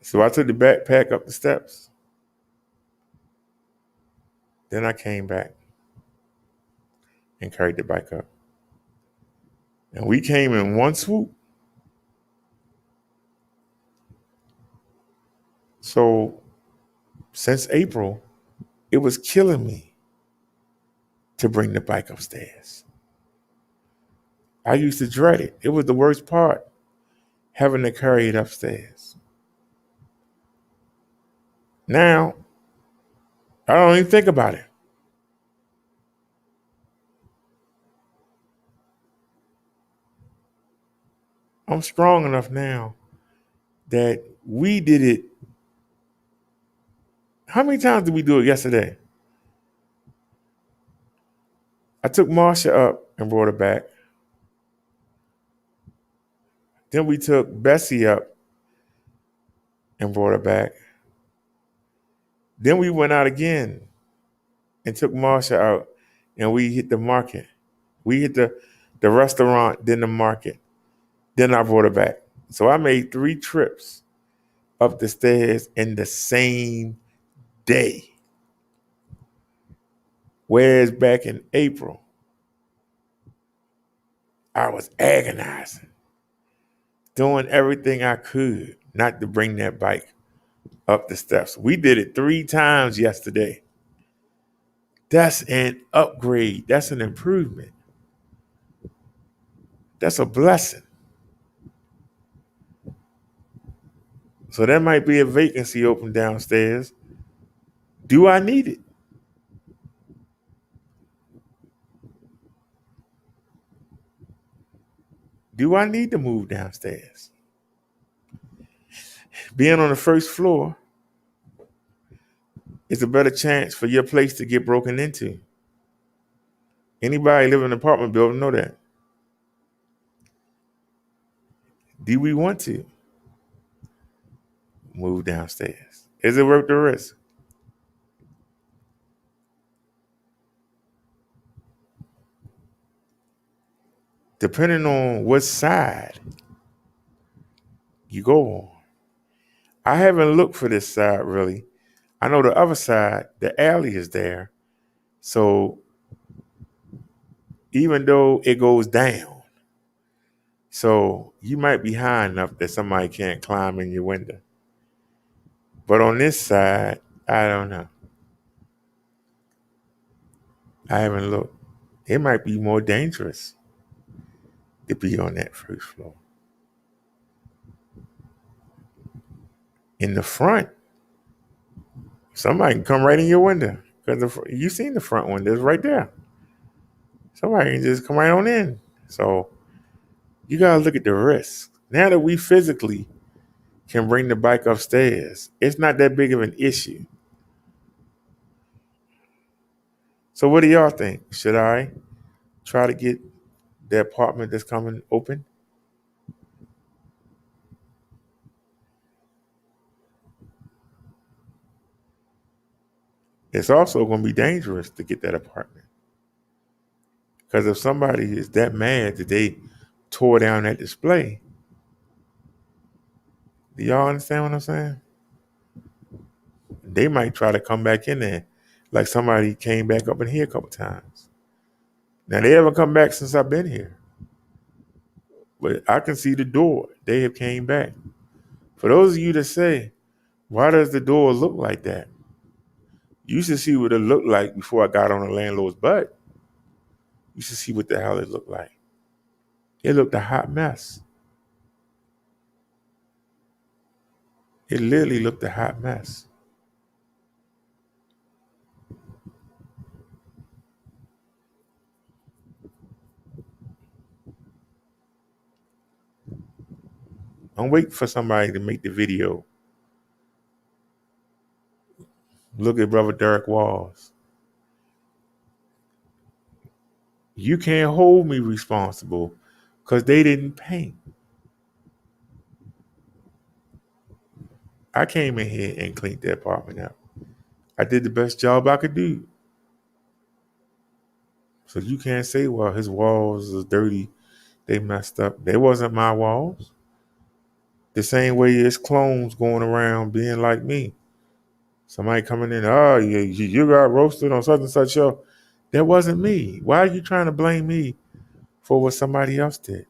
So I took the backpack up the steps. Then I came back and carried the bike up. And we came in one swoop. So since April, it was killing me to bring the bike upstairs. I used to dread it. It was the worst part, having to carry it upstairs. Now, I don't even think about it. I'm strong enough now that we did it. How many times did we do it yesterday? I took Marsha up and brought her back. Then we took Bessie up and brought her back. Then we went out again and took Marsha out and we hit the market. We hit the restaurant, then the market. Then I brought her back. So I made 3 trips up the stairs in the same day. Whereas back in April, I was agonizing, doing everything I could not to bring that bike up the steps. We did it 3 times yesterday. That's an upgrade. That's an improvement. That's a blessing. So there might be a vacancy open downstairs. Do I need it? Do I need to move downstairs? Being on the first floor is a better chance for your place to get broken into. Anybody living in an apartment building know that. Do we want to move downstairs? Is it worth the risk? Depending on what side you go on. I haven't looked for this side really. I know the other side, the alley is there. So even though it goes down, so you might be high enough that somebody can't climb in your window. But on this side, I don't know. I haven't looked. It might be more dangerous to be on that first floor. In the front, somebody can come right in your window because you seen the front windows right there. Somebody can just come right on in. So you gotta look at the risk. Now that we physically can bring the bike upstairs, it's not that big of an issue. So what do y'all think? Should I try to get the apartment that's coming open? It's also going to be dangerous to get that apartment. Because if somebody is that mad that they tore down that display, do y'all understand what I'm saying? They might try to come back in there like somebody came back up in here a couple times. Now, they haven't come back since I've been here. But I can see the door. They have came back. For those of you that say, why does the door look like that? You should see what it looked like before I got on the landlord's butt. You should see what the hell it looked like. It looked a hot mess. It literally looked a hot mess. I'm waiting for somebody to make the video. Look at Brother Derek Walls. You can't hold me responsible because they didn't paint. I came in here and cleaned the apartment out. I did the best job I could do. So you can't say, well, his walls is dirty. They messed up. They wasn't my walls. The same way it's clones going around being like me. Somebody coming in, oh, you got roasted on such and such show. That wasn't me. Why are you trying to blame me for what somebody else did?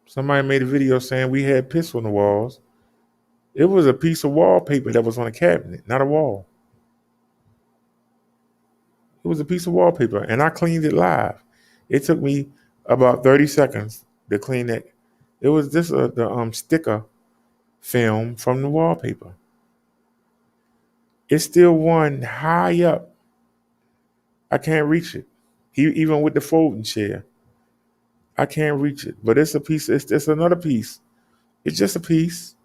Somebody made a video saying we had piss on the walls. It was a piece of wallpaper that was on a cabinet, not a wall. It was a piece of wallpaper, and I cleaned it live. It took me about 30 seconds to clean it. It was just the sticker film from the wallpaper. It's still one high up. I can't reach it. Even with the folding chair, I can't reach it. But it's a piece. It's another piece. It's just a piece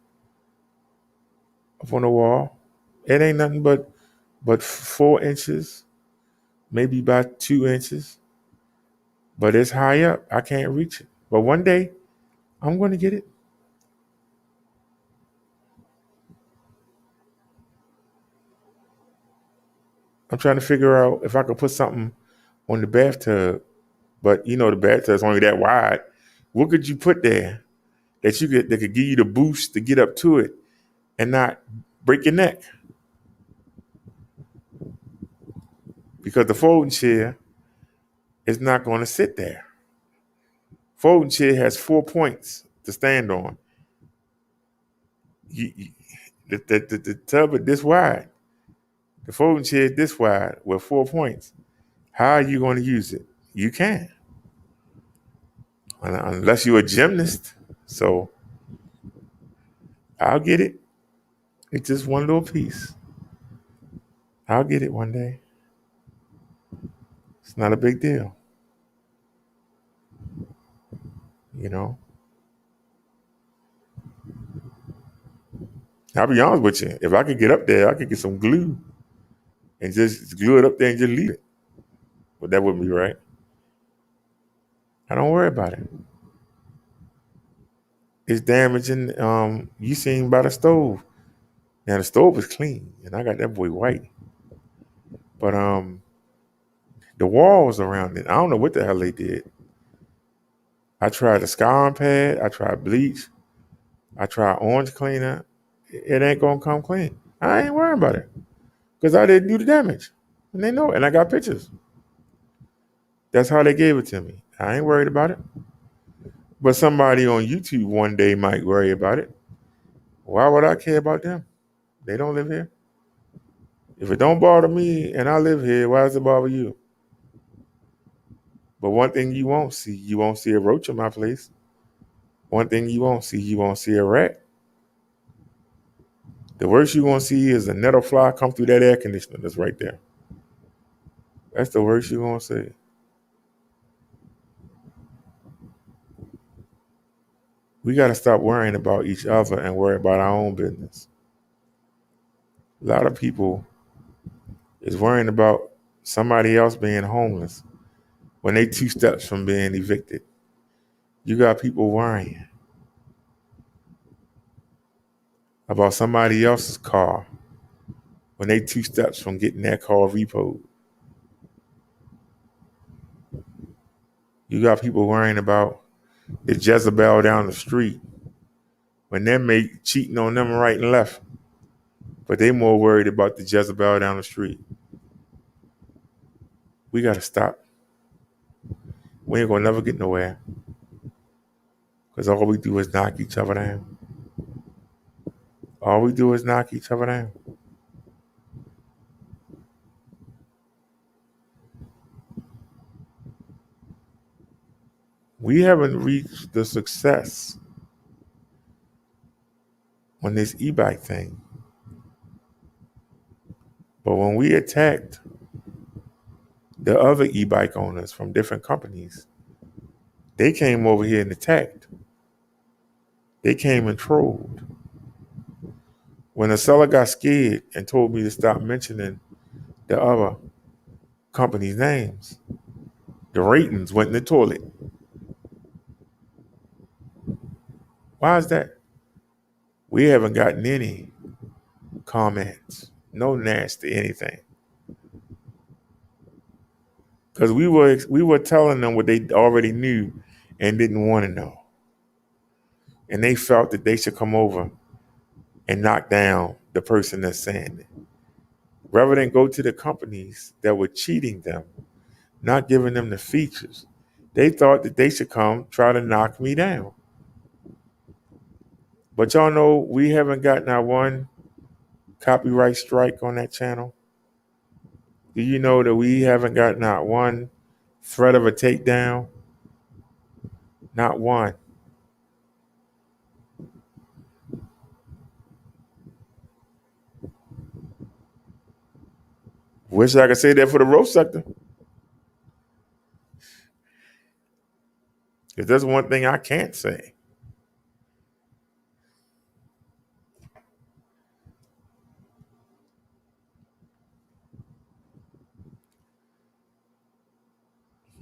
up on the wall. It ain't nothing but 4 inches, maybe about 2 inches. But it's high up. I can't reach it. But one day, I'm going to get it. I'm trying to figure out if I could put something on the bathtub. But you know the bathtub's only that wide. What could you put there that could give you the boost to get up to it and not break your neck? Because the folding chair is not going to sit there. Folding chair has 4 points to stand on. The tub is this wide. The folding chair is this wide with 4 points. How are you going to use it? You can't. Unless you're a gymnast. So I'll get it. It's just one little piece. I'll get it one day. It's not a big deal. You know? I'll be honest with you. If I could get up there, I could get some glue and just glue it up there and just leave it. But that wouldn't be right. I don't worry about it. It's damaging. You seen by the stove. Now the stove is clean, and I got that boy white. But the walls around it, I don't know what the hell they did. I tried a scouring pad. I tried bleach. I tried orange cleaner. It ain't gonna come clean. I ain't worrying about it because I didn't do the damage, and they know it. And I got pictures. That's how they gave it to me. I ain't worried about it. But somebody on YouTube one day might worry about it. Why would I care about them? They don't live here. If it don't bother me and I live here, why does it bother you? But one thing you won't see a roach in my place. One thing you won't see a rat. The worst you won't see is a nettle fly come through that air conditioner that's right there. That's the worst you're gonna see. We gotta stop worrying about each other and worry about our own business. A lot of people is worrying about somebody else being homeless when they 2 steps from being evicted. You got people worrying about somebody else's car when they 2 steps from getting their car repoed. You got people worrying about the Jezebel down the street when their mate cheating on them right and left. But they more worried about the Jezebel down the street. We got to stop. We ain't going to never get nowhere because all we do is knock each other down. All we do is knock each other down. We haven't reached the success on this e-bike thing. But when we attacked the other e-bike owners from different companies, they came over here and attacked. They came and trolled. When the seller got scared and told me to stop mentioning the other companies' names, the ratings went in the toilet. Why is that? We haven't gotten any comments, no nasty anything. Because we were telling them what they already knew and didn't want to know. And they felt that they should come over and knock down the person that's saying it. Rather than go to the companies that were cheating them, not giving them the features, they thought that they should come try to knock me down. But y'all know we haven't gotten our one copyright strike on that channel. Do you know that we haven't gotten our one threat of a takedown? Not one. Wish I could say that for the roast sector. Because there's one thing I can't say.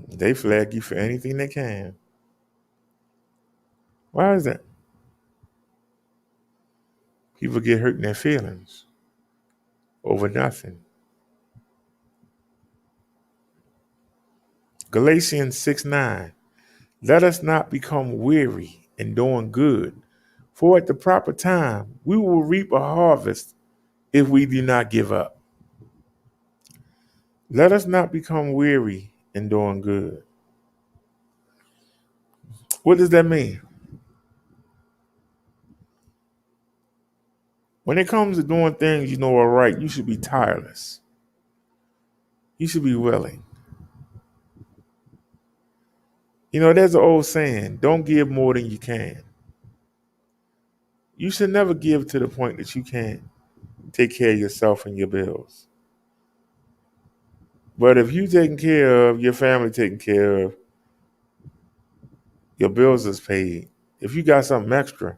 They flag you for anything they can. Why is that? People get hurt in their feelings over nothing. Galatians 6:9. Let us not become weary in doing good, for at the proper time we will reap a harvest if we do not give up. Let us not become weary in doing good. What does that mean? When it comes to doing things you know are right, you should be tireless. You should be willing. You know, there's an old saying, don't give more than you can. You should never give to the point that you can't take care of yourself and your bills. But if you taking care of, your family taken care of, your bills is paid, if you got something extra,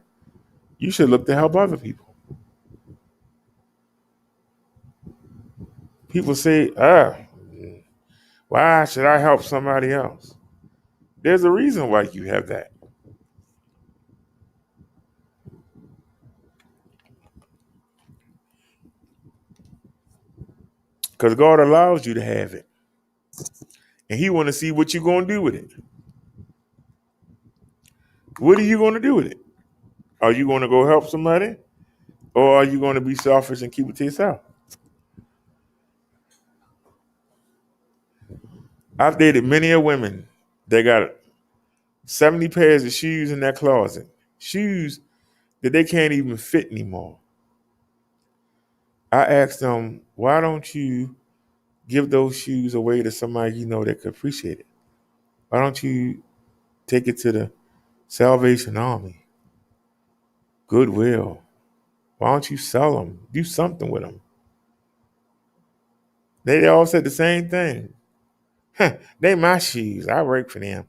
you should look to help other people. People say, why should I help somebody else? There's a reason why you have that. Because God allows you to have it. And he want to see what you're going to do with it. What are you going to do with it? Are you going to go help somebody? Or are you going to be selfish and keep it to yourself? I've dated many a women that got 70 pairs of shoes in their closet. Shoes that they can't even fit anymore. I asked them, why don't you give those shoes away to somebody you know that could appreciate it? Why don't you take it to the Salvation Army, Goodwill? Why don't you sell them? Do something with them. They all said the same thing. They my shoes. I work for them.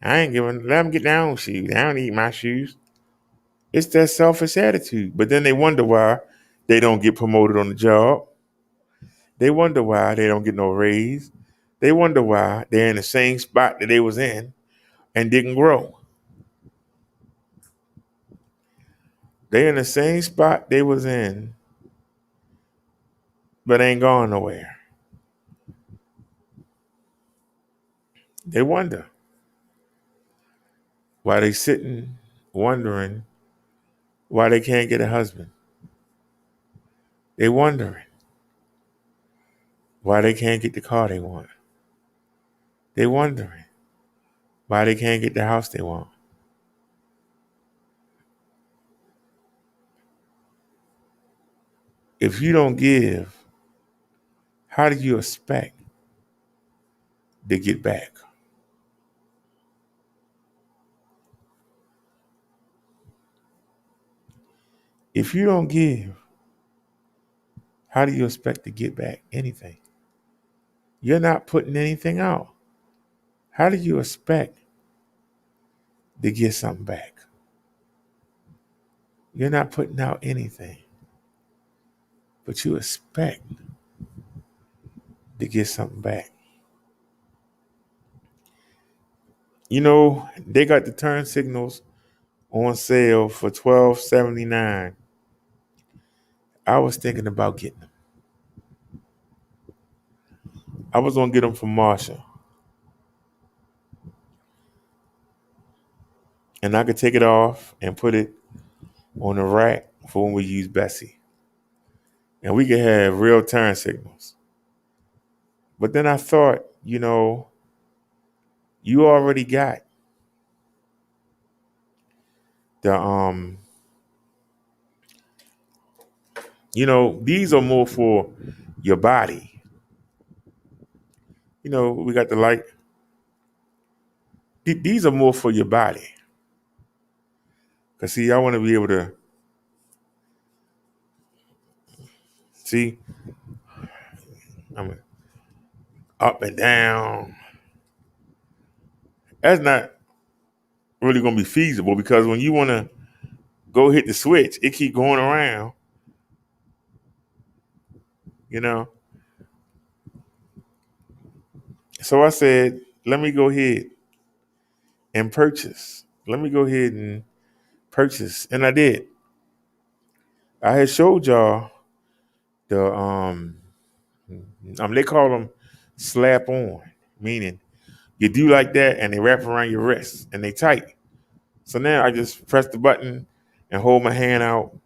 I ain't giving. Let them get their own shoes. I don't need my shoes. It's that selfish attitude. But then they wonder why They don't get promoted on the job. They wonder why they don't get no raise. They wonder why they're in the same spot that they was in and didn't grow. They in the same spot they was in, but ain't going nowhere. They wonder why they sitting wondering why they can't get a husband. They wondering why they can't get the car they want. They wondering why they can't get the house they want. If you don't give, how do you expect to get back? If you don't give, how do you expect to get back anything? You're not putting anything out. How do you expect to get something back? You're not putting out anything, but you expect to get something back. You know, they got the turn signals on sale for $12.79. I was thinking about getting them. I was gonna get them from Marshall, and I could take it off and put it on the rack for when we use Bessie, and we could have real turn signals. But then I thought, you already got the these are more for your body. We got the light. These are more for your body. Cause see, I want to be able to see. I'm up and down. That's not really gonna be feasible because when you want to go hit the switch, it keep going around. You know. So I said, let me go ahead and purchase. Let me go ahead and purchase, and I did. I had showed y'all the they call them slap on, meaning you do like that and they wrap around your wrist and they tight. So now I just press the button and hold my hand out,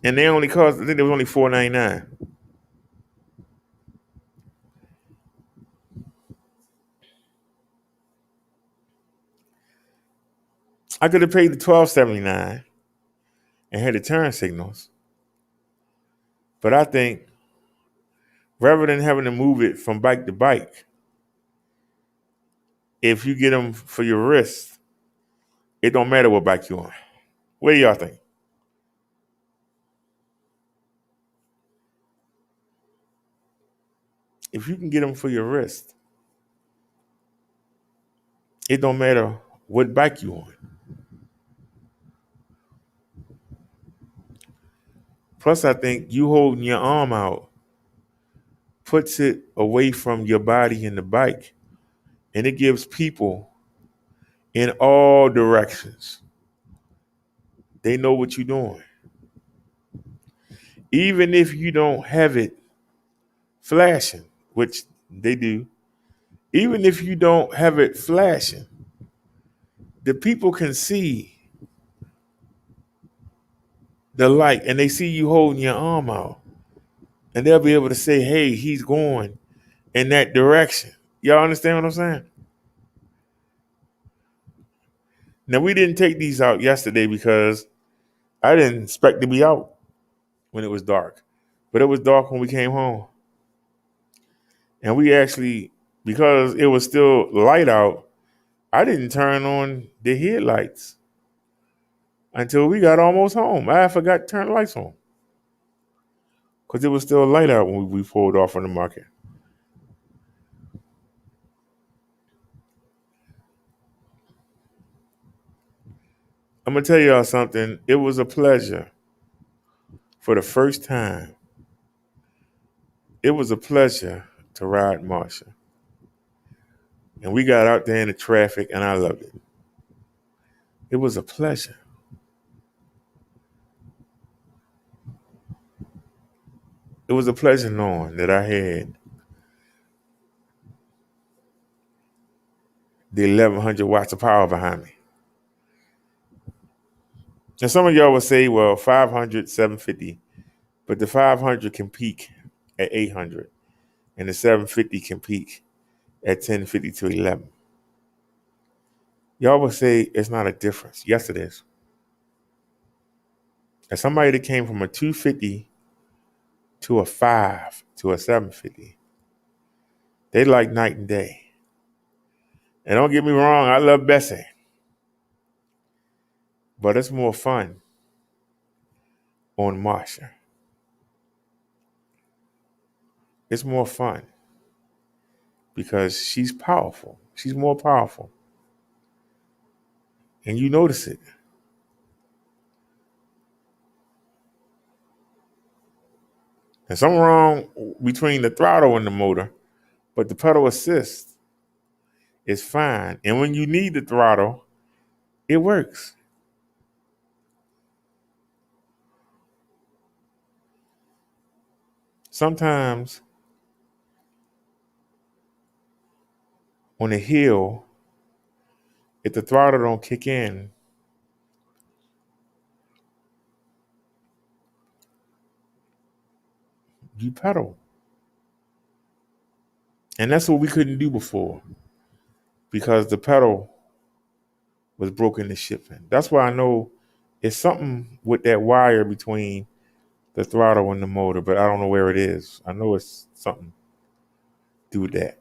and they only cost. I think it was only $4.99. I could have paid the $12.79 and had the turn signals, but I think rather than having to move it from bike to bike, if you get them for your wrist, it don't matter what bike you're on. What do y'all think? If you can get them for your wrist, it don't matter what bike you on. Plus, I think you holding your arm out puts it away from your body and the bike, and it gives people in all directions. They know what you're doing. Even if you don't have it flashing, which they do, even if you don't have it flashing, the people can see the light and they see you holding your arm out. And they'll be able to say, hey, he's going in that direction. Y'all understand what I'm saying? Now, we didn't take these out yesterday because I didn't expect to be out when it was dark. But it was dark when we came home. And we actually, because it was still light out, I didn't turn on the headlights until we got almost home. I forgot to turn the lights on because it was still light out when we pulled off from the market. I'm going to tell y'all something. It was a pleasure for the first time, it was a pleasure to ride Marsha. And we got out there in the traffic, and I loved it. It was a pleasure. It was a pleasure knowing that I had the 1100 watts of power behind me. And some of y'all will say, well, 500, 750, but the 500 can peak at 800, and the 750 can peak at 1050 to 11. Y'all will say it's not a difference. Yes, it is. As somebody that came from a 250 to a 5 to a 750, they like night and day. And don't get me wrong, I love Bessie, but it's more fun on Marsha. It's more fun because she's powerful. She's more powerful. And you notice it. There's something wrong between the throttle and the motor, but the pedal assist is fine. And when you need the throttle, it works. Sometimes on a hill, if the throttle don't kick in, you pedal. And that's what we couldn't do before because the pedal was broken to shipping. That's why I know it's something with that wire between the throttle and the motor, but I don't know where it is. I know it's something to do with that.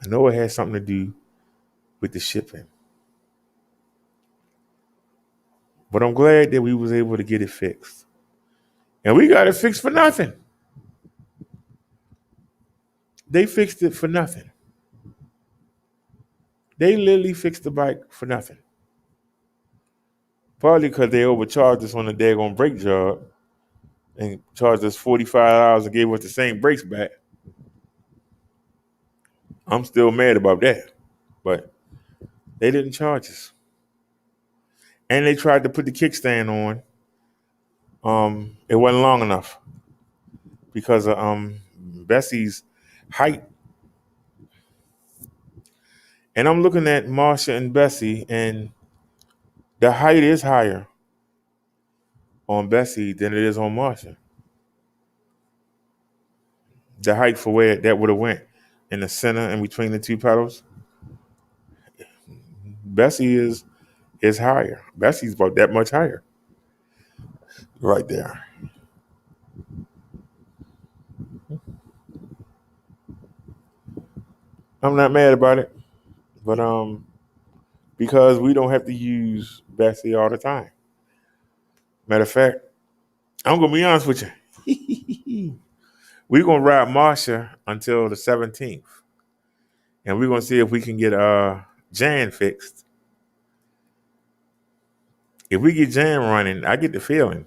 I know it has something to do with the shipping. But I'm glad that we was able to get it fixed. And we got it fixed for nothing. They fixed it for nothing. They literally fixed the bike for nothing. Partly because they overcharged us on the daggone brake job and charged us $45 and gave us the same brakes back. I'm still mad about that. But they didn't charge us. And they tried to put the kickstand on. It wasn't long enough because of Bessie's height. And I'm looking at Marsha and Bessie, and the height is higher on Bessie than it is on Marsha. The height for where that would have went in the center and between the two pedals, Bessie is higher. Bessie's about that much higher, right there. I'm not mad about it, but because we don't have to use Bessie all the time. Matter of fact, I'm gonna be honest with you. We're gonna ride Marsha until the 17th, and we're gonna see if we can get Jan fixed. If we get Jan running, I get the feeling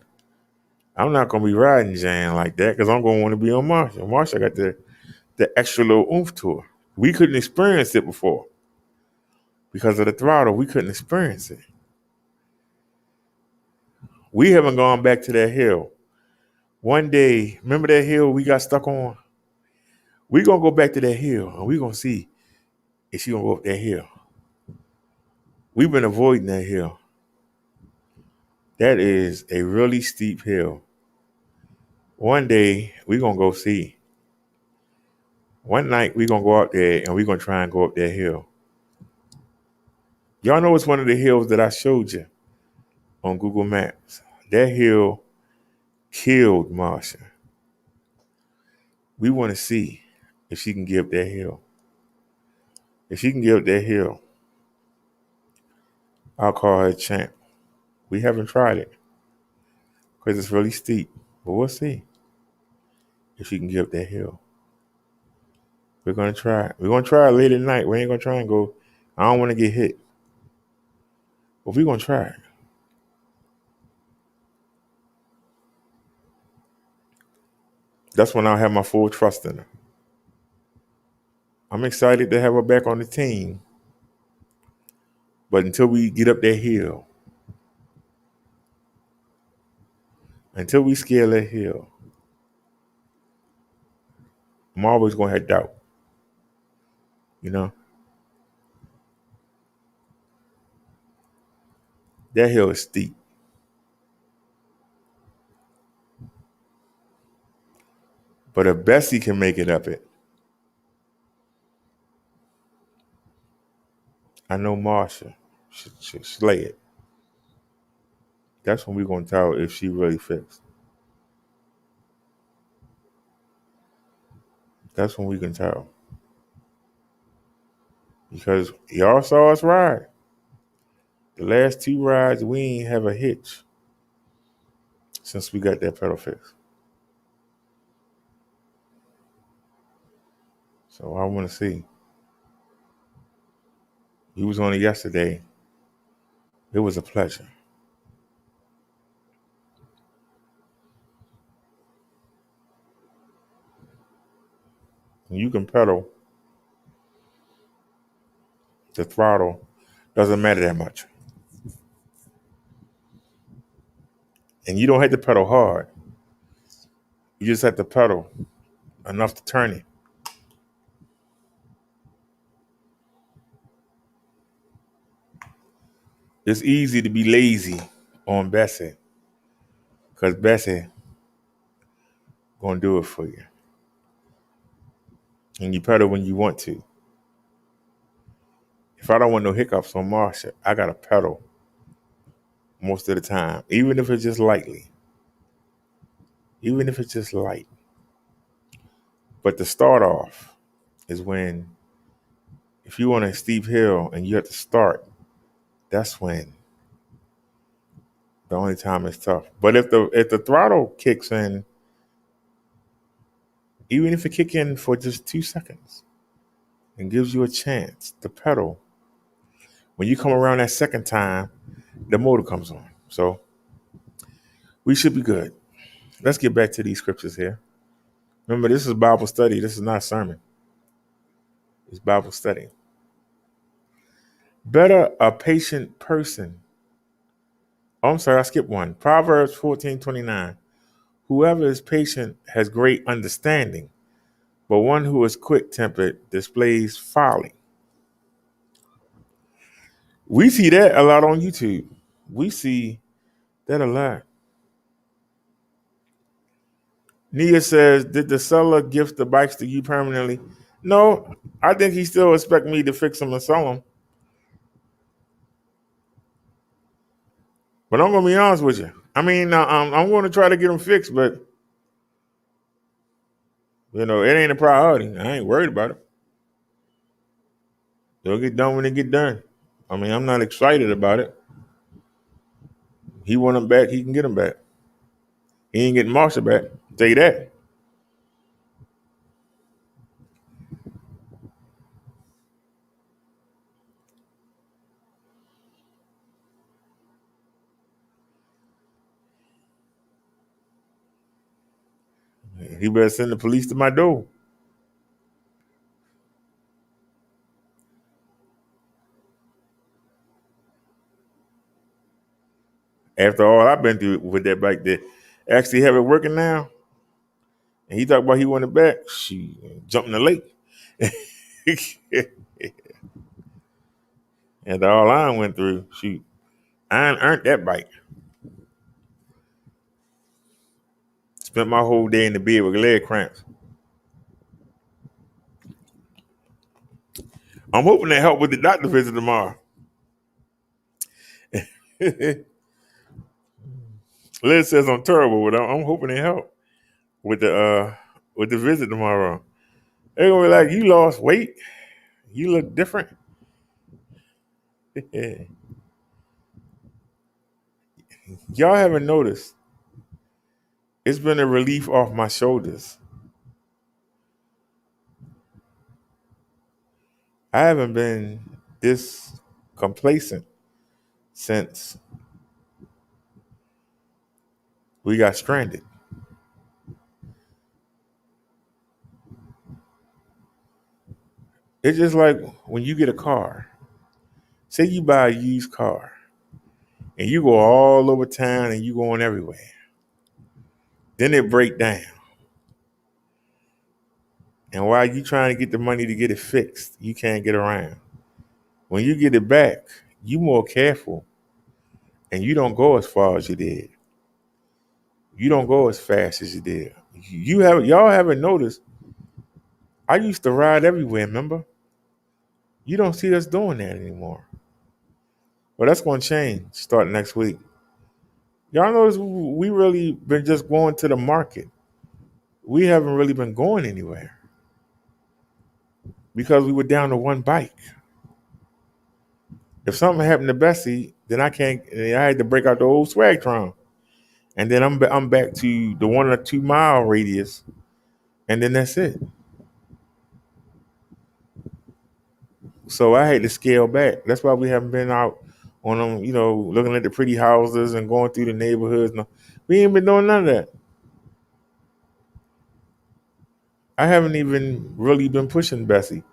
I'm not gonna be riding Jan like that because I'm gonna want to be on Marsha. Marsha got the extra little oomph to her. We couldn't experience it before because of the throttle. We couldn't experience it. We haven't gone back to that hill. One day, remember that hill we got stuck on? We're gonna go back to that hill and we're gonna see if she gonna go up that hill. We've been avoiding that hill. That is a really steep hill. One day we're gonna go see. One night we're gonna go out there and we're gonna try and go up that hill. Y'all know it's one of the hills that I showed you on Google Maps. That hill killed Marsha. We want to see if she can get up that hill. If she can get up that hill, I'll call her a champ. We haven't tried it because it's really steep, but we'll see if she can get up that hill. We're gonna try it. We're gonna try it late at night. We ain't gonna try and go. I don't want to get hit, but we're gonna try it. that's when I'll have my full trust in her. I'm excited to have her back on the team. But until we get up that hill, until we scale that hill, I'm always going to have doubt. You know, that hill is steep. But if Bessie can make it up it, I know Marsha should slay it. That's when we're going to tell if she really fits. That's when we can tell. Because y'all saw us ride. The last 2 rides, we ain't have a hitch since we got that pedal fixed. So I want to see. You was on it yesterday. It was a pleasure. When you can pedal, the throttle doesn't matter that much. And you don't have to pedal hard. You just have to pedal enough to turn it. It's easy to be lazy on Bessie because Bessie gonna do it for you. And you pedal when you want to. If I don't want no hiccups on Marsha, I gotta pedal most of the time, even if it's just lightly. Even if it's just light. But the start off is when, if you want a steep hill and you have to start, that's when the only time it's tough. But if the throttle kicks in, even if it kick in for just 2 seconds and gives you a chance to pedal, when you come around that second time, the motor comes on. So we should be good. Let's get back to these scriptures here. Remember, this is Bible study. This is not a sermon. It's Bible study. Better a patient person. Oh, I'm sorry, I skipped one. Proverbs 14:29. Whoever is patient has great understanding, but one who is quick-tempered displays folly. We see that a lot on YouTube. We see that a lot. Nia says, did the seller gift the bikes to you permanently? No, I think he still expect me to fix them and sell them. But I'm going to be honest with you. I mean, I'm going to try to get them fixed, but, it ain't a priority. I ain't worried about it. They'll get done when they get done. I mean, I'm not excited about it. He want them back, he can get them back. He ain't getting Marsha back. I'll tell you that. He better send the police to my door. After all I've been through with that bike, that actually have it working now, and he talked about he wanted back, she jumped in the lake. And all I went through, shoot, I ain't earned that bike. Spent my whole day in the bed with leg cramps. I'm hoping to help with the doctor visit tomorrow. Liz says I'm terrible, but I'm hoping to help with the visit tomorrow. They're gonna be like, you lost weight, you look different. Y'all haven't noticed. It's been a relief off my shoulders. I haven't been this complacent since we got stranded. It's just like when you get a car. Say you buy a used car and you go all over town and you going everywhere. Then it break down. And while you trying to get the money to get it fixed, you can't get around. When you get it back, you more careful and you don't go as far as you did. You don't go as fast as you did. Y'all haven't noticed. I used to ride everywhere, remember? You don't see us doing that anymore. Well, that's going to change starting next week. Y'all notice we really been just going to the market. We haven't really been going anywhere because we were down to one bike. If something happened to Bessie, then I can't. I had to break out the old Swagtron, and then I'm back to the 1 or 2 mile radius, and then that's it. So I had to scale back. That's why we haven't been out on them, looking at the pretty houses and going through the neighborhoods. No, we ain't been doing none of that. I haven't even really been pushing Bessie,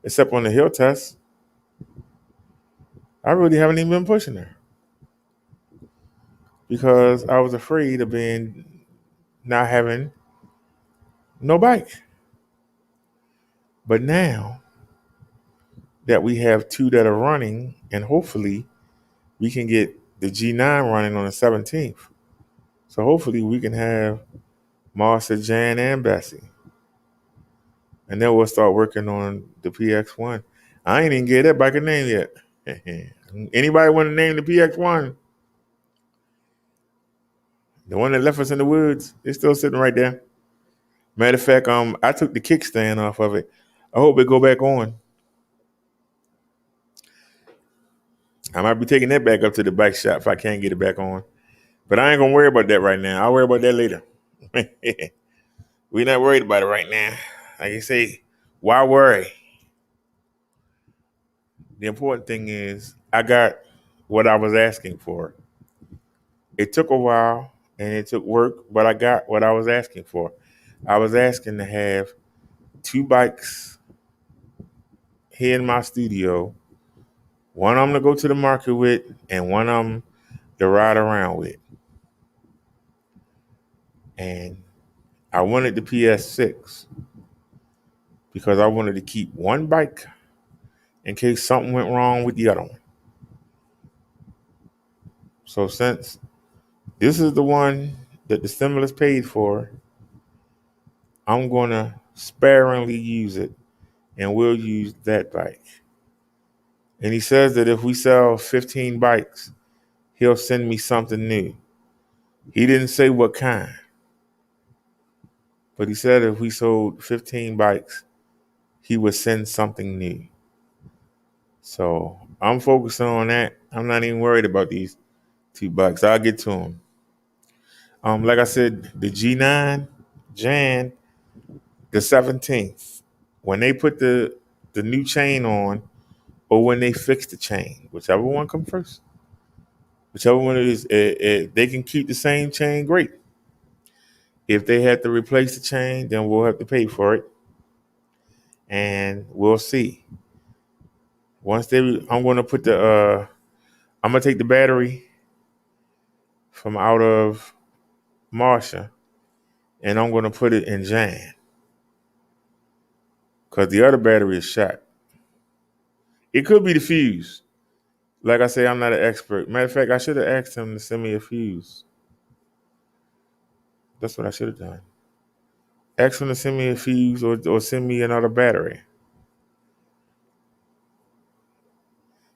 except on the hill test. I really haven't even been pushing her because I was afraid of not having no bike. But now that we have 2 that are running, and hopefully we can get the G9 running on the 17th. So hopefully we can have Marcia, Jan, and Bessie. And then we'll start working on the PX1. I ain't even get that bike a name yet. Anybody want to name the PX1? The one that left us in the woods, it's still sitting right there. Matter of fact, I took the kickstand off of it. I hope it go back on. I might be taking that back up to the bike shop if I can't get it back on. But I ain't gonna worry about that right now. I'll worry about that later. We're not worried about it right now. Like I say, why worry? The important thing is I got what I was asking for. It took a while and it took work, but I got what I was asking for. I was asking to have 2 bikes here in my studio. One I'm to go to the market with and one I'm to ride around with. And I wanted the PS6 because I wanted to keep one bike in case something went wrong with the other one. So since this is the one that the stimulus paid for, I'm going to sparingly use it, and we'll use that bike. And he says that if we sell 15 bikes, he'll send me something new. He didn't say what kind, but he said if we sold 15 bikes, he would send something new. So I'm focusing on that. I'm not even worried about these 2 bikes. I'll get to them. Like I said, the G9, Jan, the 17th, when they put the new chain on, or when they fix the chain, whichever one comes first. Whichever one it is, they can keep the same chain, great. If they have to replace the chain, then we'll have to pay for it. And we'll see. I'm going to I'm going to take the battery from out of Marcia, and I'm going to put it in Jan. Because the other battery is shot. It could be the fuse. Like I say, I'm not an expert. Matter of fact, I should have asked him to send me a fuse. That's what I should have done. Ask him to send me a fuse or send me another battery.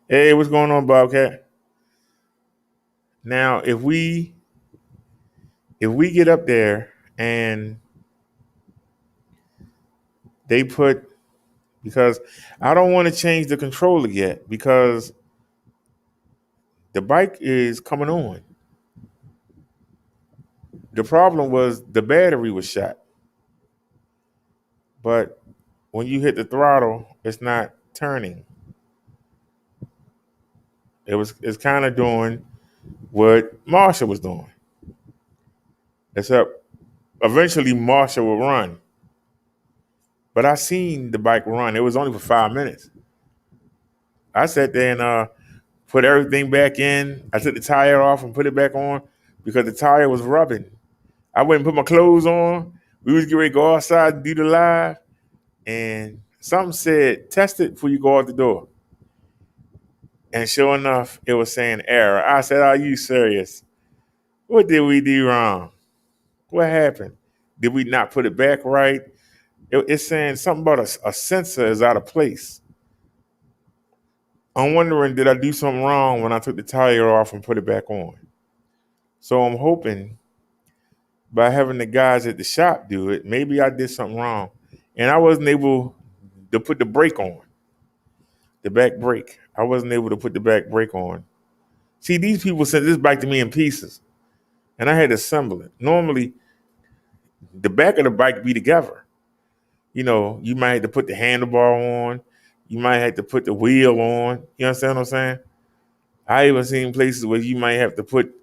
Hey, what's going on, Bobcat? Now, if we get up there and they because I don't want to change the controller yet because the bike is coming on. The problem was the battery was shot. But when you hit the throttle, it's not turning. It's kind of doing what Marshall was doing. Except eventually Marshall will run. But I seen the bike run. It was only for 5 minutes. I sat there and put everything back in. I took the tire off and put it back on because the tire was rubbing. I went and put my clothes on. We was getting ready to go outside and do the live. And something said, test it before you go out the door. And sure enough, it was saying error. I said, are you serious? What did we do wrong? What happened? Did we not put it back right? It's saying something about a sensor is out of place. I'm wondering, did I do something wrong when I took the tire off and put it back on? So I'm hoping by having the guys at the shop do it, maybe I did something wrong. And I wasn't able to put the brake on, the back brake. I wasn't able to put the back brake on. See, these people sent this bike to me in pieces, and I had to assemble it. Normally, the back of the bike be together. You know, you might have to put the handlebar on. You might have to put the wheel on. You understand what I'm saying? I even seen places where you might have to put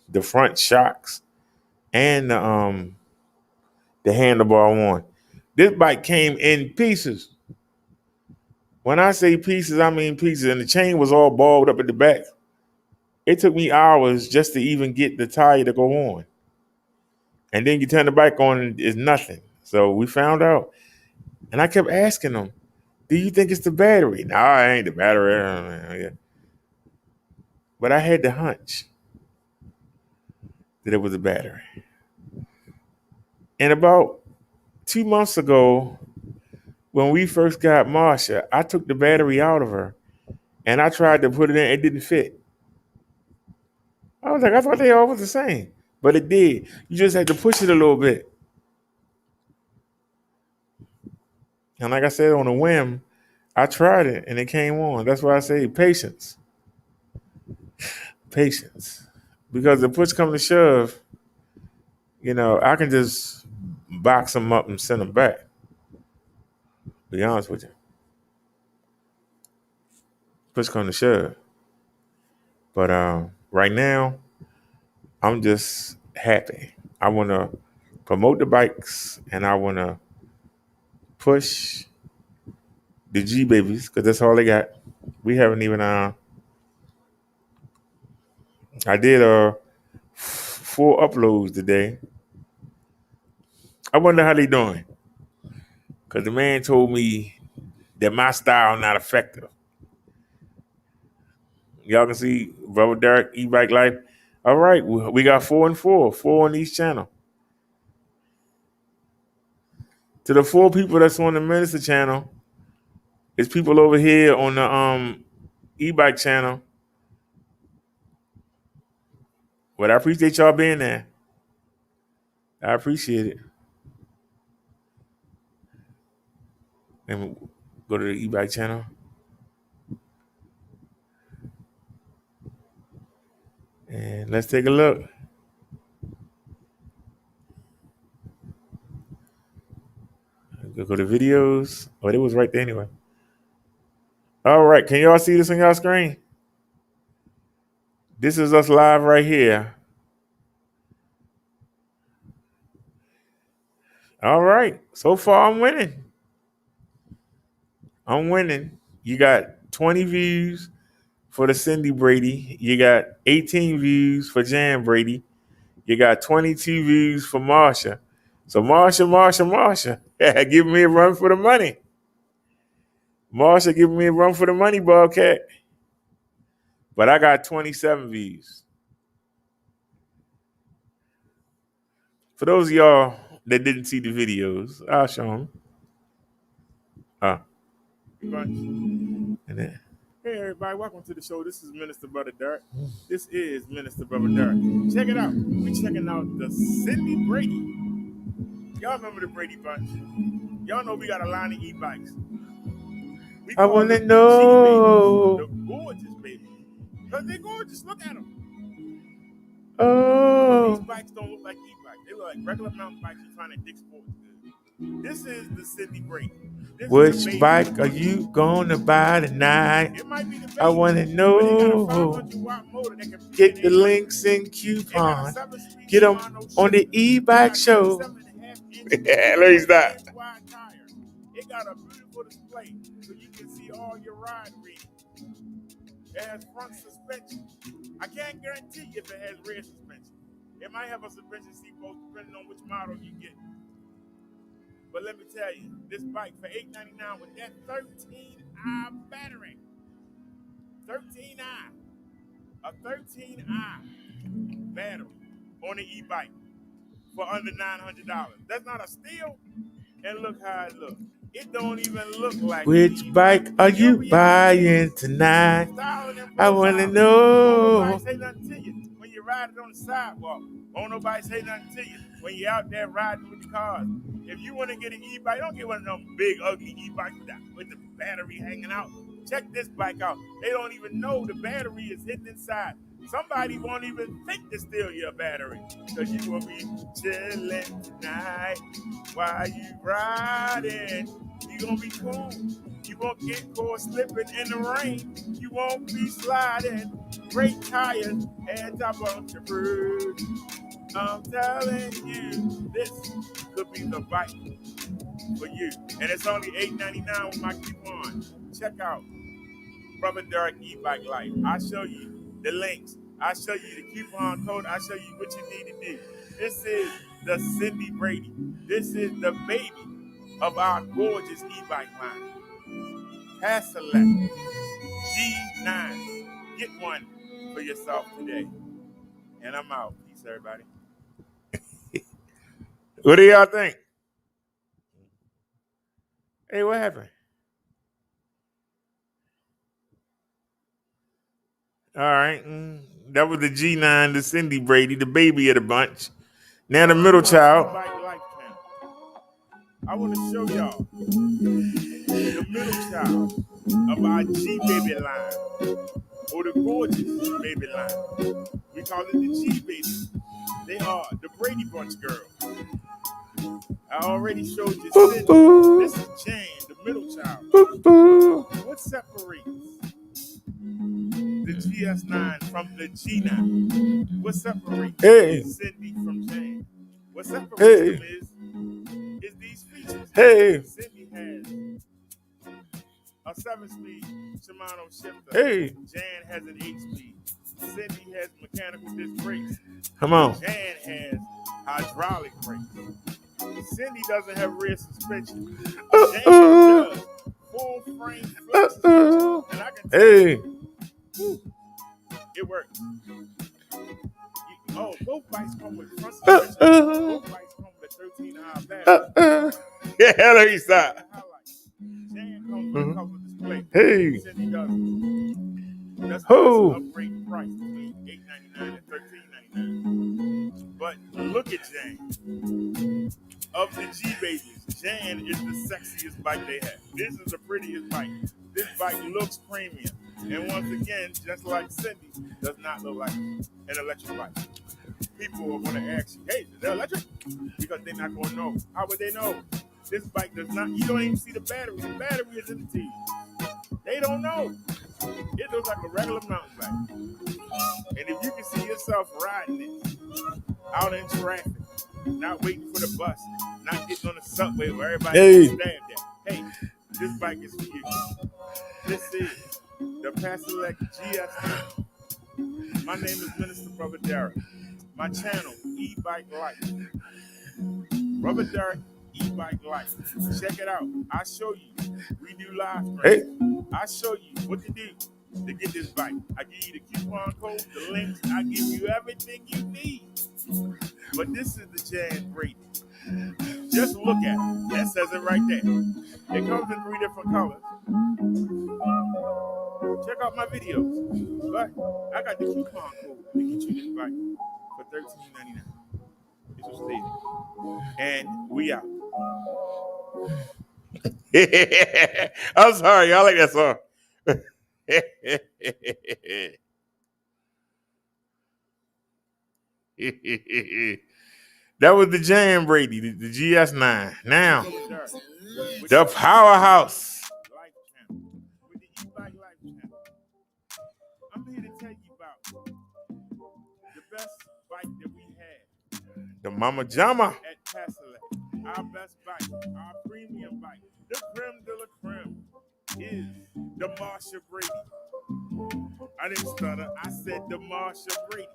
the front shocks and the handlebar on. This bike came in pieces. When I say pieces, I mean pieces. And the chain was all balled up at the back. It took me hours just to even get the tire to go on. And then you turn the bike on and it's nothing. So we found out. And I kept asking them, do you think it's the battery? No, it ain't the battery. But I had the hunch that it was the battery. And about 2 months ago, when we first got Marsha, I took the battery out of her and I tried to put it in. It didn't fit. I was like, I thought they all was the same. But it did. You just had to push it a little bit. And like I said, on a whim, I tried it and it came on. That's why I say patience. Patience. Because the push come to shove, you know, I can just box them up and send them back. Be honest with you. Push come to shove. But right now, I'm just happy. I want to promote the bikes and I want to push the G babies because that's all they got. We haven't even I did 4 uploads today. I wonder how they doing because the man told me that my style not effective. Y'all can see Brother Derek E-Bike Life. All right, we got 4 and 4 on each channel. To the 4 people that's on the Minister channel, it's people over here on the E-Bike channel. But I appreciate y'all being there. I appreciate it. And go to the E-Bike channel. And let's take a look. Go to videos. Oh, it was right there anyway. All right, can y'all see this on y'all screen? This is us live right here. All right, so far I'm winning. You got 20 views for the Cindy Brady. You got 18 views for Jan Brady. You got 22 views for Marsha. So Marsha, give me a run for the money. Marsha giving me a run for the money, Bobcat. But I got 27 views. For those of y'all that didn't see the videos, I'll show them. And then, hey everybody, welcome to the show. This is Minister Brother Derek. This is Minister Brother Derek. Check it out. We checking out the Cindy Brady. Y'all remember the Brady Bunch? Y'all know we got a line of e-bikes. I want to know. The gorgeous baby. Because they're gorgeous. Look at them. Oh. These bikes don't look like e-bikes. They look like regular mountain bikes you're trying to dig sports good. This is the Cindy Brady. Which bike are you going to buy tonight? It might be the baby. I want to know. Get the links and coupons. Get them on the e-bike show. Let me stop. It got a beautiful display so you can see all your ride readings. It has front suspension. I can't guarantee if it has rear suspension. It might have a suspension seat post depending on which model you get. But let me tell you, this bike for $899 with that 13i battery. 13i. A 13i battery on an e-bike for under $900. That's not a steal. And look how it looks. It don't even look like which bike are you buying tonight? I want to know. Won't nobody say nothing to you when you ride it on the sidewalk. Won't nobody say nothing to you when you're out there riding with the cars. If you want to get an e-bike, don't get one of them big, ugly e-bikes with the battery hanging out. Check this bike out. They don't even know the battery is hidden inside. Somebody won't even think to steal your battery because you will be chilling tonight while you riding. You gonna be cool. You won't get caught slipping in the rain. You won't be sliding. Great tires and top on your roof. I'm telling you, this could be the bike for you. And it's only $899 with my coupon. Check out Brother Derek E-Bike Life. I'll show you the links. I'll show you the coupon code. I'll show you what you need to do. This is the Cindy Brady. This is the baby of our gorgeous e-bike line. Pass select G9. Get one for yourself today. And I'm out. Peace, everybody. What do y'all think? Hey, what happened? All right. That was the G9, the Cindy Brady, the baby of the bunch. Now the middle child. I want to show y'all the middle child of our G baby line, or the gorgeous baby line. We call it the G baby. They are the Brady Bunch girls. I already showed you Cindy. This is Jane, the middle child. What separates the GS9 from the G9? What separates Cindy from Jane? What separates them is these features. Cindy has a 7-speed Shimano shifter. Jan has an 8-speed. Cindy has mechanical disc brakes. Come on. Jan has hydraulic brakes. Cindy doesn't have rear suspension. Jan does full frame flex suspension. And I can tell you, it works. Both bikes come with front suspension. Both bikes come with a 13-hour battery. Yeah, let me stop. Jan comes with a cover display. Cindy doesn't. That's the upgrade price between $899 and $1399. But look at Jan. Of the G babies, Jan is the sexiest bike they have. This is the prettiest bike. This bike looks premium. And once again, just like Cindy, does not look like an electric bike. People are going to ask you, hey, is that electric? Because they're not going to know. How would they know? This bike does not, you don't even see the battery. The battery is in the TV. They don't know. It looks like a regular mountain bike. And if you can see yourself riding it out in traffic, not waiting for the bus, not getting on the subway where everybody gets stabbed at. Hey, this bike is for you. This is the Pass Select GS9. My name is Minister Brother Derek. My channel, E-Bike Life. Brother Derek, E-Bike Life. Check it out. I show you. We do live streams. I show you what to do to get this bike. I give you the coupon code, the links. I give you everything you need. But this is the Jan Brady. Just look at it. That says it right there. It comes in 3 different colors. Check out my videos. But I got the coupon code to get you this bike for $13.99. It's what's stated. And we out. I'm sorry, y'all like that song. That was the Jan Brady, the GS9. Now, the powerhouse. With the E-Bike Life channel. I'm here to tell you about the best bike that we had. The Mama Jama. At Pass Select. our best bike, our premium bike, the creme de la creme is the Marsha Brady. I didn't stutter. I said the Marsha Brady.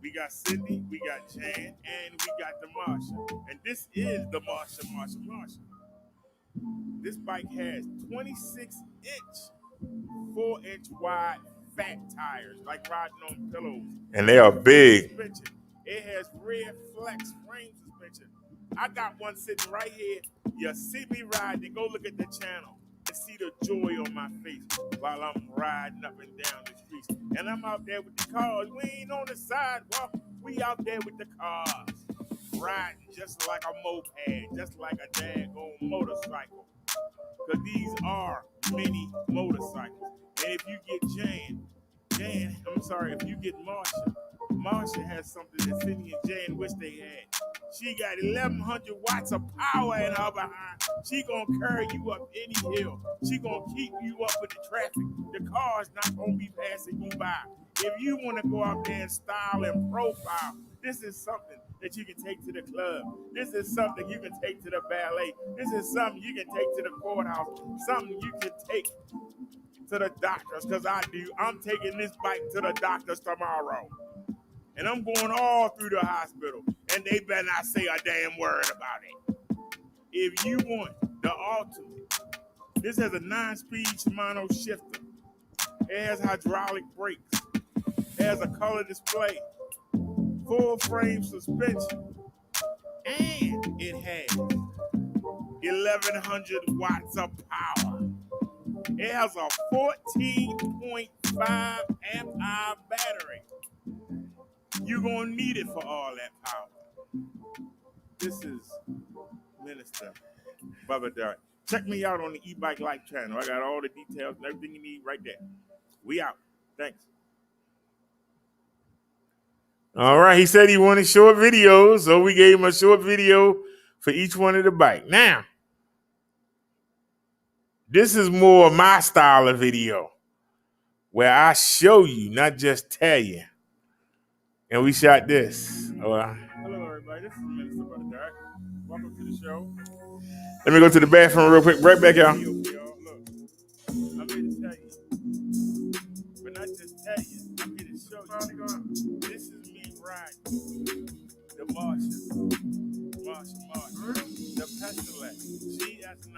We got Cindy, we got Jan, and we got the Marsha. And this is the Marsha. This bike has 26-inch, 4-inch wide fat tires, like riding on pillows. And they are big. Suspension. It has rear flex frame suspension. I got one sitting right here. You see me riding, go look at the channel and see the joy on my face while I'm riding up and down the streets. And I'm out there with the cars. We ain't on the sidewalk. We out there with the cars. Riding just like a moped, just like a daggone motorcycle. Because these are mini motorcycles. And if you get if you get Marsha has something that Cindy and Jan wish they had. She got 1,100 watts of power in her behind. She gonna carry you up any hill. She gonna keep you up with the traffic. The car's not gonna be passing you by. If you want to go out there and style and profile, this is something that you can take to the club. This is something you can take to the ballet. This is something you can take to the courthouse. Something you can take to the doctors, because I do. I'm taking this bike to the doctors tomorrow. And I'm going all through the hospital. And they better not say a damn word about it. If you want the ultimate, this has a 9-speed Shimano shifter. It has hydraulic brakes. It has a color display. Full frame suspension. And it has 1,100 watts of power. It has a 14.5 amp hour battery. You're going to need it for all that power. This is Minister Bubba Derek. Check me out on the E-Bike Life channel. I got all the details and everything you need right there. We out. Thanks. All right. He said he wanted short videos, so we gave him a short video for each one of the bike. Now, this is more my style of video where I show you, not just tell you. And we shot this. Hello, everybody. This is Minister Brother Derek. Welcome to the show. Let me go to the bathroom real quick. Right back, y'all. Look, I'm here to tell you. But not just tell you. I'm here to show you. This is me riding the Marsha. The Pestilence GS9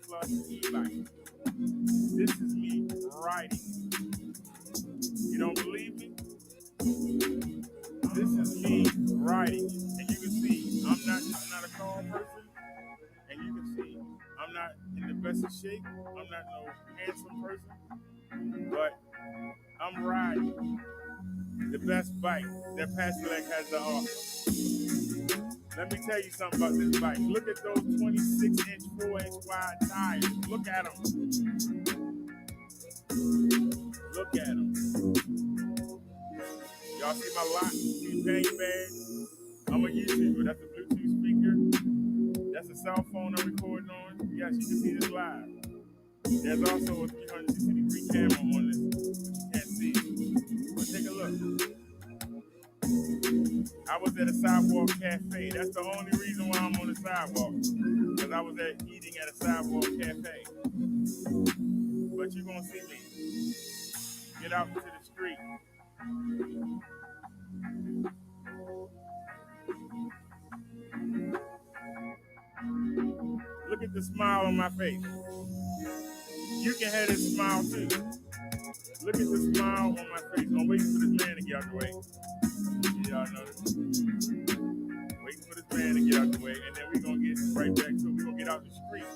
Plus e-bike. This is me riding. You don't believe me? This is me riding. And you can see I'm not a tall person. And you can see I'm not in the best of shape. I'm not no handsome person. But I'm riding the best bike that Pestilence has to offer. Let me tell you something about this bike. Look at those 26-inch, 4-inch wide tires. Look at them. Look at them. Y'all see my lock? See the bang bag? I'm a YouTuber. That's a Bluetooth speaker. That's a cell phone I'm recording on. Yes, you can see this live. There's also a 360-degree camera on this, but you can't see it. But take a look. I was at a sidewalk cafe. That's the only reason why I'm on the sidewalk. Because I was eating at a sidewalk cafe. But you're going to see me. Get out into the street. Look at the smile on my face. You can have this smile too. Look at the smile on my face. I'm waiting for this man to get out the way. Y'all notice? Waiting for this man to get out the way, and then we're going to get right back to it. We're going to get out the street.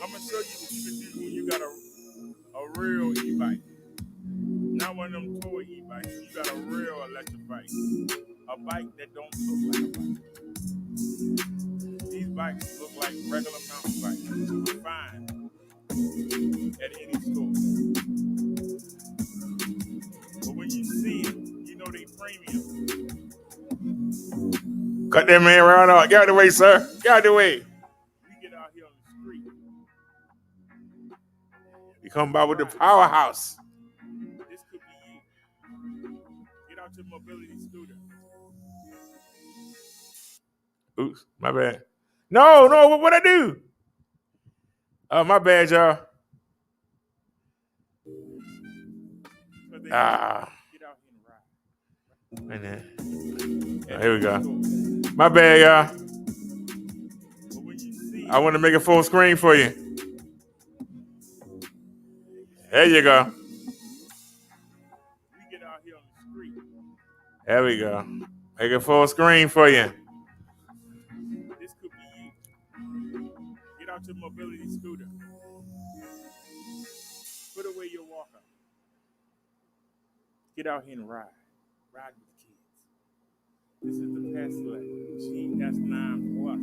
I'm going to show you what you can do when you got a real e-bike. Not one of them toy e-bikes. You got a real electric bike. A bike that don't look like a bike. These bikes look like regular mountain bikes. You can find at any store. But when you see it, you know they premium. Cut that man right out. Get out of the way, sir. Get out of the way. We get out here on the street. You come by with the powerhouse. This could be you. Get out your mobility scooter. Oops, my bad. No, what I do? My bad, y'all. Ah. Right there. Oh, here we go. My bad, y'all. I want to make a full screen for you. There you go. There we go. Make a full screen for you. This could be you. Get out your mobility scooter. Put away your walker. Get out here and ride. Ride with the kids. This is the Tesla GS9 Plus.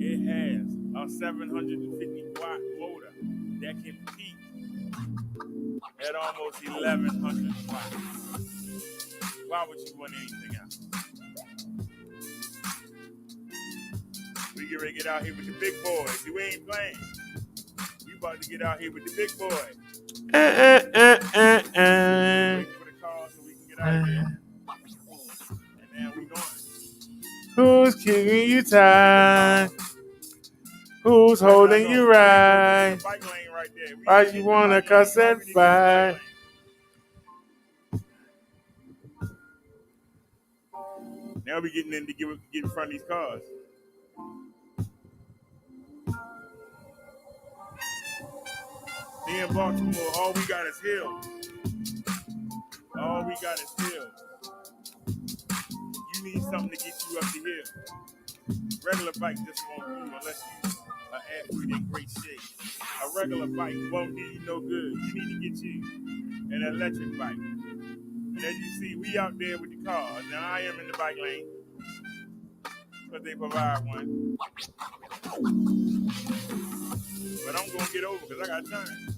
It has a 750 watt motor that can peak at almost 1100 watts. Why would you want anything else? We get ready to get out here with the big boys. You ain't playing. We about to get out here with the big boys. Wait for the car so we can get out of here. And then we going. Who's keeping you tight? Who's holding you right? Why you wanna cuss and fight? Now we getting in to get in front of these cars. Here in Baltimore, all we got is hills. All we got is hills. You need something to get you up the hill. Regular bike just won't do unless you are athlete in great shape. A regular bike won't do you no good. You need to get you an electric bike. And as you see, we out there with the cars. Now I am in the bike lane because they provide one. But I'm gonna get over because I got time.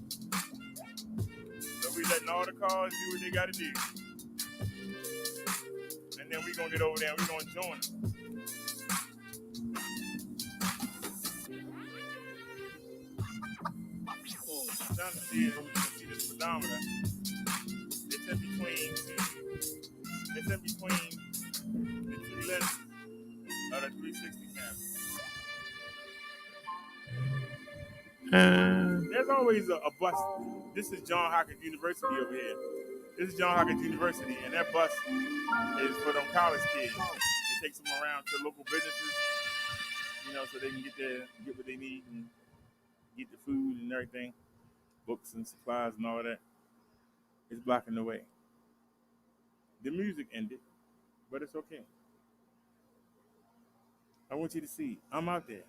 So we letting all the cars do what they gotta do. And then we gonna get over there and we gonna join them. I'm trying to see this speedometer. It's in between the two lenses of the 360 camera. There's always a bus. This is John Hopkins University over here. This is John Hopkins University, and that bus is for them college kids. It takes them around to local businesses, so they can get what they need and get the food and everything, books and supplies and all that. It's blocking the way. The music ended, but it's okay. I want you to see, I'm out there.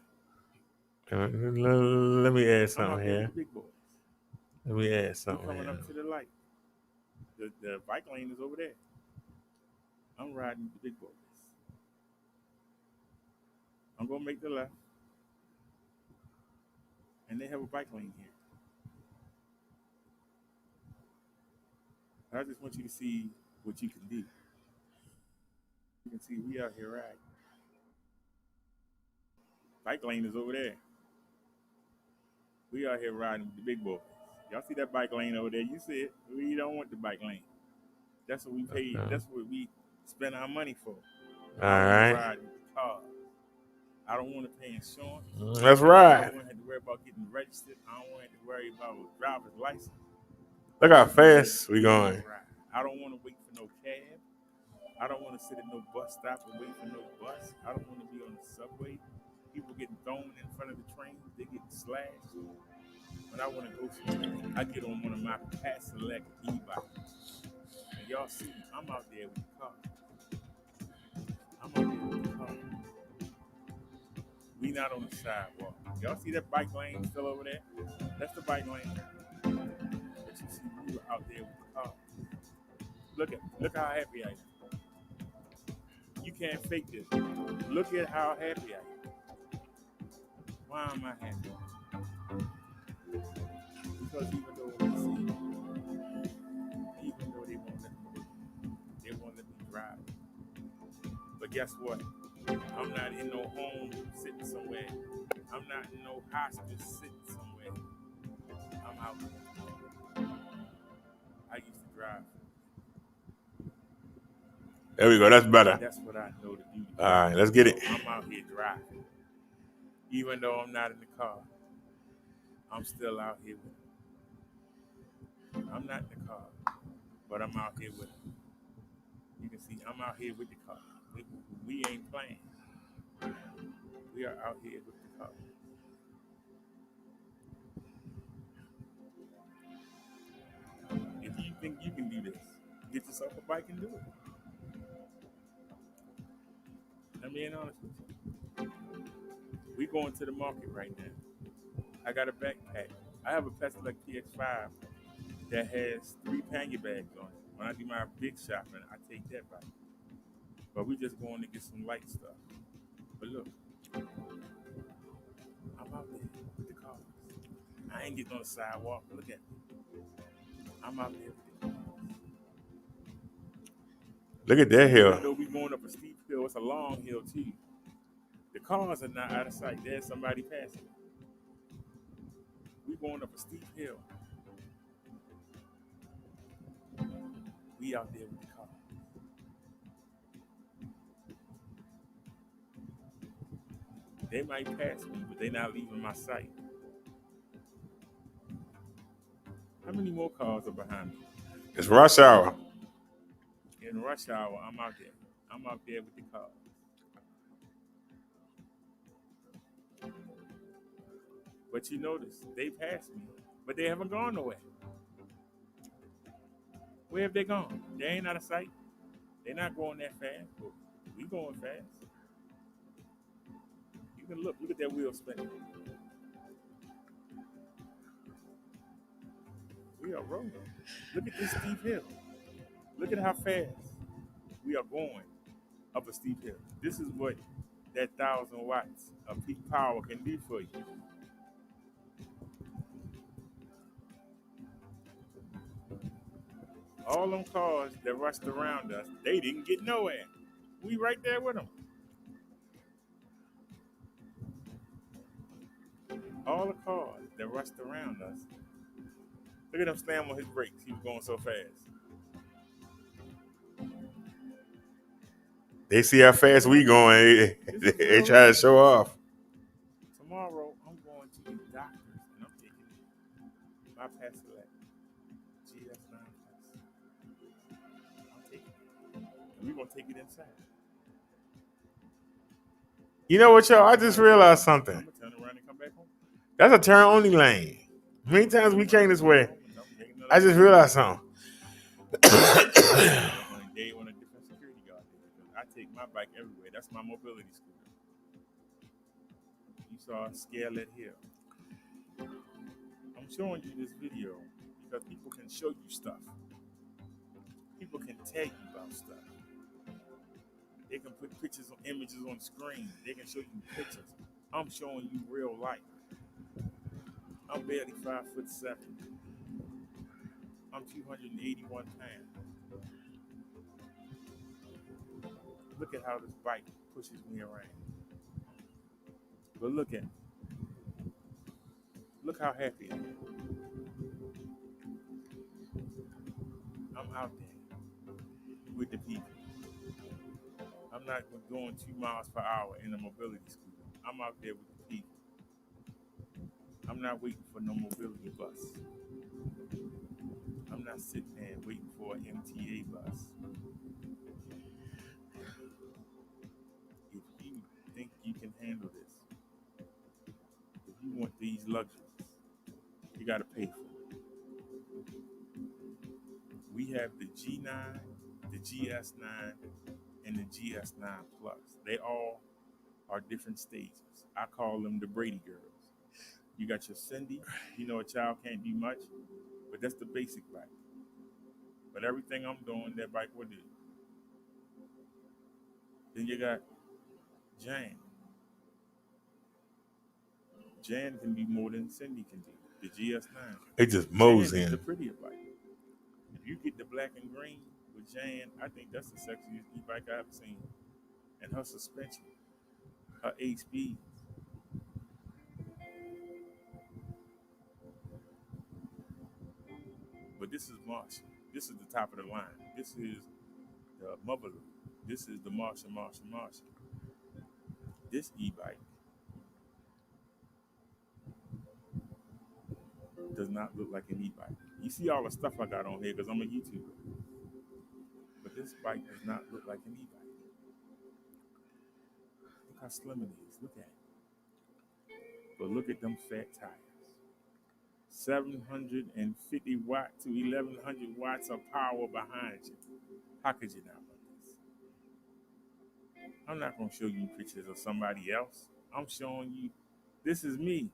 Let me add something here. Big boys. Let me add something. We're coming up to the light. The bike lane is over there. I'm riding the big boys. I'm gonna make the left, and they have a bike lane here. I just want you to see what you can do. You can see we out here riding. Bike lane is over there. We out here riding with the big boys. Y'all see that bike lane over there? You see it. We don't want the bike lane. That's what we paid. Okay. That's what we spend our money for. All right. Ride with the cars. I don't want to pay insurance. That's right. I don't want to have to worry about getting registered. I don't want to have to worry about a driver's license. Look how fast we going. I don't want to wait for no cab. I don't want to sit at no bus stop and wait for no bus. I don't want to be on the subway. People getting thrown in front of the train. They get slashed. When I want to go somewhere, I get on one of my Pass Select e-bikes. And y'all see, I'm out there with the car. I'm out there with the car. We not on the sidewalk. Y'all see that bike lane still over there? That's the bike lane. But you see, we were out there with the car. Look how happy I am. You can't fake this. Look at how happy I am. Why am I happy? Because even though they won't let me drive. But guess what? I'm not in no home sitting somewhere. I'm not in no hospice sitting somewhere. I'm out. I used to drive. There we go. That's better. That's what I know to do. All right, let's get it. I'm out here driving. Even though I'm not in the car, I'm still out here with it. I'm not in the car, but I'm out here with it. You can see I'm out here with the car. We ain't playing. We are out here with the car. If you think you can do this, get yourself a bike and do it. I'm being honest with you. We going to the market right now. I got a backpack. I have a Peslec PX5 that has 3 pannier bags on it. When I do my big shopping, I take that bike. But we just going to get some light stuff. But look, I'm out there with the cars. I ain't getting on the sidewalk. Look at me. I'm out there with the cars. Look at that hill. Even though we going up a steep hill, it's a long hill too. The cars are not out of sight. There's somebody passing. We going up a steep hill. We out there with the car. They might pass me, but they not leaving my sight. How many more cars are behind me? It's rush hour. In rush hour, I'm out there. I'm out there with the cars. But you notice, they passed me, but they haven't gone nowhere. Where have they gone? They ain't out of sight. They're not going that fast. But we going fast. You can look at that wheel spinning. We are rolling. Look at this steep hill. Look at how fast we are going up a steep hill. This is what that 1,000 watts of peak power can do for you. All them cars that rushed around us, they didn't get nowhere. We right there with them. All the cars that rushed around us. Look at him slam on his brakes. He was going so fast. They see how fast we going. They try to show off. Tomorrow, I'm going to the doctor's and I'm taking my Peslec GS9 Plus. I'm taking it. And we're going to take it inside. You know what, y'all? I just realized something. I'm going to turn around and come back home. That's a turn only lane. Many times we came this way. I just realized something. Day on a different security guard. I take my bike everywhere. That's my mobility scooter. You saw Scarlet Hill. I'm showing you this video because people can show you stuff. People can tell you about stuff. They can put pictures, images on screen. They can show you pictures. I'm showing you real life. I'm barely 5'7". I'm 281 pounds. Look at how this bike pushes me around. But look at it. Look how happy I am. I'm out there with the people. I'm not going 2 miles per hour in a mobility scooter. I'm out there with the people. I'm not waiting for no mobility bus. I'm not sitting there waiting for an MTA bus. If you think you can handle this, if you want these luxuries, you got to pay for it. We have the G9, the GS9, and the GS9 Plus. They all are different stages. I call them the Brady girls. You got your Cindy. You know a child can't do much, but that's the basic bike. But everything I'm doing, that bike will do. Then you got Jan. Jan can do more than Cindy can do. The GS9. It just mows Jan is in. the prettier bike. If you get the black and green with Jan, I think that's the sexiest e-bike I've ever seen. And her suspension, her 8 speeds. But this is Marshall. This is the top of the line. This is the Motherloo. This is the Martian. This e-bike does not look like an e-bike. You see all the stuff I got on here because I'm a YouTuber. But this bike does not look like an e-bike. Look how slim it is. Look at it. But look at them fat tires. 750 watt to 1100 watts of power behind you. How could you not want this? I'm not going to show you pictures of somebody else. I'm showing you, this is me.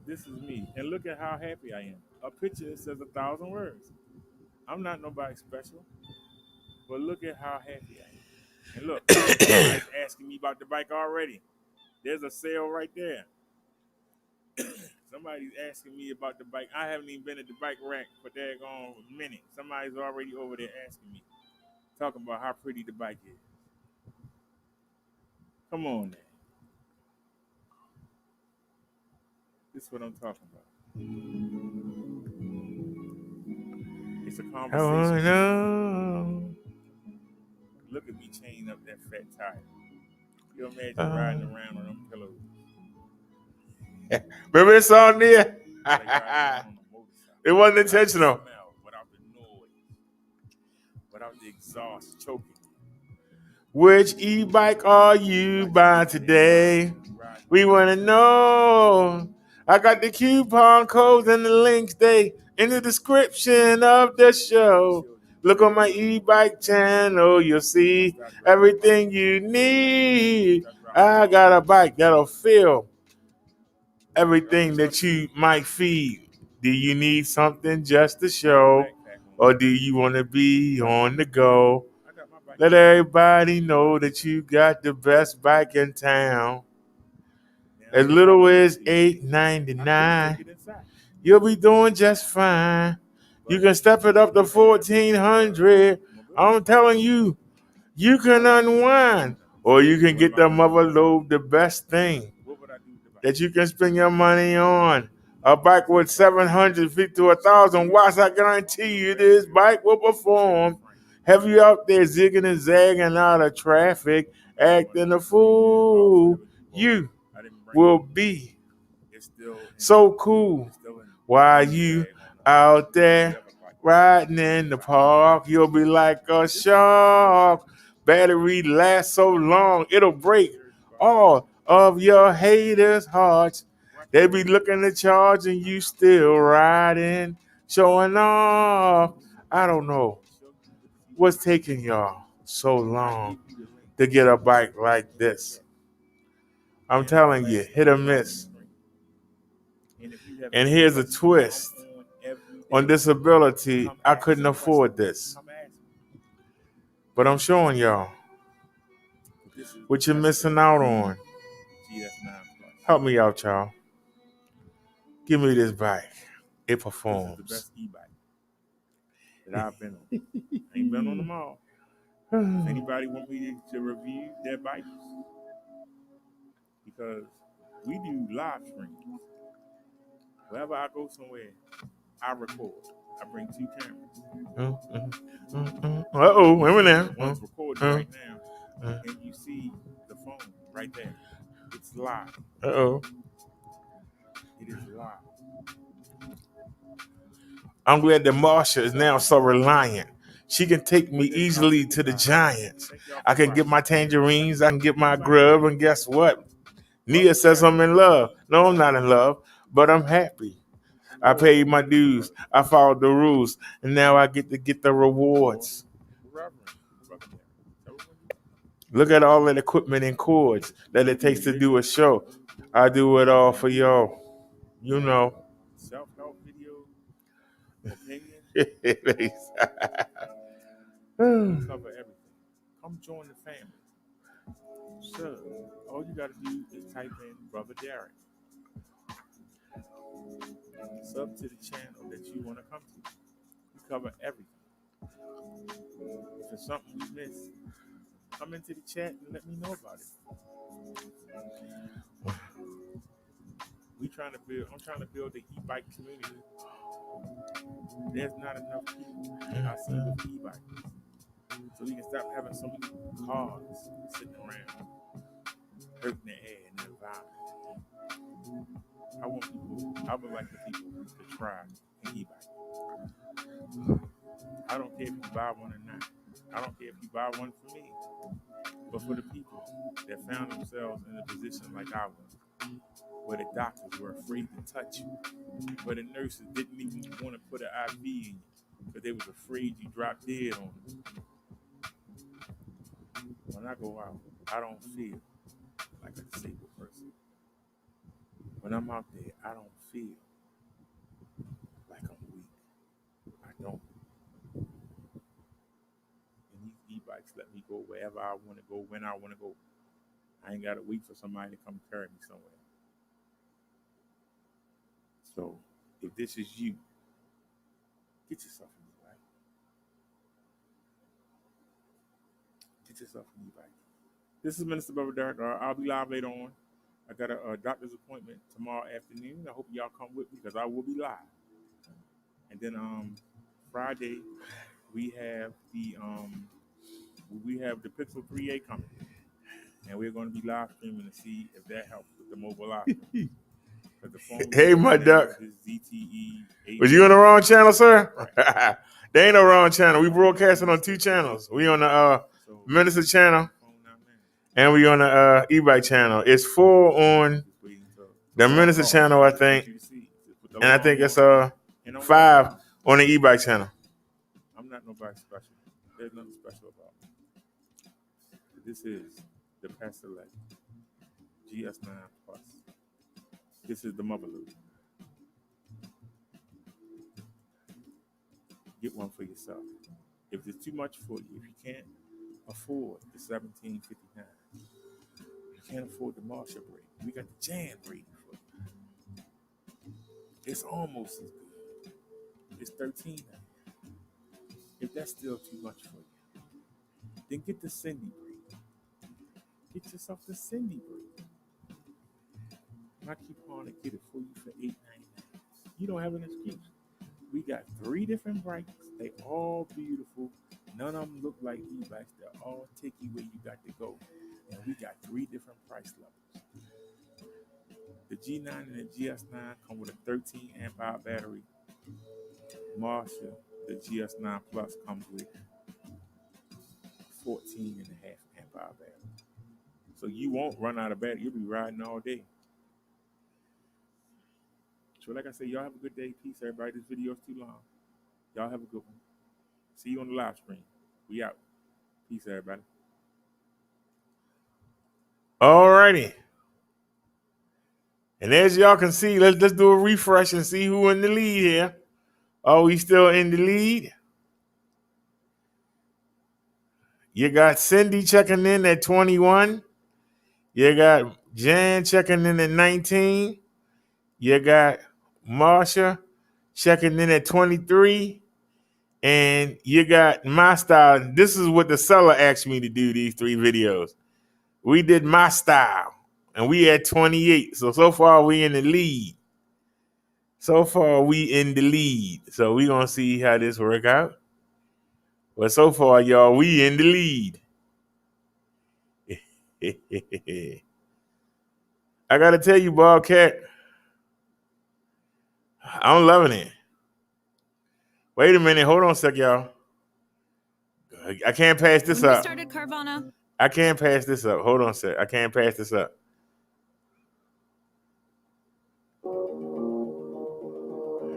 This is me. And look at how happy I am. A picture says 1,000 words. I'm not nobody special. But look at how happy I am. And look, somebody's asking me about the bike already. There's a sale right there. Somebody's asking me about the bike. I haven't even been at the bike rack for daggone a minute. Somebody's already over there asking me, talking about how pretty the bike is. Come on now. This is what I'm talking about. It's a conversation. Oh, no. Look at me chaining up that fat tire. You imagine riding around on them pillows. Remember this song there? Like riding around on a motorcycle. It wasn't intentional. Without the noise, without the exhaust choking. Which e-bike are you buying today? We want to know. I got the coupon codes and the links they in the description of the show. Look on my e-bike channel. You'll see everything you need. I got a bike that'll fill everything that you might feed. Do you need something just to show? Or do you want to be on the go? Let everybody know that you got the best bike in town. As little as $8.99, you'll be doing just fine. You can step it up to $1,400. I'm telling you, you can unwind, or you can get the mother load, the best thing that you can spend your money on. A bike with 750 to 1,000 watts, I guarantee you this bike will perform. Have you out there zigging and zagging out of traffic, acting a fool? You will be so cool while you out there riding in the park. You'll be like a shark. Battery lasts so long, it'll break all of your haters' hearts. They be looking to charge and you still riding, showing off. I don't know what's taking y'all so long to get a bike like this. I'm telling you, hit or miss. And here's a twist. On disability, I couldn't afford this. But I'm showing y'all what you're missing out on. Help me out, y'all. Give me this bike. It performs. This is the best e-bike that I've been on. I ain't been on them all. If anybody want me to review their bikes, because we do live streams. Wherever I go somewhere, I record. I bring 2 cameras. Uh-oh, wait a minute. One's recording right now, and you see the phone right there. It's live. Uh-oh. It is live. I'm glad that Marsha is now so reliant. She can take me easily to the Giants. I can get my tangerines, I can get my grub, and guess what? Nia says I'm in love. No, I'm not in love, but I'm happy. I paid my dues. I followed the rules, and now I get to get the rewards. Look at all that equipment and cords that it takes to do a show. I do it all for y'all. You know. Self-help video, opinion. Cover everything. Come join the family. So, all you got to do is type in Brother Derek. Sub to the channel that you want to come to. We cover everything. If there's something we miss, come into the chat and let me know about it. I'm trying to build the e-bike community. There's not enough people I see with e-bikes. So we can stop having so many cars sitting around hurting the air and the environment. I would like the people to try an e-bike. I don't care if you buy one or not. I don't care if you buy one for me. But for the people that found themselves in a position like I was, where the doctors were afraid to touch you, where the nurses didn't even want to put an IV in you because they was afraid you dropped dead on them. When I go out, I don't feel like a disabled person. When I'm out there, I don't feel like I'm weak. I don't. And these e-bikes let me go wherever I want to go, when I want to go. I ain't got to wait for somebody to come carry me somewhere. So, if this is you, get yourself an e-bike. Get yourself an e-bike. This is Minister Brother Derek. I'll be live later on. I got a doctor's appointment tomorrow afternoon. I hope y'all come with me because I will be live. And then Friday we have the Pixel 3A coming, and we're going to be live streaming to see if that helps with the mobile option. Hey, my duck. ZTE. Was you on the wrong channel, sir? Right. There ain't no wrong channel. We broadcasting on 2 channels. We on the Minister channel, and we on the e-bike channel. It's 4 on the Minister channel, I think, and I think it's 5 on the e-bike channel. I'm not nobody special. There's nothing special about me. This is the Pastelec GS9 Plus. This is the Motherlode. Get one for yourself. If it's too much for you, if you can't afford the $17.59, you can't afford the Marshall braid, we got the Jan braid for you. It's almost as good. It's $13. If that's still too much for you, then get the Cindy braid. Get yourself the Cindy braid. And I keep on to get it for you for $8.99. You don't have an excuse. We got 3 different bikes. They all beautiful. None of them look like e-bikes. They're all take you where you got to go. And we got 3 different price levels. The G9 and the GS9 come with a 13 amp hour battery. Marshall, the GS9 Plus, comes with 14 and a half amp hour battery. So you won't run out of battery. You'll be riding all day. So like I said, y'all have a good day. Peace, everybody. This video is too long. Y'all have a good one. See you on the live stream. We out. Peace, everybody. All righty. And as y'all can see, let's do a refresh and see who in the lead here. Oh, we still in the lead. You got Cindy checking in at 21. You got Jan checking in at 19. You got Marsha checking in at 23. And you got my style. This is what the seller asked me to do, these 3 videos. We did my style, and we at 28. So far, we in the lead. So we going to see how this work out. But so far, y'all, we in the lead. I got to tell you, Bobcat, I'm loving it. Wait a minute. Hold on a sec, y'all. I can't pass this up. Started Carvana. I can't pass this up. Hold on a sec. I can't pass this up.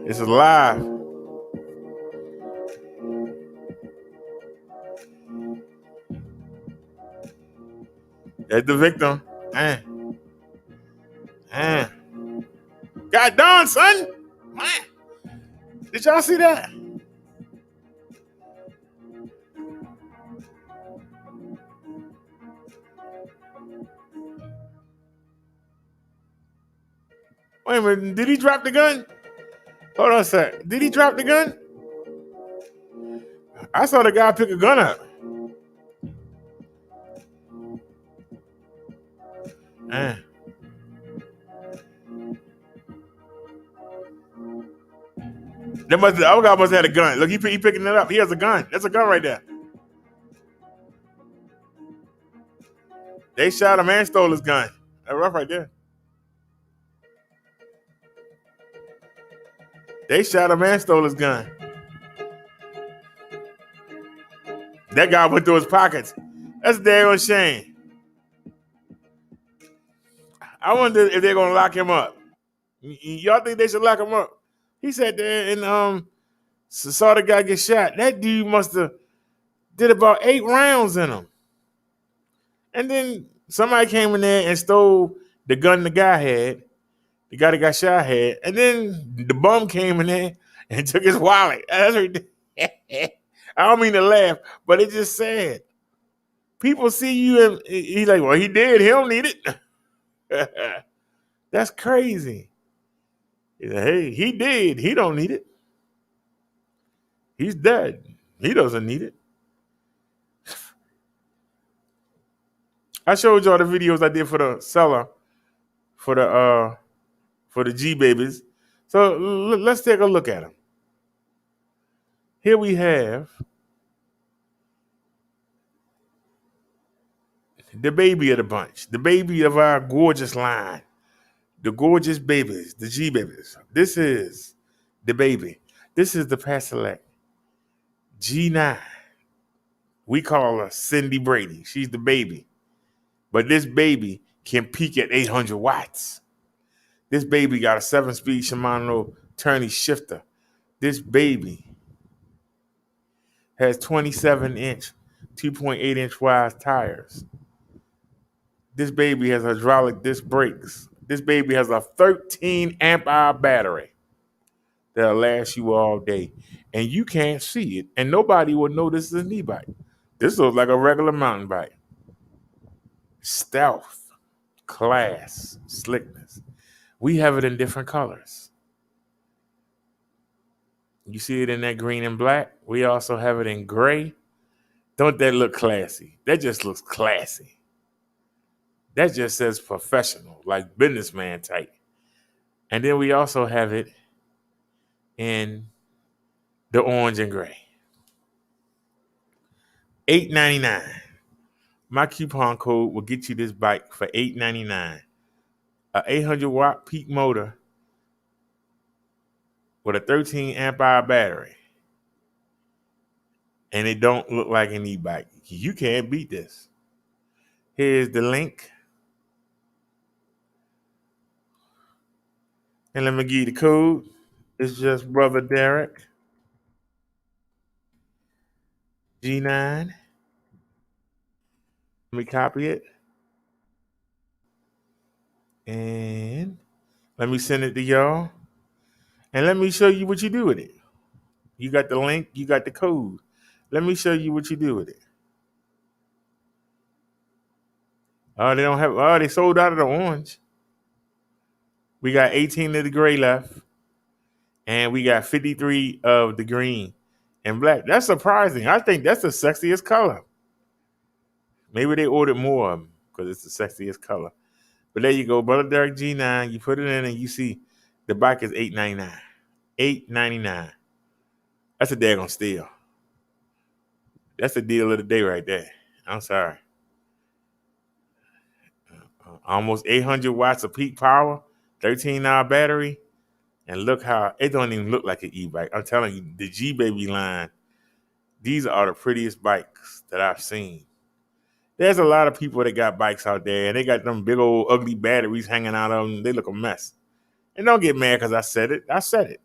This is live. That's the victim. God darn, son. Man. Did y'all see that? Wait a minute. Did he drop the gun? Hold on a sec. Did he drop the gun? I saw the guy pick a gun up. Our guy must have had a gun. Look, he picking it up. He has a gun. That's a gun right there. They shot him and stole his gun. That's rough right there. They shot him and stole his gun. That guy went through his pockets. That's a damn shame. I wonder if they're gonna lock him up. Y'all think they should lock him up? He sat there and saw the guy get shot. That dude must have did about 8 rounds in him. And then somebody came in there and stole the gun the guy had. The guy that got shot had. And then the bum came in there and took his wallet. That's ridiculous. I don't mean to laugh, but it's just sad. People see you and he's like, well, he did. He don't need it. That's crazy. He's like, hey, he did. He don't need it. He's dead. He doesn't need it. I showed y'all the videos I did for the seller, for the G babies. So let's take a look at them. Here we have the baby of the bunch, the baby of our gorgeous line, the gorgeous babies, the G babies. This is the baby. This is the past select G9. We call her Cindy Brady. She's the baby. But this baby can peak at 800 watts. This baby got a 7-speed Shimano Tourney shifter. This baby has 27-inch, 2.8-inch wide tires. This baby has hydraulic disc brakes. This baby has a 13 amp hour battery that'll last you all day. And you can't see it, and nobody will know this is an e-bike. This looks like a regular mountain bike. Stealth, class, slickness. We have it in different colors. You see it in that green and black. We also have it in gray. Don't that look classy? That just looks classy. That just says professional, like businessman type. And then we also have it in the orange and gray. $8.99. My coupon code will get you this bike for $8.99. A 800-watt peak motor with a 13 amp hour battery. And it don't look like an e-bike. You can't beat this. Here's the link. And let me give you the code. It's just Brother Derek. G9. Let me copy it. And let me send it to y'all. And let me show you what you do with it. You got the link. You got the code. Let me show you what you do with it. Oh, they don't have. Oh, they sold out of the orange. We got 18 of the gray left. And we got 53 of the green and black. That's surprising. I think that's the sexiest color. Maybe they ordered more of them because it's the sexiest color. But there you go, Brother Derek G9. You put it in and you see the bike is $8.99. $8.99. That's a daggone steal. That's the deal of the day right there. I'm sorry. Almost 800 watts of peak power, 13-hour battery. And look how, it don't even look like an e-bike. I'm telling you, the G-Baby line, these are the prettiest bikes that I've seen. There's a lot of people that got bikes out there, and they got them big old ugly batteries hanging out of them. They look a mess. And don't get mad because I said it. I said it.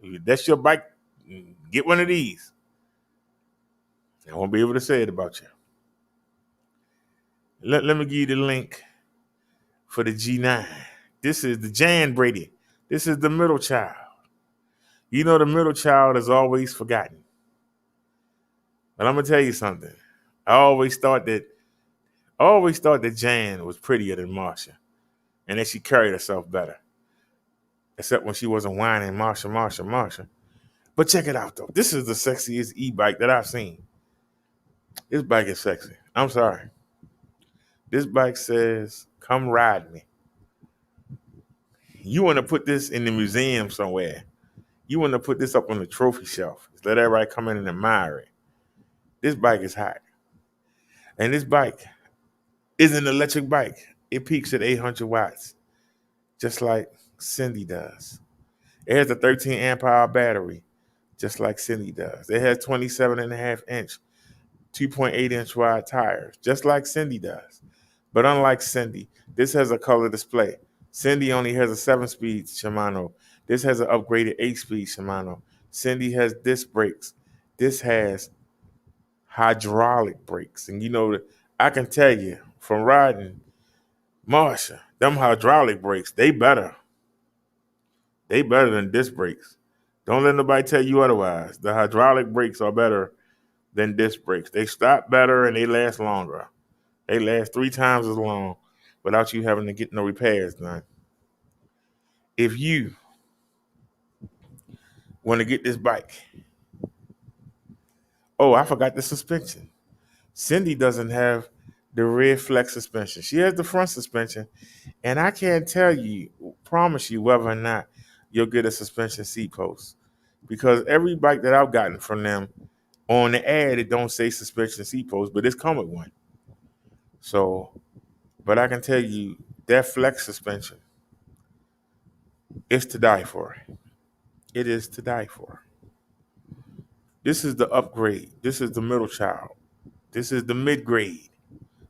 If that's your bike, get one of these. I won't be able to say it about you. Let me give you the link for the G9. This is the Jan Brady. This is the middle child. You know the middle child is always forgotten. But I'm going to tell you something. I always thought that Jan was prettier than Marsha. And that she carried herself better. Except when she wasn't whining Marsha. But check it out, though. This is the sexiest e-bike that I've seen. This bike is sexy. I'm sorry. This bike says, come ride me. You want to put this in the museum somewhere. You want to put this up on the trophy shelf. Just let everybody come in and admire it. This bike is hot. And this bike is an electric bike. It peaks at 800 watts, just like Cindy does. It has a 13 amp hour battery, just like Cindy does. It has 27.5-inch, 2.8-inch wide tires, just like Cindy does. But unlike Cindy, this has a color display. Cindy only has a 7-speed Shimano. This has an upgraded 8-speed Shimano. Cindy has disc brakes. This has hydraulic brakes. And you know, I can tell you from riding Marsha, them hydraulic brakes, they better. They better than disc brakes. Don't let nobody tell you otherwise. The hydraulic brakes are better than disc brakes. They stop better and they last longer. They last 3 times as long without you having to get no repairs done. If you want to get this bike, oh, I forgot the suspension. Cindy doesn't have the rear flex suspension. She has the front suspension, and I can't promise you whether or not you'll get a suspension seat post, because every bike that I've gotten from them on the ad, it don't say suspension seat post, but it's come with one. So, but I can tell you that flex suspension is to die for. It is to die for. This is the upgrade. This is the middle child. This is the mid grade.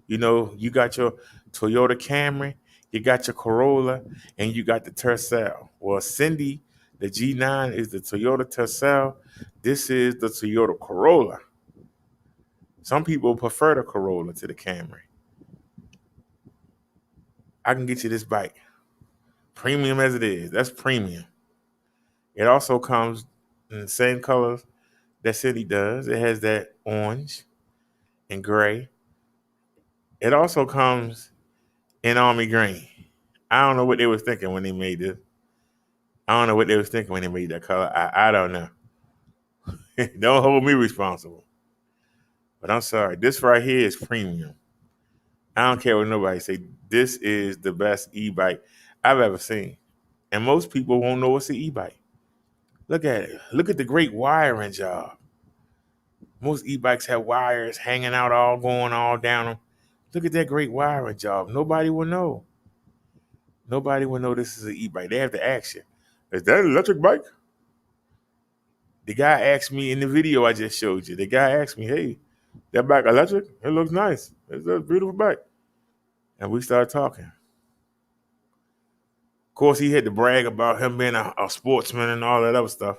You know, you got your Toyota Camry, you got your Corolla, and you got the Tercel. Well, Cindy, the G9 is the Toyota Tercel. This is the Toyota Corolla. Some people prefer the Corolla to the Camry. I can get you this bike. Premium as it is. That's premium. It also comes in the same colors that Cindy does. It has that orange and gray. It also comes in army green. I don't know what they was thinking when they made this. I don't know what they was thinking when they made that color. I don't know. Don't hold me responsible. But I'm sorry. This right here is premium. I don't care what nobody say. This is the best e-bike I've ever seen. And most people won't know it's an e-bike. Look at it. Look at the great wiring job. Most e-bikes have wires hanging out all going all down them. Look at that great wiring job. Nobody will know. Nobody will know this is an e-bike. They have to ask you, is that an electric bike? The guy asked me in the video I just showed you. The guy asked me, hey, that bike electric? It looks nice. It's a beautiful bike. And we started talking. Of course, he had to brag about him being a sportsman and all that other stuff.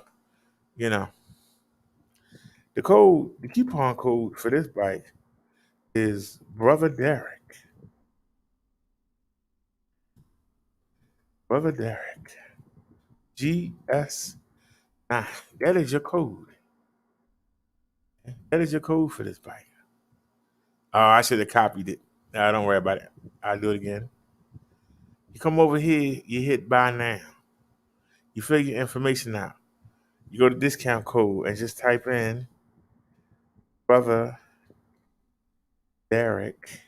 You know. The coupon code for this bike is Brother Derek. Brother Derek. GS9. That is your code. That is your code for this bike. Oh, I should have copied it. No, don't worry about it. I'll do it again. You come over here, you hit buy now. You fill your information out. You go to discount code and just type in Brother Derek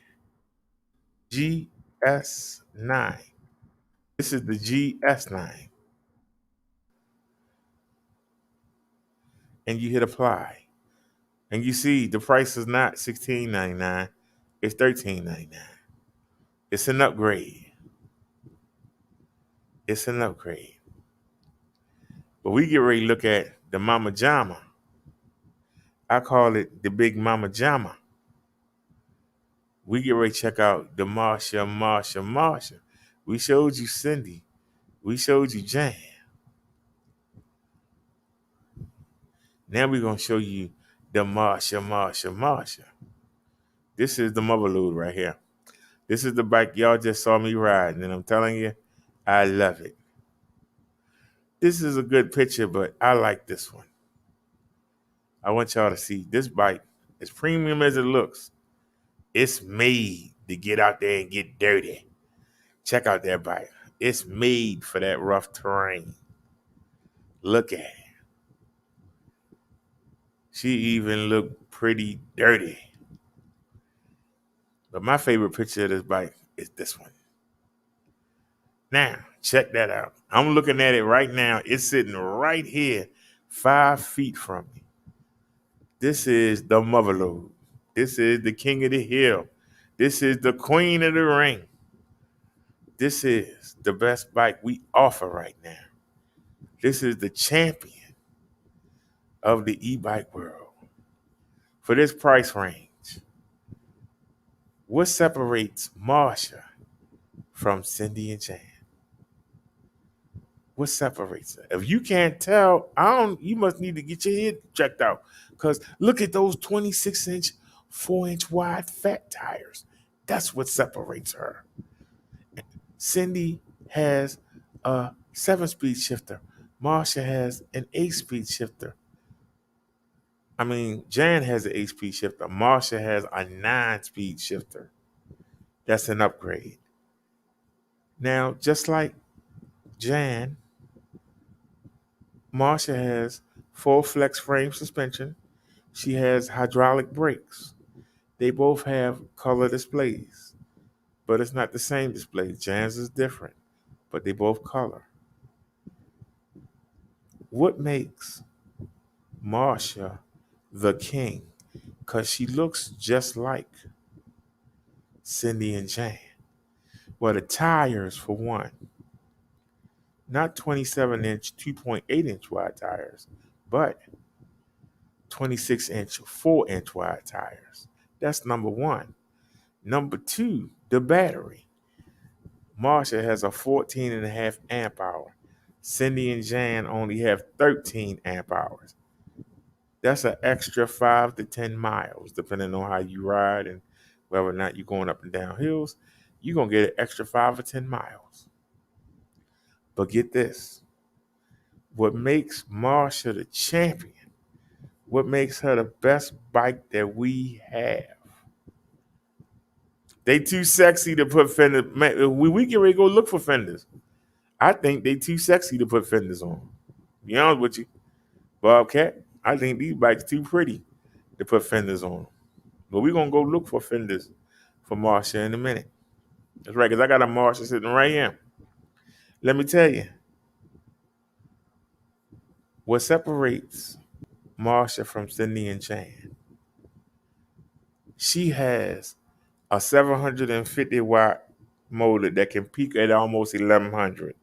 GS9. This is the GS9. And you hit apply. And you see the price is not $16.99, it's $13.99. It's an upgrade. It's an upgrade. But we get ready to look at the Mama Jama. I call it the Big Mama Jama. We get ready to check out the Marsha. We showed you Cindy. We showed you Jan. Now we're going to show you the Marsha. This is the mother load right here. This is the bike y'all just saw me riding, and I'm telling you, I love it. This is a good picture, but I like this one. I want y'all to see this bike. As premium as it looks, it's made to get out there and get dirty. Check out that bike. It's made for that rough terrain. Look at it. She even looked pretty dirty. But my favorite picture of this bike is this one. Now, check that out. I'm looking at it right now. It's sitting right here, 5 feet from me. This is the mother load. This is the king of the hill. This is the queen of the ring. This is the best bike we offer right now. This is the champion of the e-bike world. For this price range, what separates Marsha from Cindy and Jan? What separates her? If you can't tell, you must need to get your head checked out. Because look at those 26-inch, 4-inch wide fat tires. That's what separates her. Cindy has a 7-speed shifter. Marsha has an 8-speed shifter. Jan has an 8-speed shifter. Marsha has a 9-speed shifter. That's an upgrade. Now, just like Jan, Marsha has full flex frame suspension. She has hydraulic brakes. They both have color displays, but it's not the same display. Jan's is different, but they both color. What makes Marsha the king? Because she looks just like Cindy and Jan. Well, the tires, for one, not 27-inch, 2.8-inch wide tires, but 26-inch, 4-inch wide tires. That's number one. Number two, the battery. Marsha has a 14.5 amp hour. Cindy and Jan only have 13 amp hours. That's an extra 5 to 10 miles, depending on how you ride and whether or not you're going up and down hills. You're going to get an extra 5 or 10 miles. But get this. What makes Marsha the champion, what makes her the best bike that we have, they too sexy to put fenders. Man, we get ready to go look for fenders. I think they too sexy to put fenders on. Be honest with you. Bobcat, I think these bikes too pretty to put fenders on. But we're going to go look for fenders for Marsha in a minute. That's right, because I got a Marsha sitting right here. Let me tell you, what separates Marsha from Cindy and Jan, she has a 750 watt motor that can peak at almost 1100.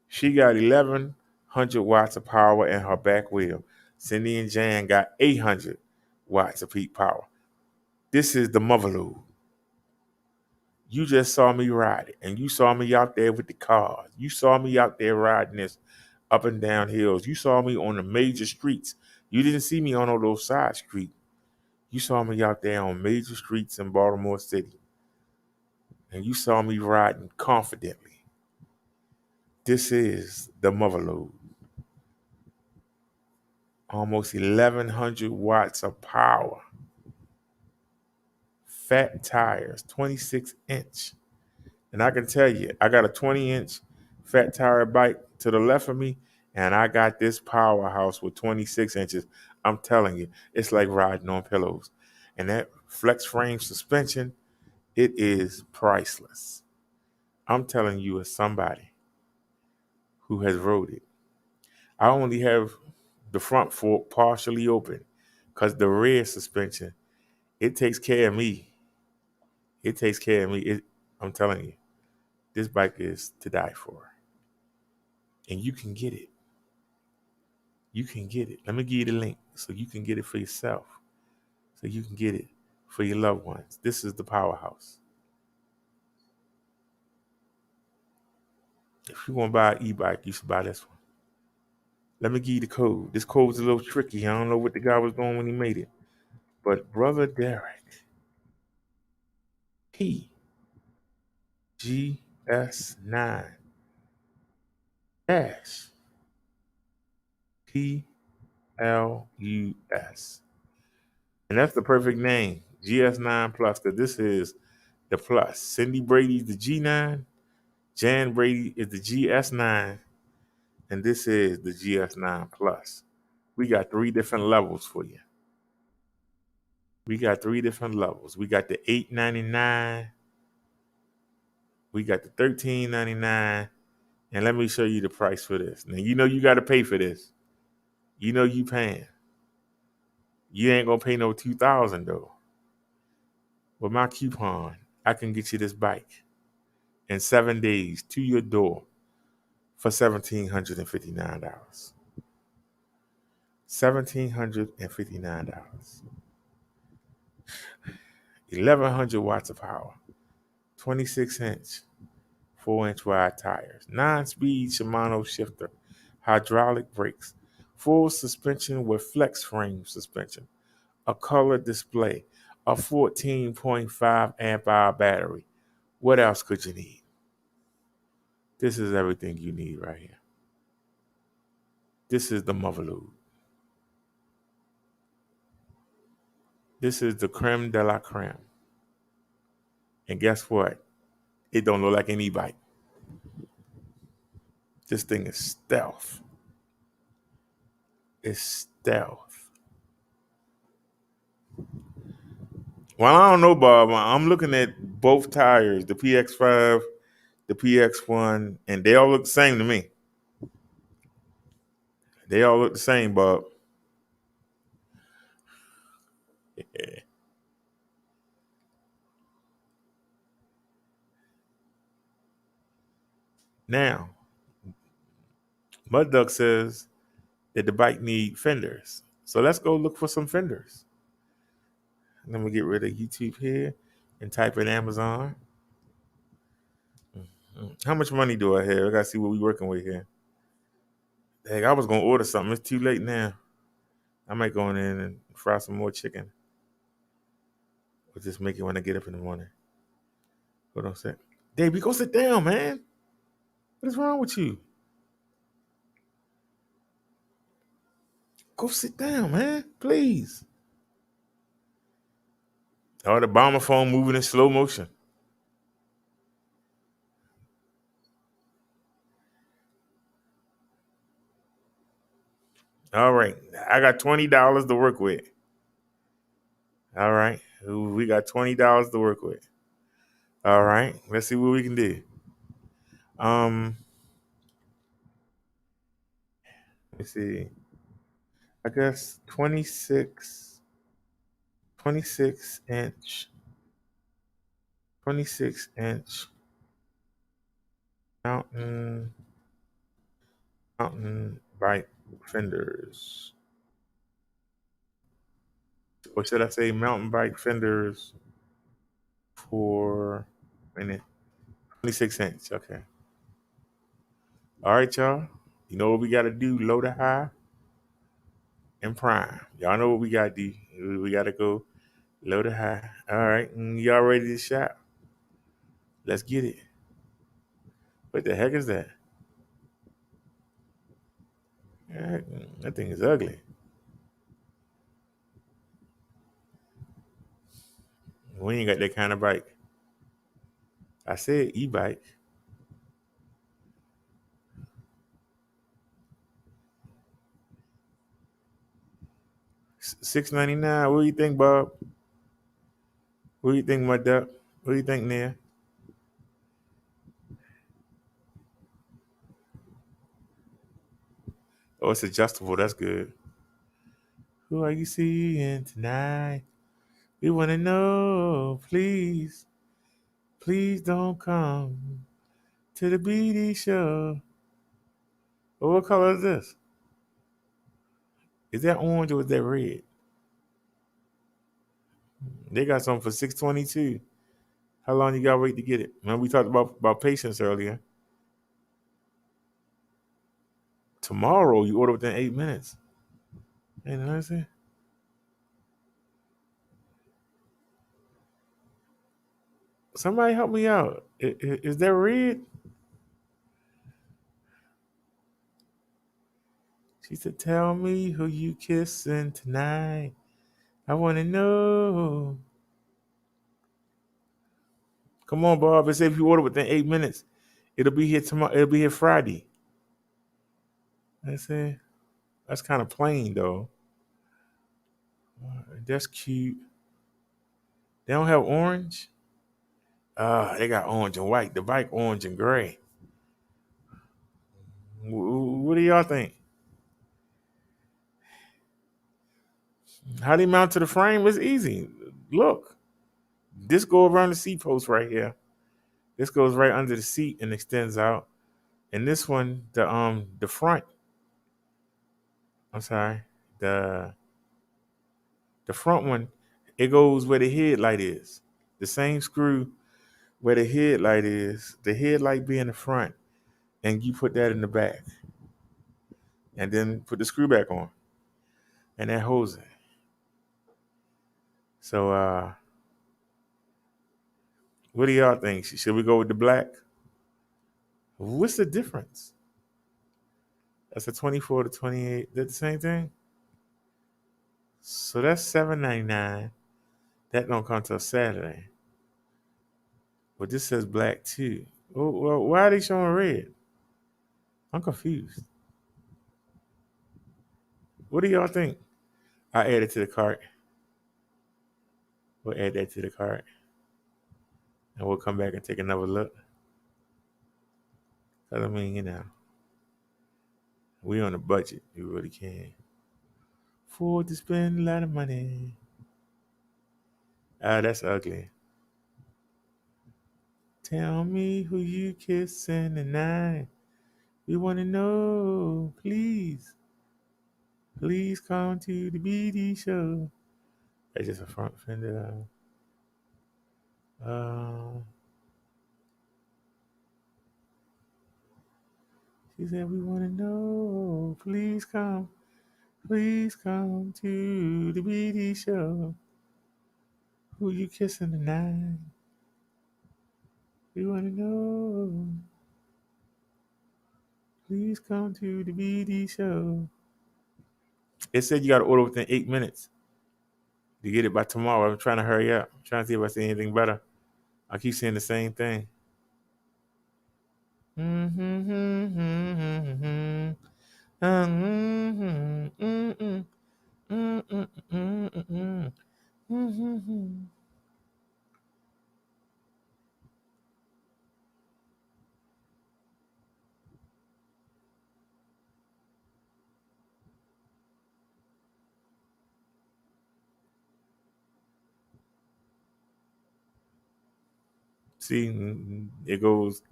She got 1100 watts of power in her back wheel. Cindy and Jan got 800 watts of peak power. This is the mother load. You just saw me ride it, and you saw me out there with the cars. You saw me out there riding this up and down hills. You saw me on the major streets. You didn't see me on all those side streets. You saw me out there on major streets in Baltimore City. And you saw me riding confidently. This is the mother load. Almost 1100 watts of power. Fat tires, 26-inch. And I can tell you, I got a 20-inch fat tire bike to the left of me, and I got this powerhouse with 26 inches. I'm telling you, it's like riding on pillows. And that flex frame suspension, it is priceless. I'm telling you, as somebody who has rode it. I only have the front fork partially open because the rear suspension, it takes care of me. It takes care of me. I'm telling you, this bike is to die for. And you can get it. You can get it. Let me give you the link so you can get it for yourself. So you can get it for your loved ones. This is the powerhouse. If you want to buy an e-bike, you should buy this one. Let me give you the code. This code's a little tricky. I don't know what the guy was doing when he made it. But Brother Derek, GS9 dash PLUS. And that's the perfect name, GS9 Plus, because this is the Plus. Cindy Brady's the G9, Jan Brady is the GS9, and this is the GS9 Plus. We got 3 different levels for you. We got 3 different levels. We got the $899, we got the $1399, and let me show you the price for this. Now, you know you got to pay for this. You know you paying. You ain't going to pay no $2,000, though. With my coupon, I can get you this bike in 7 days to your door for $1,759. $1,759. 1,100 watts of power. 26-inch, 4-inch wide tires. 9-speed Shimano shifter. Hydraulic brakes. Full suspension with flex frame suspension. A color display. A 14.5 amp hour battery. What else could you need? This is everything you need right here. This is the Motherlode. This is the creme de la creme. And guess what? It don't look like an e-bike. This thing is stealth. It's stealth. Well, I don't know, Bob. I'm looking at both tires, the PX5, the PX1, and they all look the same to me. They all look the same, Bob. Yeah. Now, Mud Duck says that the bike need fenders. So let's go look for some fenders. Let me get rid of YouTube here and type in Amazon. How much money do I have? I gotta see what we're working with here. Dang, I was gonna order something. It's too late now. I might go in and fry some more chicken. Or just make it when I get up in the morning. Hold on a sec. Davey, go sit down, man. What is wrong with you? Go sit down, man. Please. Oh, the bomber phone moving in slow motion. All right. I got $20 to work with. All right. We got $20 to work with. All right. Let's see what we can do. Let's see. I guess 26 inch 26-inch mountain bike fenders. Or should I say mountain bike fenders for a minute? 26-inch. Okay. All right, y'all. You know what we got to do? Low to high and prime. Y'all know what we got to do. We got to go low to high. All right. Y'all ready to shop? Let's get it. What the heck is that? That thing is ugly. We ain't got that kind of bike. I said e-bike. $6.99. What do you think, Bob? What do you think, my duck? What do you think, Nia? Oh, it's adjustable. That's good. Who are you seeing tonight? We want to know. Please, please don't come to the BD show. Oh, what color is this? Is that orange or is that red? They got something for $6.22. How long you got to wait to get it? Man, we talked about patience earlier. Tomorrow, you order within 8 minutes. Hey, you know what I'm saying? Somebody help me out. Is that red? She said, tell me who you kissing tonight. I want to know. Come on, Bob. It said if you order within 8 minutes, it'll be here tomorrow. It'll be here Friday. That's it. That's kind of plain, though. That's cute. They don't have orange? They got orange and white. The bike orange and gray. What do y'all think? How they mount to the frame is easy. Look. This go around the seat post right here. This goes right under the seat and extends out. And this one, the front. I'm sorry, the the front one. It goes where the headlight is. The same screw where the headlight is. The headlight be in the front, and you put that in the back, and then put the screw back on, and that holds it. So, what do y'all think? Should we go with the black? What's the difference? That's a 24 to 28. They're the same thing. So that's $7.99. That don't come till Saturday. But this says black too. Well, why are they showing red? I'm confused. What do y'all think? I add it to the cart. We'll add that to the cart. And we'll come back and take another look. Cause I mean, we on a budget. We really can. Afford to spend a lot of money. Ah, that's ugly. Tell me who you kissing tonight. We want to know, please. Please come to the BD show. That's just a front fender. She said, we want to know, please come to the BD show. Who you kissing tonight? We want to know. Please come to the BD show. It said you got to order within 8 minutes to get it by tomorrow. I'm trying to hurry up. I'm trying to see if I see anything better. I keep saying the same thing. See, it goes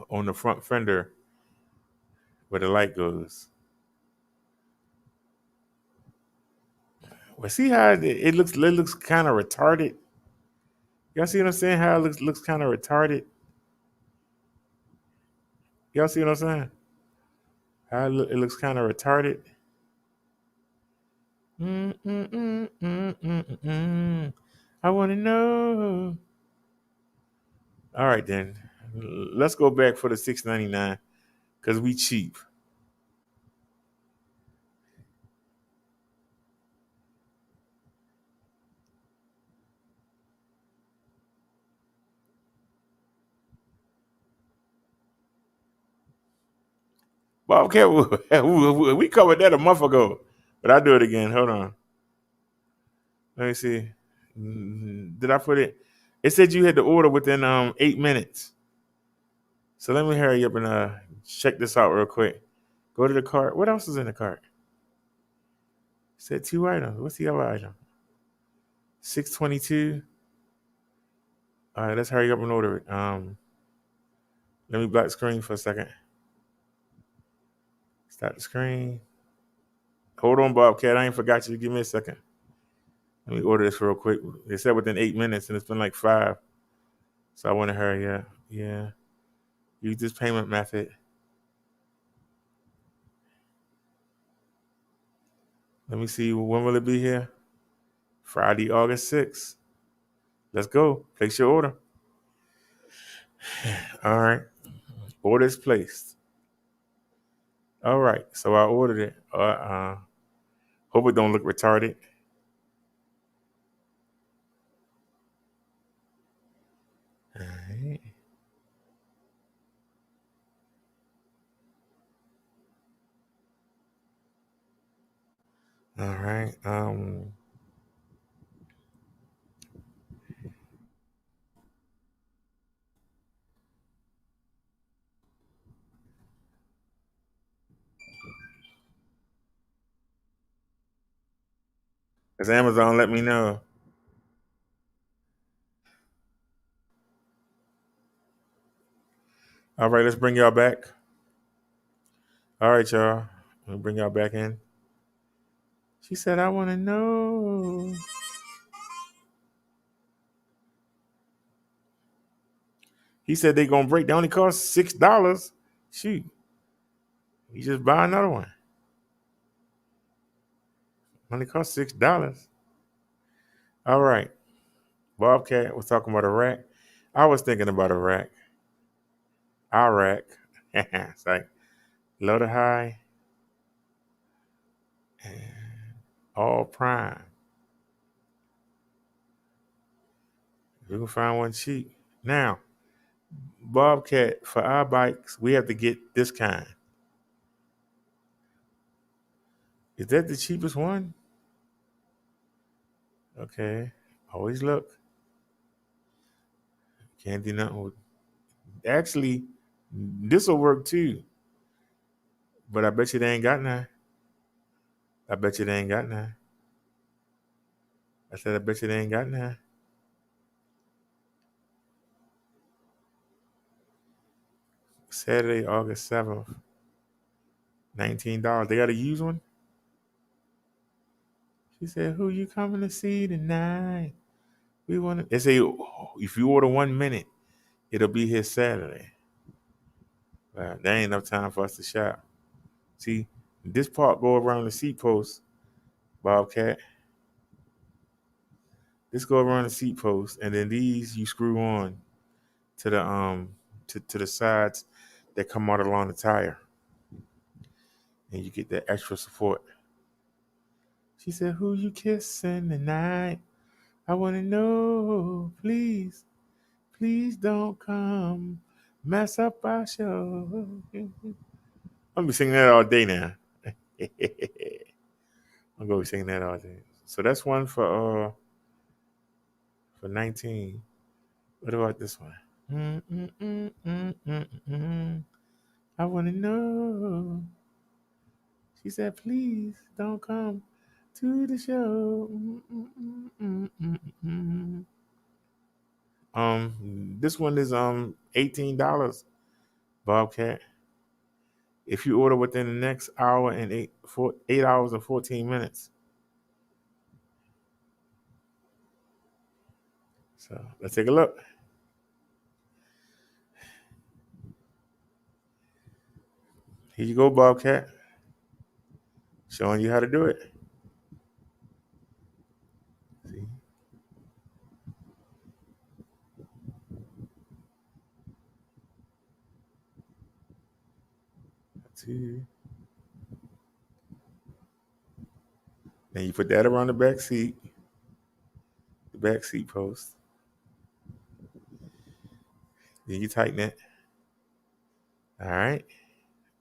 on the front fender where the light goes. Well, see how it looks? It looks kind of retarded. Y'all see what I'm saying? How it looks kind of retarded. Y'all see what I'm saying? How it looks kind of retarded. I want to know. All right, then. Let's go back for the $6.99 because we cheap. Bobcat, we covered that a month ago, but I'll do it again. Hold on. Let me see. Did I put it? It said you had to order within 8 minutes. So let me hurry up and check this out real quick. Go to the cart. What else is in the cart? It said 2 items. What's the other item? 622. All right, let's hurry up and order it. Let me black screen for a second. Start the screen. Hold on, Bobcat. I ain't forgot you. Give me a second. Let me order this real quick. They said within 8 minutes, and it's been like 5. So I want to hurry up. Yeah. Use this payment method. Let me see. When will it be here? Friday, August 6th. Let's go. Place your order. All right. Order is placed. All right. So I ordered it. Hope it don't look retarded. All right. All right. Does Amazon let me know? All right, let's bring y'all back. All right, y'all. We'll bring y'all back in. She said, I want to know. He said they going to break. They only cost $6. Shoot. You just buy another one. Only cost $6. All right. Bobcat was talking about Iraq. I was thinking about Iraq. Iraq. It's like low to high and all prime. We can find one cheap. Now, Bobcat, for our bikes, we have to get this kind. Is that the cheapest one? Okay. Always look. Can't do nothing with. Actually, this will work too. But I bet you they ain't got none. I bet you they ain't got none. I said, I bet you they ain't got none. Saturday, August 7th. $19. They got a used one? She said, who you coming to see tonight? We want to. They say, if you order 1 minute, it'll be here Saturday. There ain't enough time for us to shop. See, this part go around the seat post, Bobcat. This go around the seat post, and then these you screw on to the to the sides that come out along the tire, and you get that extra support. She said, "Who you kissing tonight? I want to know, please, please don't come mess up our show." I'm gonna be singing that all day now. I'm gonna be singing that all day. So that's one for 19. What about this one? Mm, mm, mm, mm, mm, mm. I want to know. She said, please don't come to the show. Mm, mm, mm, mm, mm, this one is $18, Bobcat. If you order within the next hour and 8 hours and 14 minutes. So let's take a look. Here you go, Bobcat. Showing you how to do it. See? Two. Then you put that around the back seat post. Then you tighten it. All right.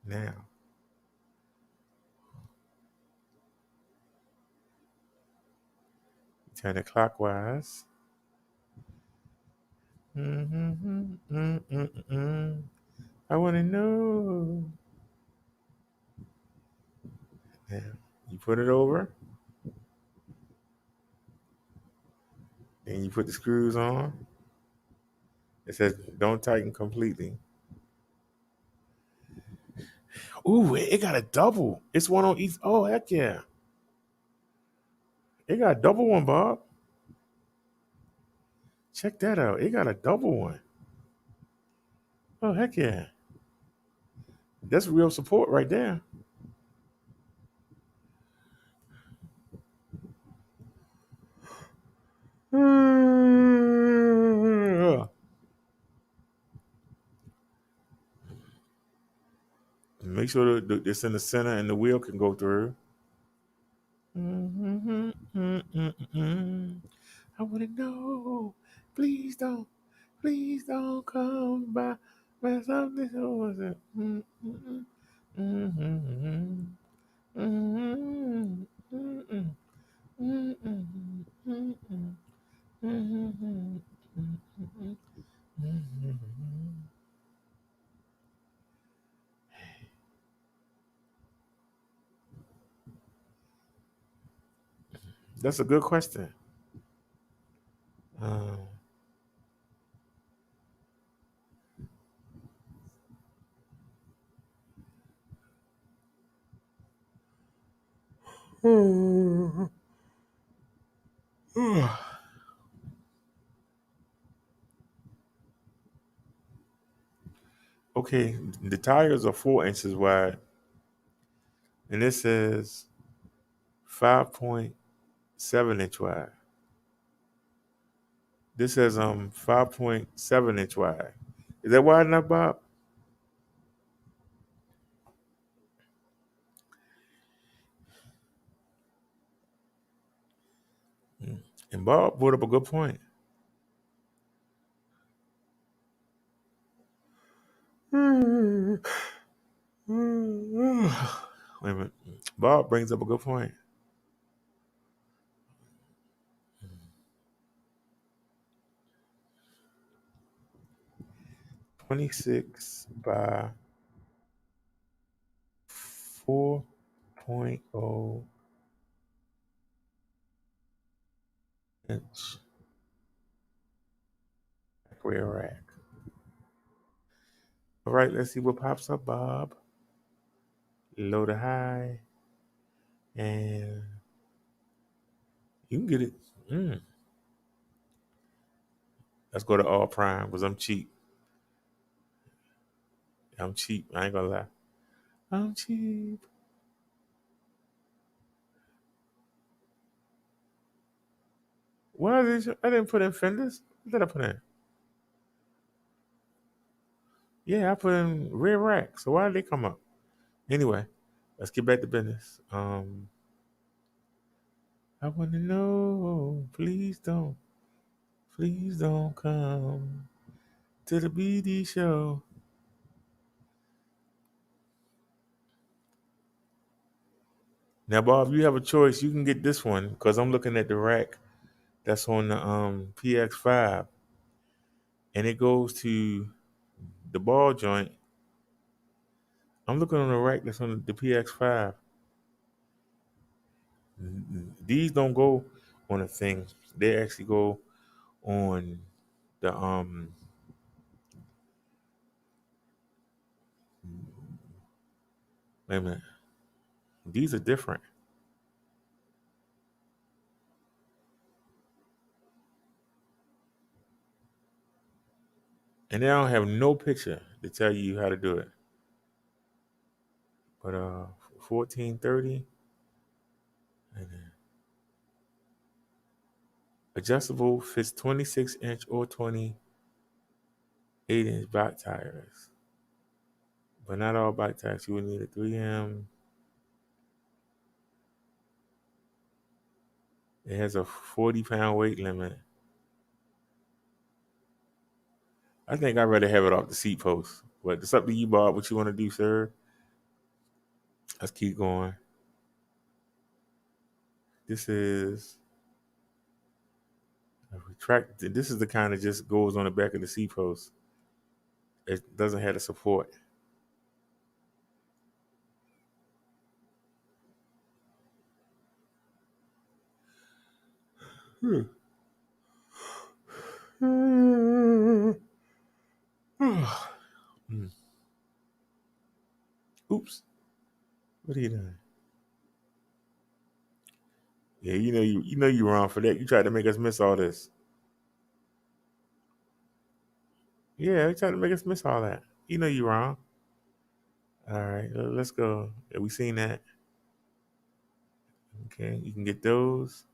Now, turn it clockwise. Mm-hmm, mm-hmm. I want to know. Now, you put it over. Then you put the screws on. It says don't tighten completely. Ooh, it got a double. It's one on each. Oh, heck yeah. It got a double one, Bob. Check that out. It got a double one. Oh, heck yeah. That's real support right there. Make sure that it's in the center and the wheel can go through. Mm-hmm, mm-hmm. I want to know. Please don't come by. Mess up this horse. Mm-hmm, mm-hmm, mm-hmm, mm-hmm, mm-hmm, mm-hmm, mm-hmm. That's a good question. Uh, Okay, the tires are 4 inches wide, and this says 5.7 inch wide. This says 5.7 inch wide. Is that wide enough, Bob? And Bob brought up a good point. Wait a minute. Bob brings up a good point. 26 by 4.0 inch rear rack. All right, let's see what pops up, Bob. Low to high, and you can get it. Let's go to all prime because I'm cheap. I'm cheap. I ain't gonna lie. I'm cheap. What is it? I didn't put in fenders. What did I put in? Yeah, I put in rear rack. So why did they come up? Anyway, let's get back to business. I want to know. Please don't come to the BD show. Now, Bob, you have a choice. You can get this one because I'm looking at the rack that's on the PX5, and it goes to the ball joint. I'm looking on the rack that's on the PX5. These don't go on a thing. They actually go on the Wait a minute. These are different, and they don't have no picture to tell you how to do it. But 1430 and then adjustable fits 26 inch or 28 inch back tires, but not all back tires. You would need a 3M. It has a 40-pound weight limit. I think I'd rather have it off the seat post, but it's up to you, Bob. What you want to do, sir? Let's keep going. This is a retract. This is the kind that just goes on the back of the seat post. It doesn't have the support. Oops. What are you doing? Yeah, you wrong for that. You tried to make us miss all this. Yeah, you tried to make us miss all that. You know you wrong. All right, let's go. Yeah, we seen that. Okay, you can get those.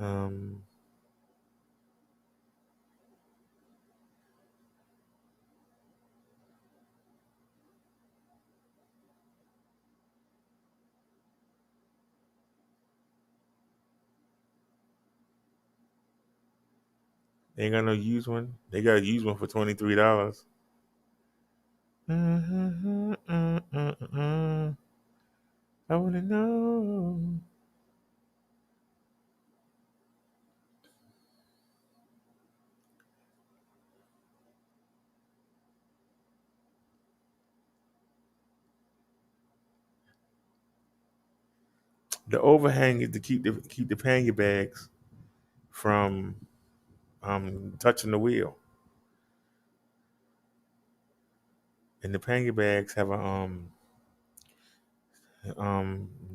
Um, they ain't got no used one. They got a used one for $23. I wanna know. The overhang is to keep the pannier bags from touching the wheel, and the pannier bags have a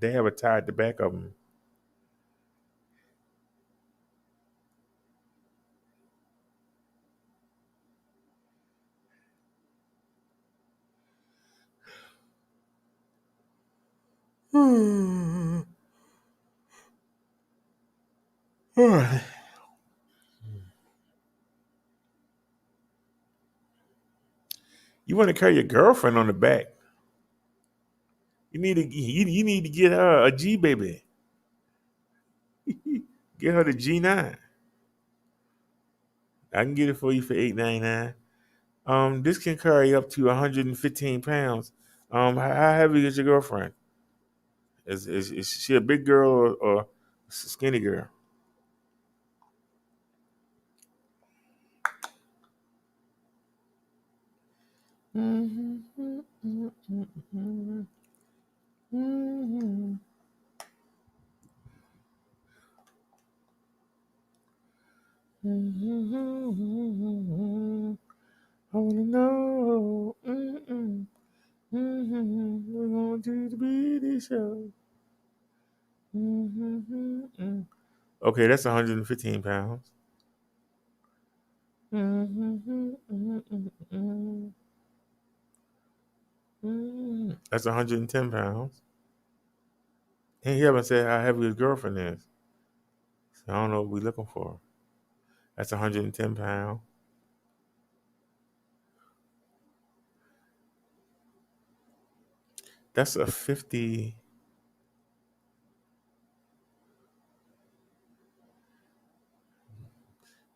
They have a tie at the back of them. You want to carry your girlfriend on the back? You need to get her a G baby. Get her the G9. I can get it for you for $8.99. This can carry up to 115 pounds. How heavy is your girlfriend? Is she a big girl or a skinny girl? I wanna know. We're going to the beauty show. Okay, that's 115 pounds. That's 110 pounds. And he haven't said how heavy his girlfriend is. So I don't know what we're looking for. That's 110 pounds. That's a 50.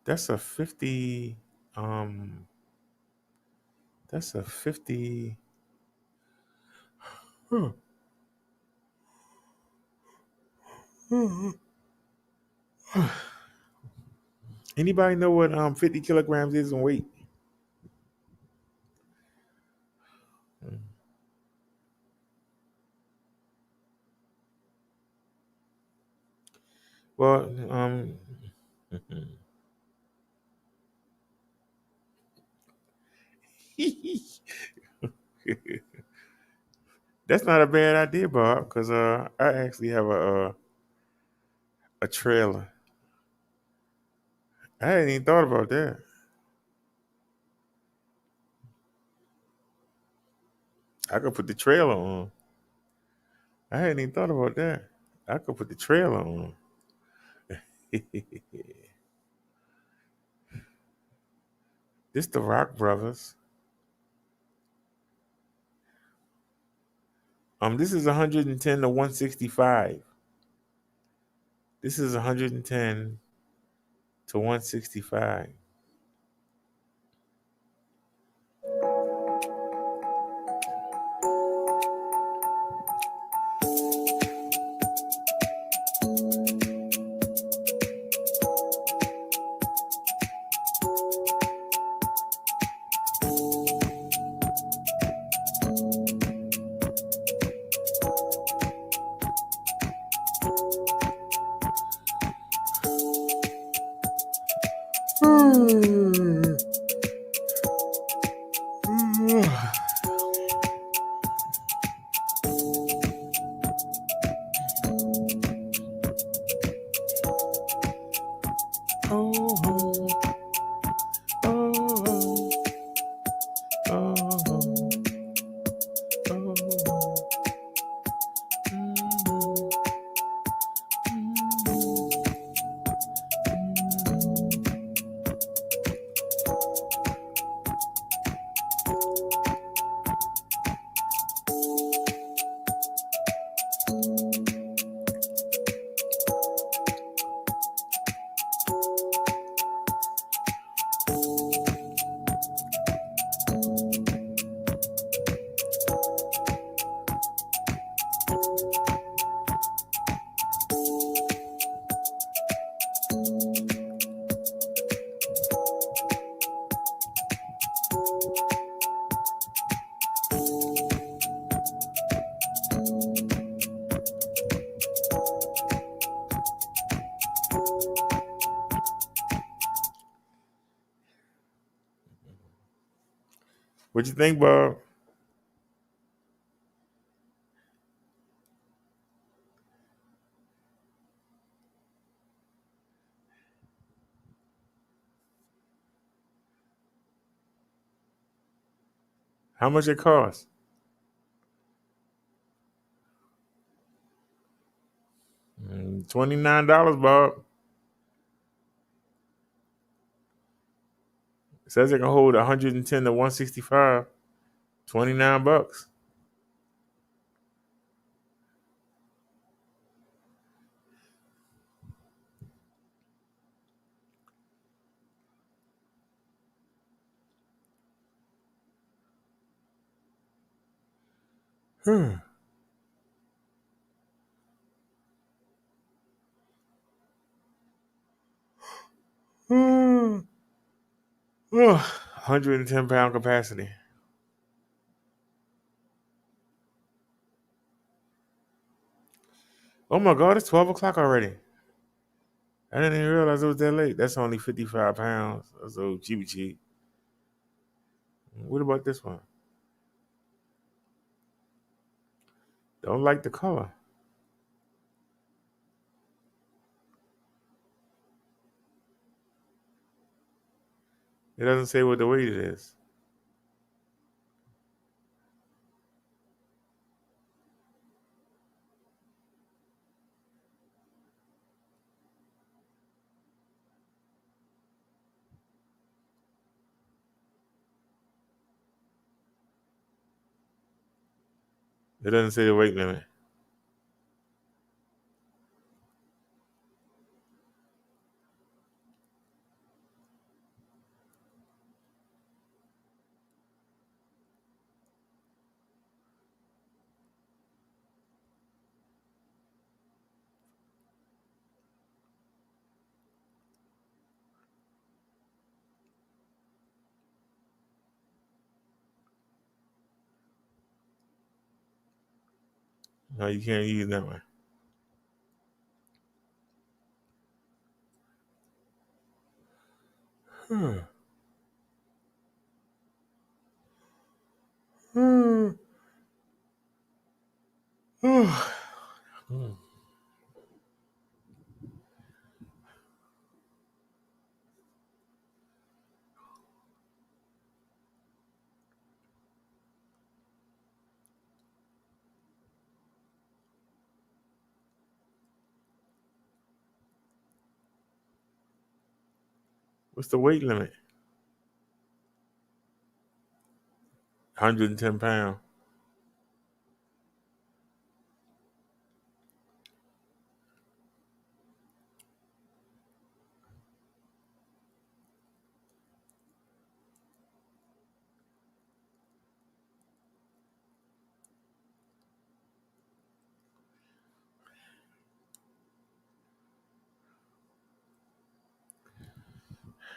That's a 50. Um, that's a 50. Huh. Anybody know what 50 kilograms is in weight? Well, that's not a bad idea, Bob, because I actually have a trailer. I hadn't even thought about that. I could put the trailer on. I hadn't even thought about that. I could put the trailer on. This the Rock Brothers. This is 110 to 165. This is 110 to 165. What you think, Bob? How much it cost? $29, Bob. It says it can hold 110 to 165. $29. Hmm. 110-pound capacity. Oh my God, it's 12 o'clock already. I didn't even realize it was that late. That's only 55 pounds. So cheap. What about this one? Don't like the color. It doesn't say what the weight it is. It doesn't say the weight limit. No, you can't use that one. What's the weight limit? 110 pounds.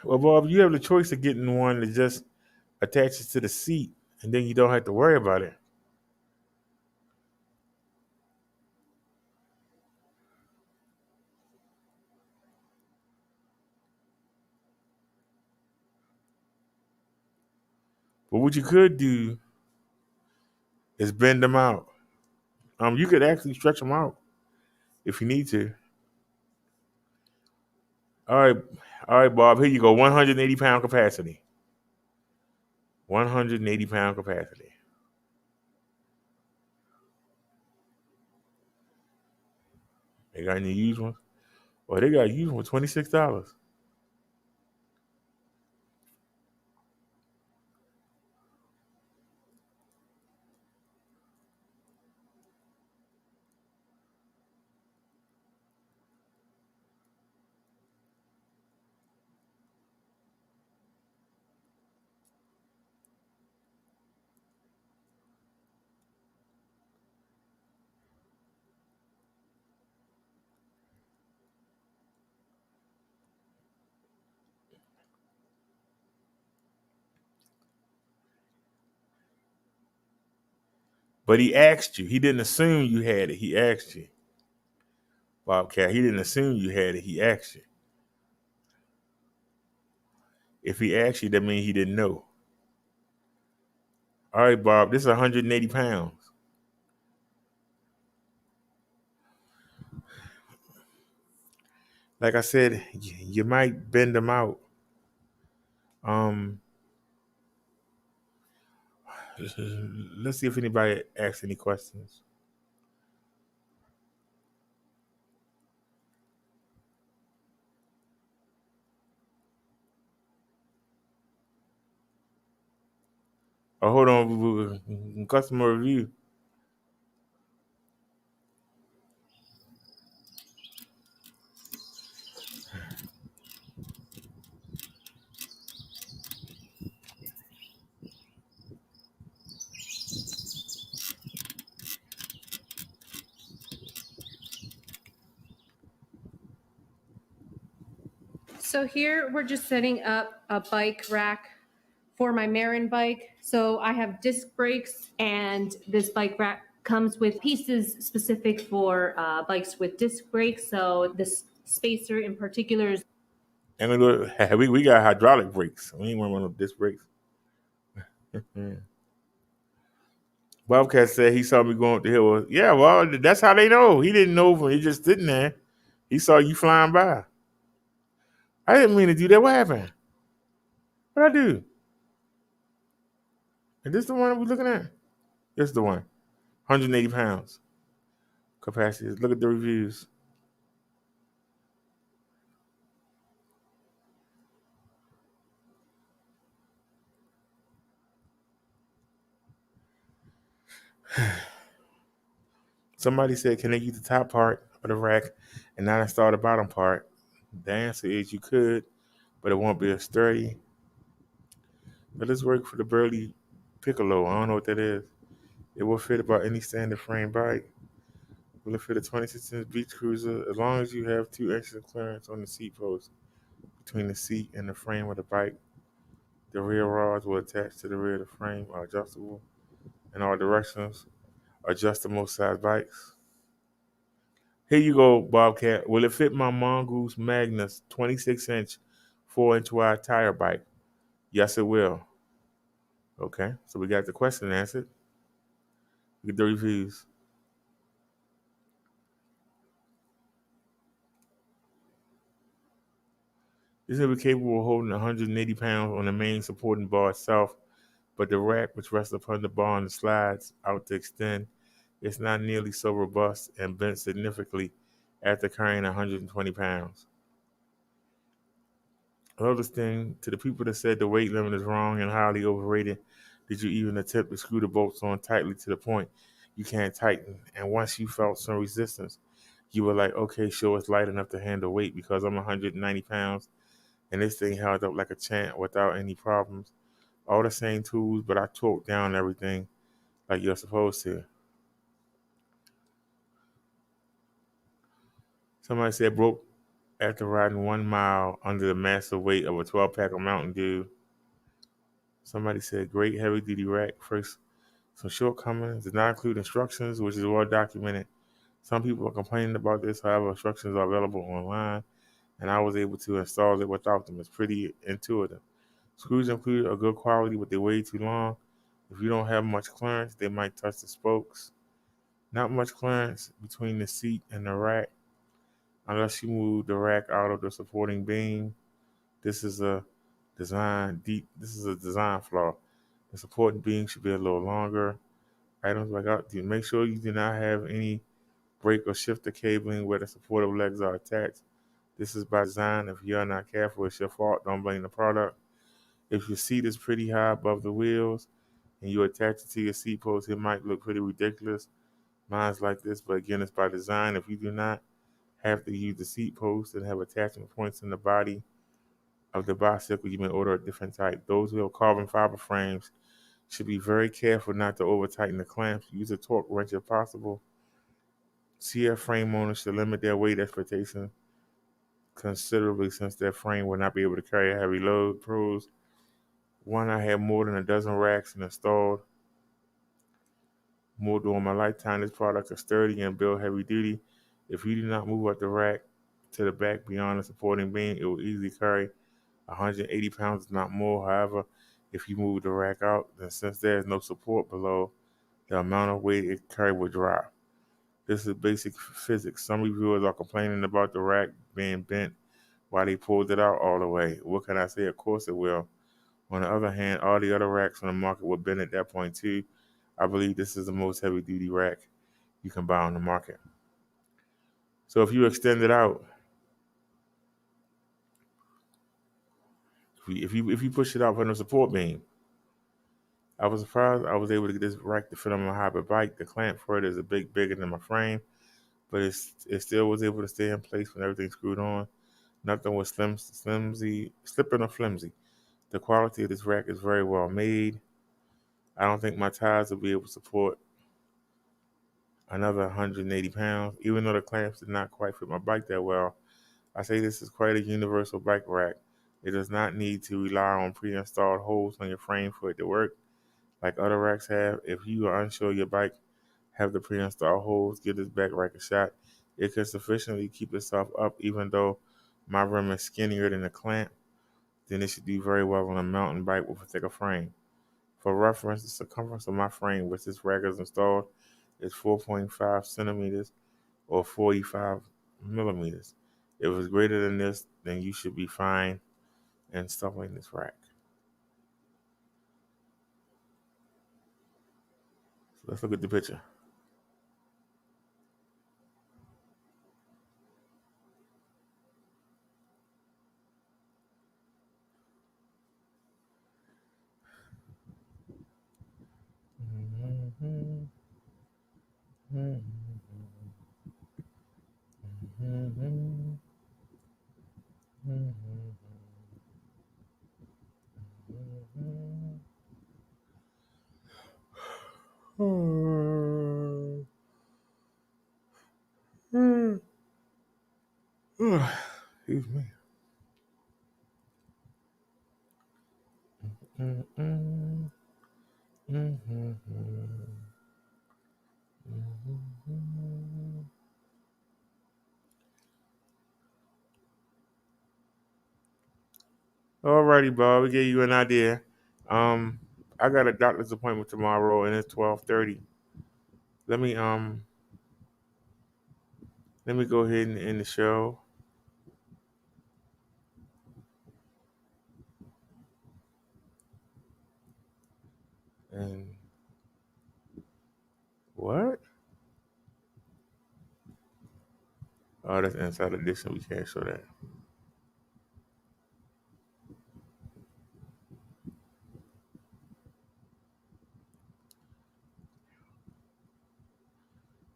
Well, Bob, you have the choice of getting one that just attaches to the seat, and then you don't have to worry about it. But what you could do is bend them out. You could actually stretch them out if you need to. All right, Bob. Here you go. 180-pound capacity. 180-pound capacity. They got any used ones? Well, they got used ones for $26. But he asked you. He didn't assume you had it. He asked you. Bobcat, he didn't assume you had it. He asked you. If he asked you, that means he didn't know. All right, Bob, this is 180 pounds. Like I said, you might bend them out. Um, Let's see if anybody asks any questions. Oh, hold on. Customer review. So here we're just setting up a bike rack for my Marin bike. So I have disc brakes, and this bike rack comes with pieces specific for bikes with disc brakes. So this spacer in particular is. And we got hydraulic brakes. We ain't one of those disc brakes. Bobcat said he saw me going up the hill. Yeah, well, that's how they know. He didn't know when he just sitting there. He saw you flying by. I didn't mean to do that. What happened? What I do? Is this the one we're looking at? This is the one. 180 pounds capacity. Look at the reviews. Somebody said, can they use the top part of the rack and not install the bottom part? The answer is you could, but it won't be as sturdy. But let's work for the Burley Piccolo. I don't know what that is. It will fit about any standard frame bike. Will it fit a 26-inch beach cruiser as long as you have 2 inches of clearance on the seat post between the seat and the frame of the bike? The rear rods will attach to the rear of the frame, are adjustable in all directions, adjustable size bikes. Here you go, Bobcat. Will it fit my Mongoose Magnus 26-inch, 4-inch wide tire bike? Yes, it will. Okay, so we got the question answered. Get the reviews. This will be capable of holding 180 pounds on the main supporting bar itself, but the rack, which rests upon the bar and slides out to extend, is not nearly so robust and bent significantly after carrying 120 pounds. Another thing, to the people that said the weight limit is wrong and highly overrated, did you even attempt to screw the bolts on tightly to the point you can't tighten? And once you felt some resistance, you were like, okay, sure, it's light enough to handle weight because I'm 190 pounds and this thing held up like a champ without any problems. All the same tools, but I torqued down everything like you're supposed to. Somebody said broke after riding 1 mile under the massive weight of a 12-pack of Mountain Dew. Somebody said great heavy duty rack. First, some shortcomings did not include instructions, which is well documented. Some people are complaining about this, however, instructions are available online, and I was able to install it without them. It's pretty intuitive. Screws included are good quality, but they're way too long. If you don't have much clearance, they might touch the spokes. Not much clearance between the seat and the rack, unless you move the rack out of the supporting beam. This is a This is a design flaw. The supporting beam should be a little longer. Items like out. Make sure you do not have any brake or shifter cabling where the supportive legs are attached. This is by design. If you are not careful, it's your fault. Don't blame the product. If your seat is pretty high above the wheels and you attach it to your seat post, it might look pretty ridiculous. Mine's like this, but again, it's by design. If you do not have to use the seat post and have attachment points in the body of the bicycle, you may order a different type. Those who have carbon fiber frames should be very careful not to over tighten the clamps. Use a torque wrench if possible. CF frame owners should limit their weight expectations considerably since their frame will not be able to carry a heavy load. Pros: one, I have more than a dozen racks and installed more during my lifetime. This product is sturdy and built heavy duty. If you do not move up the rack to the back beyond the supporting beam, it will easily carry 180 pounds, if not more. However, if you move the rack out, then since there is no support below, the amount of weight it carries will drop. This is basic physics. Some reviewers are complaining about the rack being bent while they pulled it out all the way. What can I say? Of course it will. On the other hand, all the other racks on the market were bent at that point too. I believe this is the most heavy duty rack you can buy on the market. So if you extend it out, if you push it out from the support beam, I was surprised I was able to get this rack to fit on my hybrid bike. The clamp for it is a bigger than my frame, but it still was able to stay in place when everything screwed on. Nothing was slipping or flimsy. The quality of this rack is very well made. I don't think my tires will be able to support another 180 pounds, even though the clamps did not quite fit my bike that well. I say this is quite a universal bike rack. It does not need to rely on pre-installed holes on your frame for it to work like other racks have. If you are unsure your bike have the pre-installed holes, give this back rack a shot. It can sufficiently keep itself up even though my rim is skinnier than the clamp. Then it should do very well on a mountain bike with a thicker frame. For reference, the circumference of my frame, which this rack is installed, is 4.5 centimeters or 45 millimeters. If it's greater than this, then you should be fine installing this rack. So let's look at the picture. Excuse me. Alrighty, Bob. We gave you an idea. Um, I got a doctor's appointment tomorrow, and it's 12:30. Let me let me go ahead and end the show. And what? Oh, that's Inside Edition. We can't show that.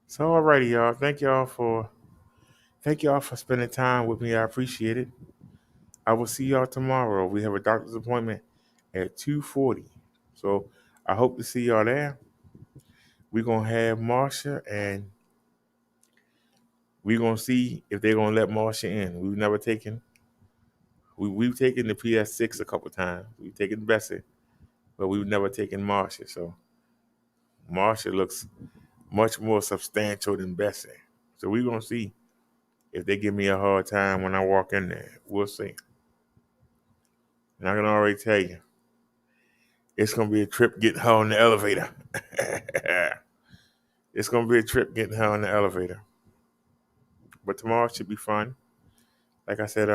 So, alrighty, y'all. Thank y'all for spending time with me. I appreciate it. I will see y'all tomorrow. We have a doctor's appointment at 2:40. So I hope to see y'all there. We're gonna have Marsha, and we're gonna see if they're gonna let Marsha in. We've taken the PS6 a couple times. We've taken Bessie, but we've never taken Marsha. So Marsha looks much more substantial than Bessie. So we're gonna see if they give me a hard time when I walk in there. We'll see. And I can already tell you, it's gonna be a trip getting her on the elevator. It's gonna be a trip getting her on the elevator. But tomorrow should be fun. Like I said,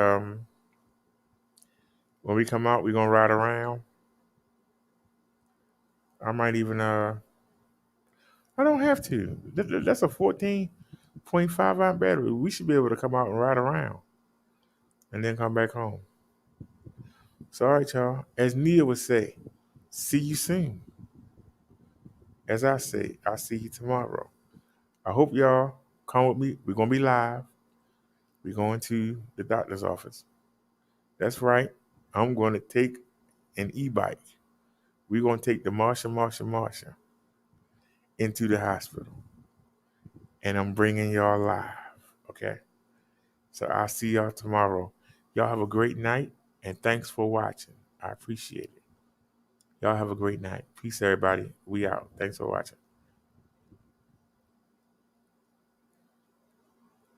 when we come out, we're gonna ride around. I might even I don't have to. That's a 14.5 amp battery. We should be able to come out and ride around and then come back home. So all right, y'all. As Nia would say, see you soon. As I say, I'll see you tomorrow. I hope y'all come with me. We're gonna be live. We're going to the doctor's office. That's right. I'm going to take an e-bike. We're going to take the Marsha into the hospital. And I'm bringing y'all live. Okay? So I'll see y'all tomorrow. Y'all have a great night. And thanks for watching. I appreciate it. Y'all have a great night. Peace, everybody. We out. Thanks for watching.